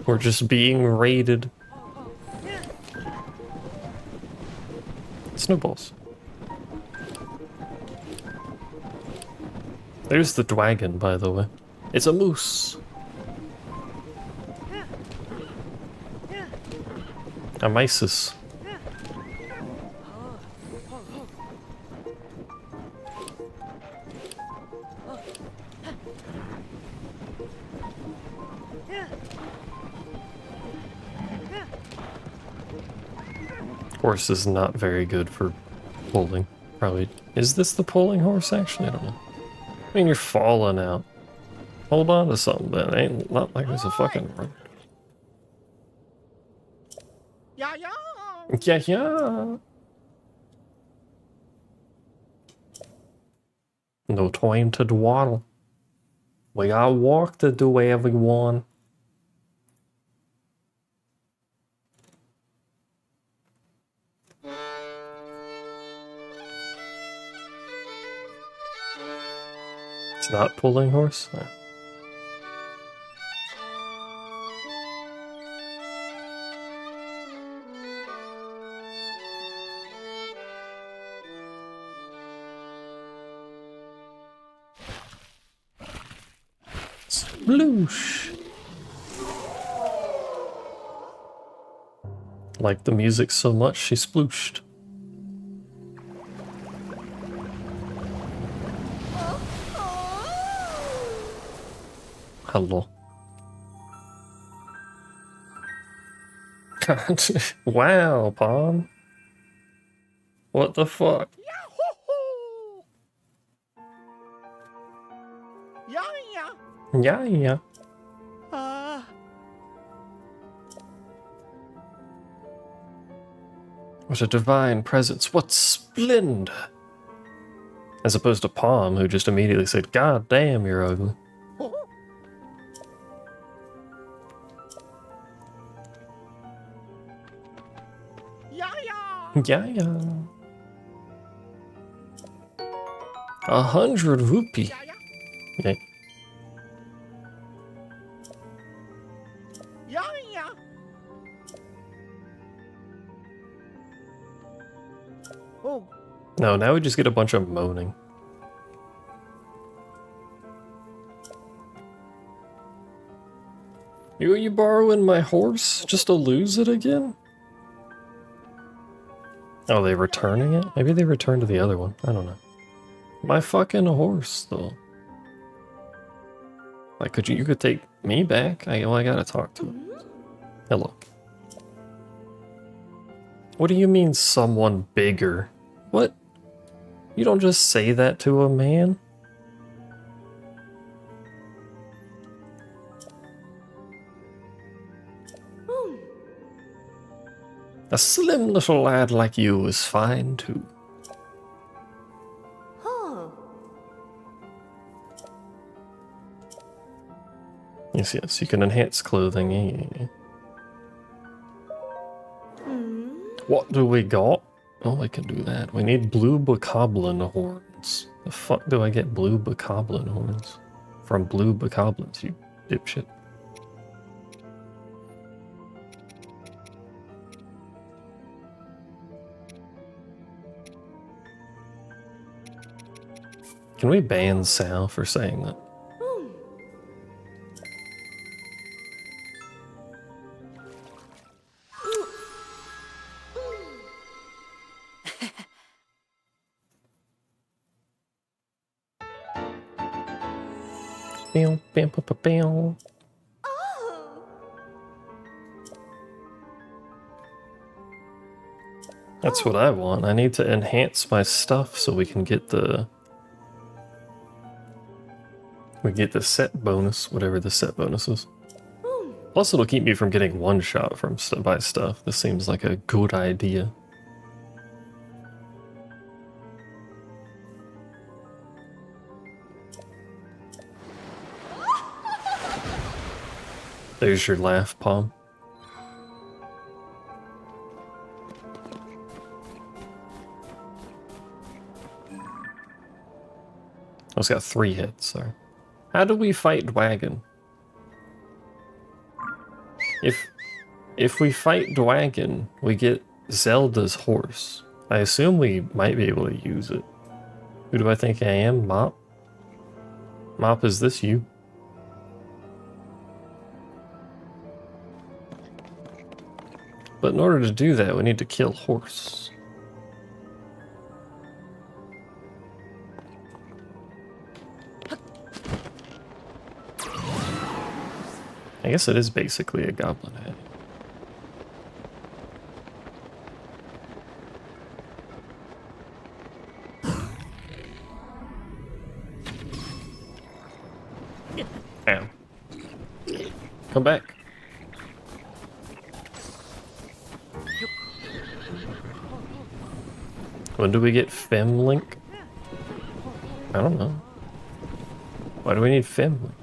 A: We're just being raided. Snowballs. There's the dragon, by the way. It's a moose. A mysis. Horse is not very good for pulling. Probably. Is this the pulling horse, actually? I don't know. I mean, you're falling out. Hold on to something, then. It ain't not like there's a fucking road.
C: Yeah, yeah.
A: Yeah, yeah. No time to dawdle. We got work to do, everyone. It's not pulling horse? No. Sploosh. Liked the music so much, she splooshed. Hello. God. Wow, Palm. What the fuck?
C: Yahoo! Yeah, yeah.
A: Yeah, yeah. What a divine presence. What splendor. As opposed to Palm, who just immediately said, God damn, you're ugly.
C: Yeah, yeah.
A: Yeah, yeah. 100 rupee.
C: Yeah, yeah.
A: Yeah.
C: Yeah, yeah. Oh,
A: No, now we just get a bunch of moaning. You borrowing my horse just to lose it again? Oh, they returning it? Maybe they returned to the other one. I don't know. My fucking horse, though. Like, you could take me back? I gotta talk to him. Hello. What do you mean someone bigger? What? You don't just say that to a man? A slim little lad like you is fine too. Yes, yes, you can enhance clothing. Yeah. What do we got? Oh, we can do that. We need blue bokoblin horns. The fuck do I get blue bokoblin horns? From blue bokoblins, you dipshit. Can we ban Sal for saying that? Bam, bam, bam, bam. That's what I want. I need to enhance my stuff so we can get the... We get the set bonus, whatever the set bonus is. Plus it'll keep me from getting one shot from by stuff. This seems like a good idea. There's your laugh, Palm. Oh, it's got 3 hits, sorry. How do we fight Wagon? If we fight Dwagon, we get Zelda's horse. I assume we might be able to use it. Who do I think I am? Mop? Mop, is this you? But in order to do that, we need to kill horse. I guess it is basically a goblin head. Ow. Come back. When do we get Fem Link? I don't know. Why do we need Fem Link?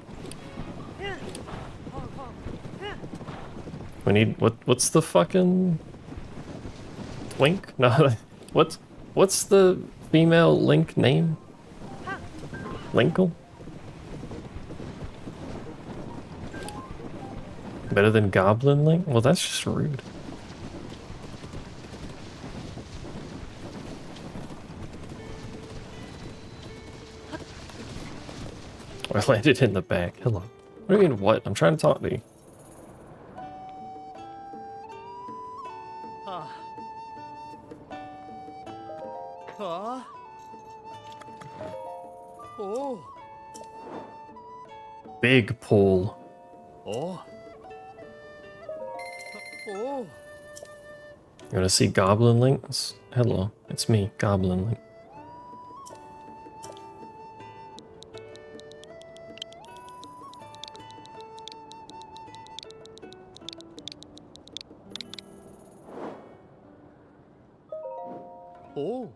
A: We need what's the fucking Link? No, what's the female Link name? Linkle? Better than Goblin Link? Well, that's just rude. I landed in the back. Hello. What do you mean, what? I'm trying to talk to you.
C: Oh.
A: Big pull.
C: Oh. Oh.
A: You wanna see Goblin Links? Hello, it's me, Goblin Link.
C: Oh.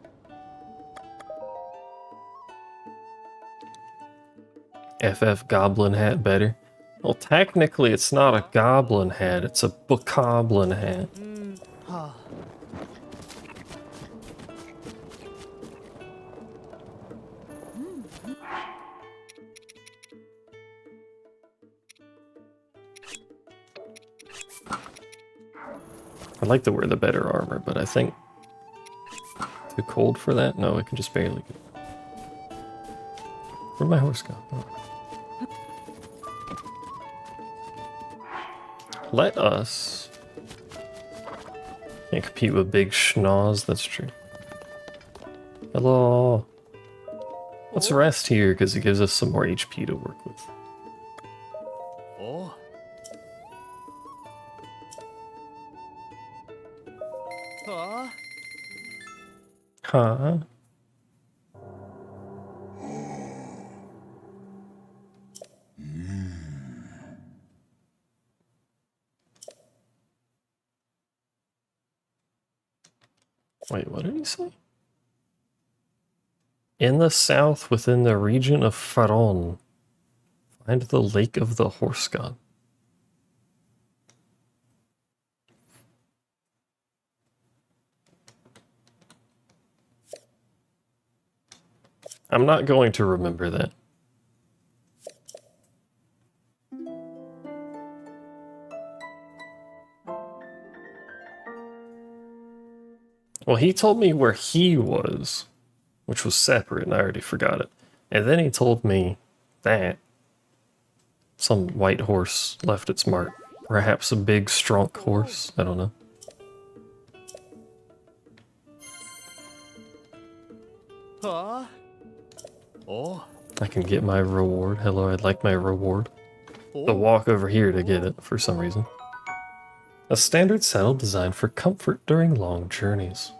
A: FF Goblin Hat better? Well, technically it's not a goblin hat, it's a bokoblin hat.
C: Ha.
A: I'd like to wear the better armor, but I think... Too cold for that? No, I can just barely get... Where'd my horse go? Oh. Let us... Can't compete with big schnoz, that's true. Hello! Let's rest here, because it gives us some more HP to work with.
C: Oh. Ha.
A: Huh? Wait, what did he say? In the south, within the region of Faron, find the Lake of the Horse God. I'm not going to remember that. Well, he told me where he was, which was separate, and I already forgot it. And then he told me that some white horse left its mark. Perhaps a big, strong horse. I don't know.
C: Ha. Oh.
A: I can get my reward. Hello, I'd like my reward.
C: Oh.
A: To walk over here to get it, for some reason. A standard saddle designed for comfort during long journeys.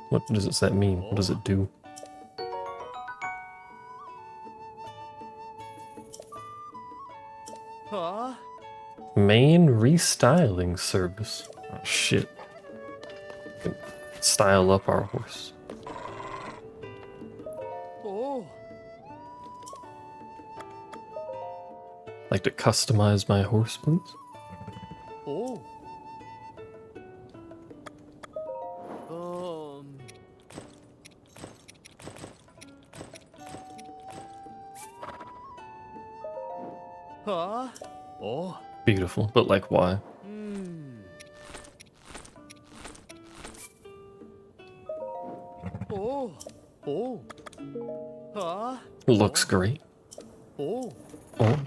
A: What does that mean? What does it do?
C: Ha.
A: Main restyling service. Oh, shit. Can style up our horse.
C: Oh.
A: Like to customize my horse, please?
C: Oh. Huh? Oh.
A: Beautiful, but like why?
C: Oh. Oh. Huh?
A: Looks great.
C: Oh.
A: Oh.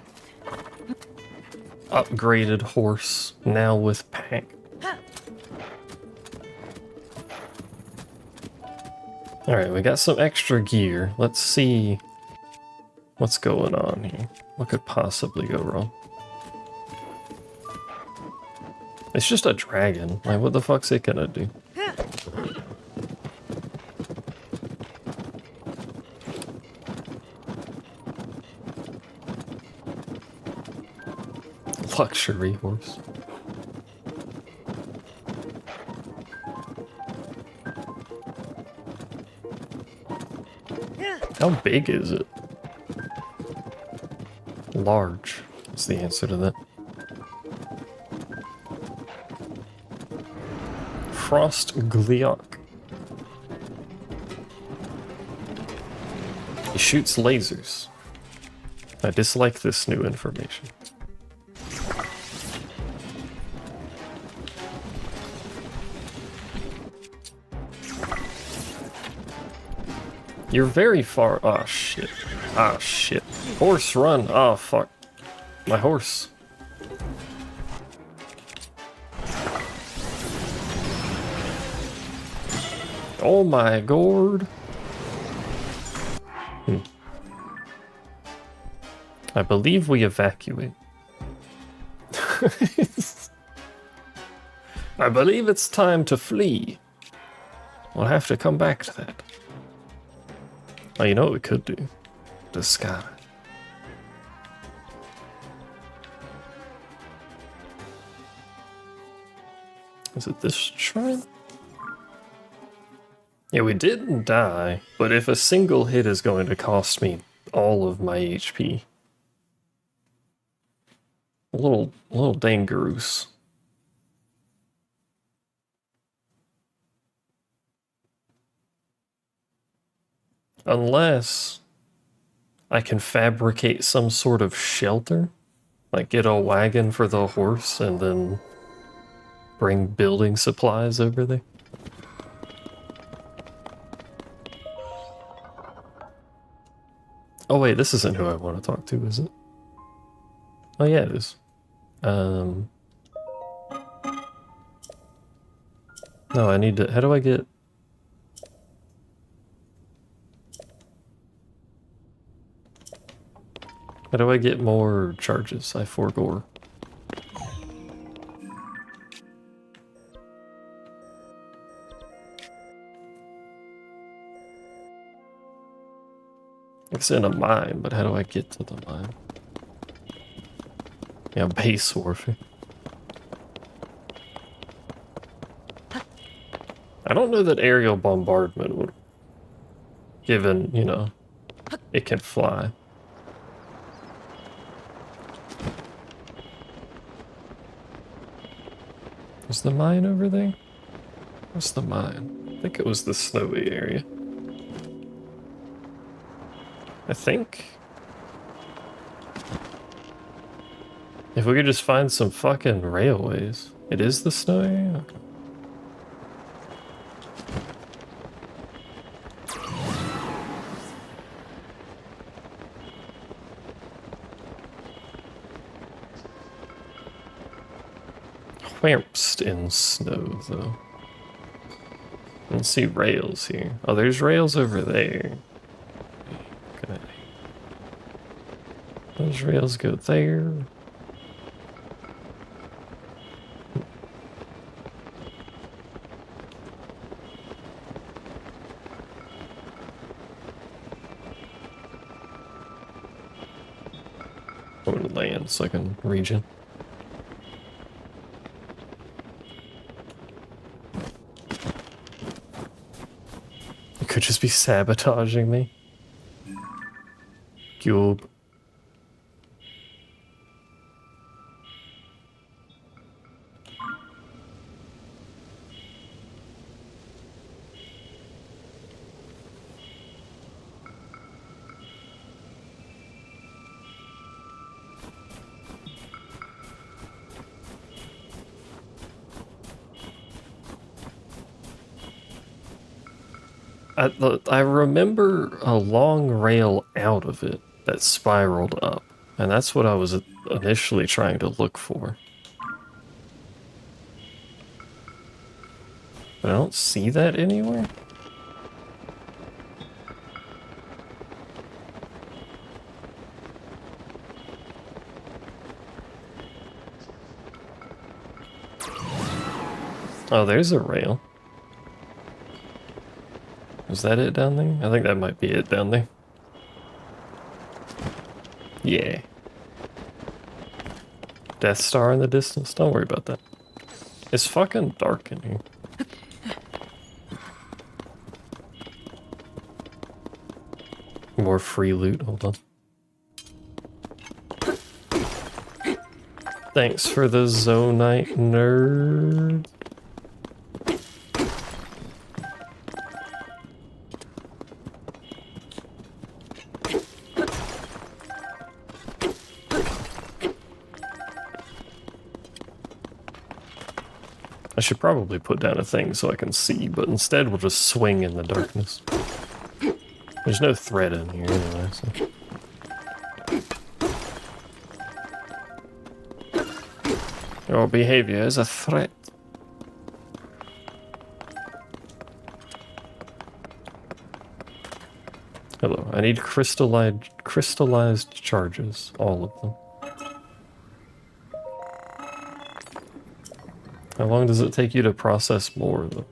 A: Upgraded horse, now with pack. Alright, we got some extra gear. Let's see what's going on here. What could possibly go wrong? It's just a dragon. Like, what the fuck's it gonna do? Luxury horse. How big is it? Large is the answer to that. Frost Gleok. He shoots lasers. I dislike this new information. You're very far. Oh shit. Ah, shit. Horse, run! Oh, fuck. My horse. Oh my god. I believe we evacuate. I believe it's time to flee. We'll have to come back to that. Oh, you know what we could do? Disguise. Is it this shrine? Yeah, we didn't die, but if a single hit is going to cost me all of my HP. A little dangerous. Unless I can fabricate some sort of shelter, like get a wagon for the horse and then bring building supplies over there. Oh wait, this isn't who I want to talk to, is it? Oh yeah, it is. No, I need to, how do I get... How do I get more charges? I forgore. It's in a mine, but how do I get to the mine? Yeah, base warfare. I don't know that aerial bombardment would, given, you know, it can fly. Is the mine over there? What's the mine? I think it was the snowy area. I think. If we could just find some fucking railways. It is the snowy area? Okay. Whamps in snow, though. I don't see rails here. Oh, there's rails over there. Okay. Those rails go there. I'm gonna land so I can regen. Could just be sabotaging me. Cube. I remember a long rail out of it that spiraled up, and that's what I was initially trying to look for. But I don't see that anywhere. Oh, there's a rail. Is that it down there? I think that might be it down there. Yeah. Death Star in the distance? Don't worry about that. It's fucking dark in here. More free loot, hold on. Thanks for the Zonite, nerd. I should probably put down a thing so I can see, but instead we'll just swing in the darkness. There's no thread in here anyway, so... Your behavior is a threat. Hello, I need crystallized charges, all of them. How long does it take you to process more of them?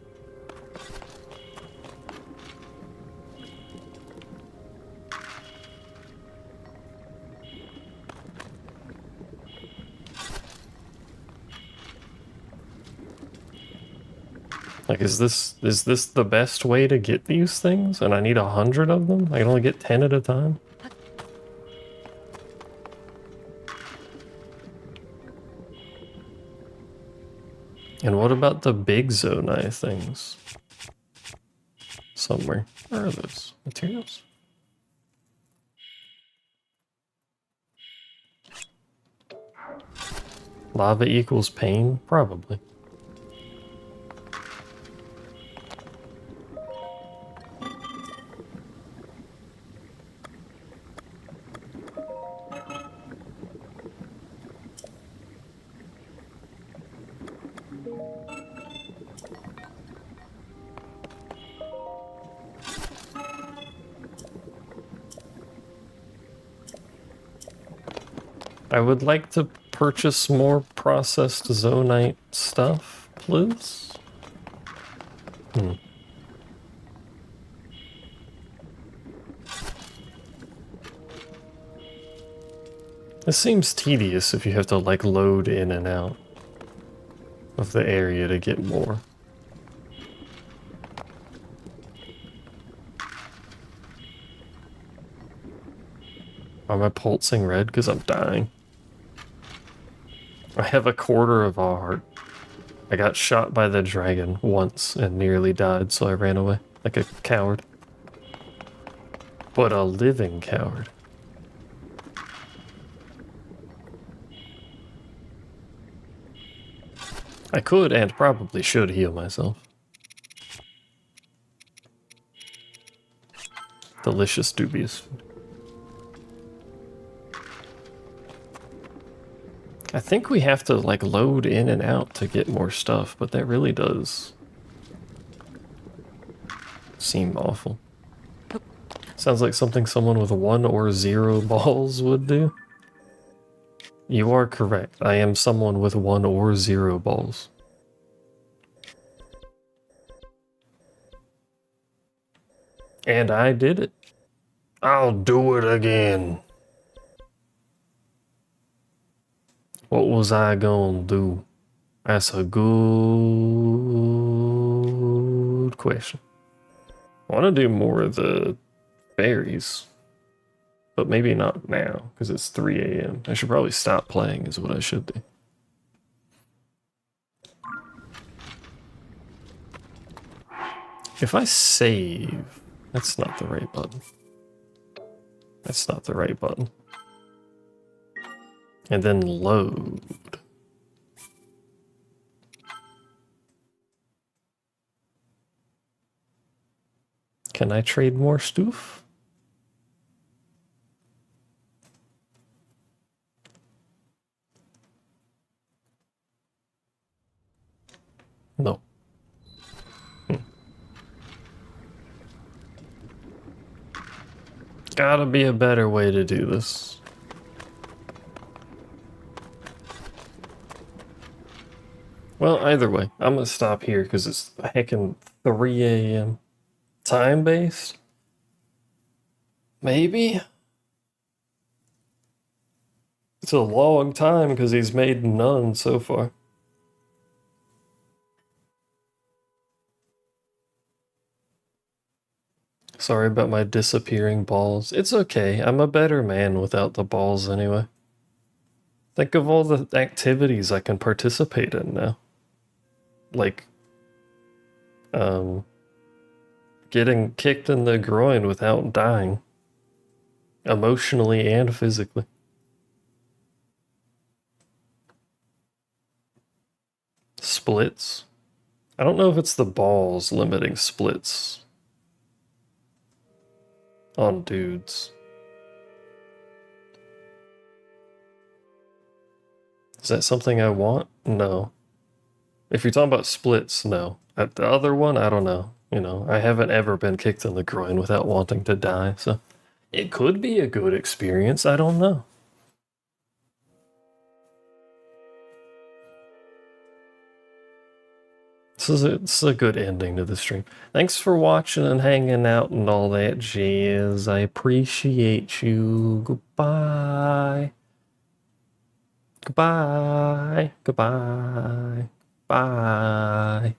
A: Like, is this the best way to get these things? And I need 100 of them? I can only get 10 at a time? And what about the big Zonai things? Somewhere. Where are those? Materials? Lava equals pain? Probably. I would like to purchase more processed Zonite stuff, please. This seems tedious if you have to, like, load in and out of the area to get more. Am I pulsing red because I'm dying? I have a quarter of a heart. I got shot by the dragon once and nearly died, so I ran away like a coward. But a living coward. I could and probably should heal myself. Delicious, dubious food. I think we have to, like, load in and out to get more stuff, but that really does seem awful. Sounds like something someone with 1 or 0 balls would do. You are correct. I am someone with 1 or 0 balls. And I did it. I'll do it again. What was I gonna do? That's a good question. I want to do more of the berries, but maybe not now because it's 3 a.m. I should probably stop playing is what I should do. If I save, that's not the right button. That's not the right button. And then load. Can I trade more stuff? No. Gotta be a better way to do this. Well, either way, I'm gonna stop here because it's heckin' 3 a.m. Time-based? Maybe? It's a long time because he's made none so far. Sorry about my disappearing balls. It's okay. I'm a better man without the balls anyway. Think of all the activities I can participate in now. Like, getting kicked in the groin without dying. Emotionally and physically. Splits. I don't know if it's the balls limiting splits on dudes. Is that something I want? No. If you're talking about splits, no. The other one, I don't know. You know, I haven't ever been kicked in the groin without wanting to die, so it could be a good experience. I don't know. This is a good ending to the stream. Thanks for watching and hanging out and all that jazz. I appreciate you. Goodbye. Goodbye. Goodbye. Bye.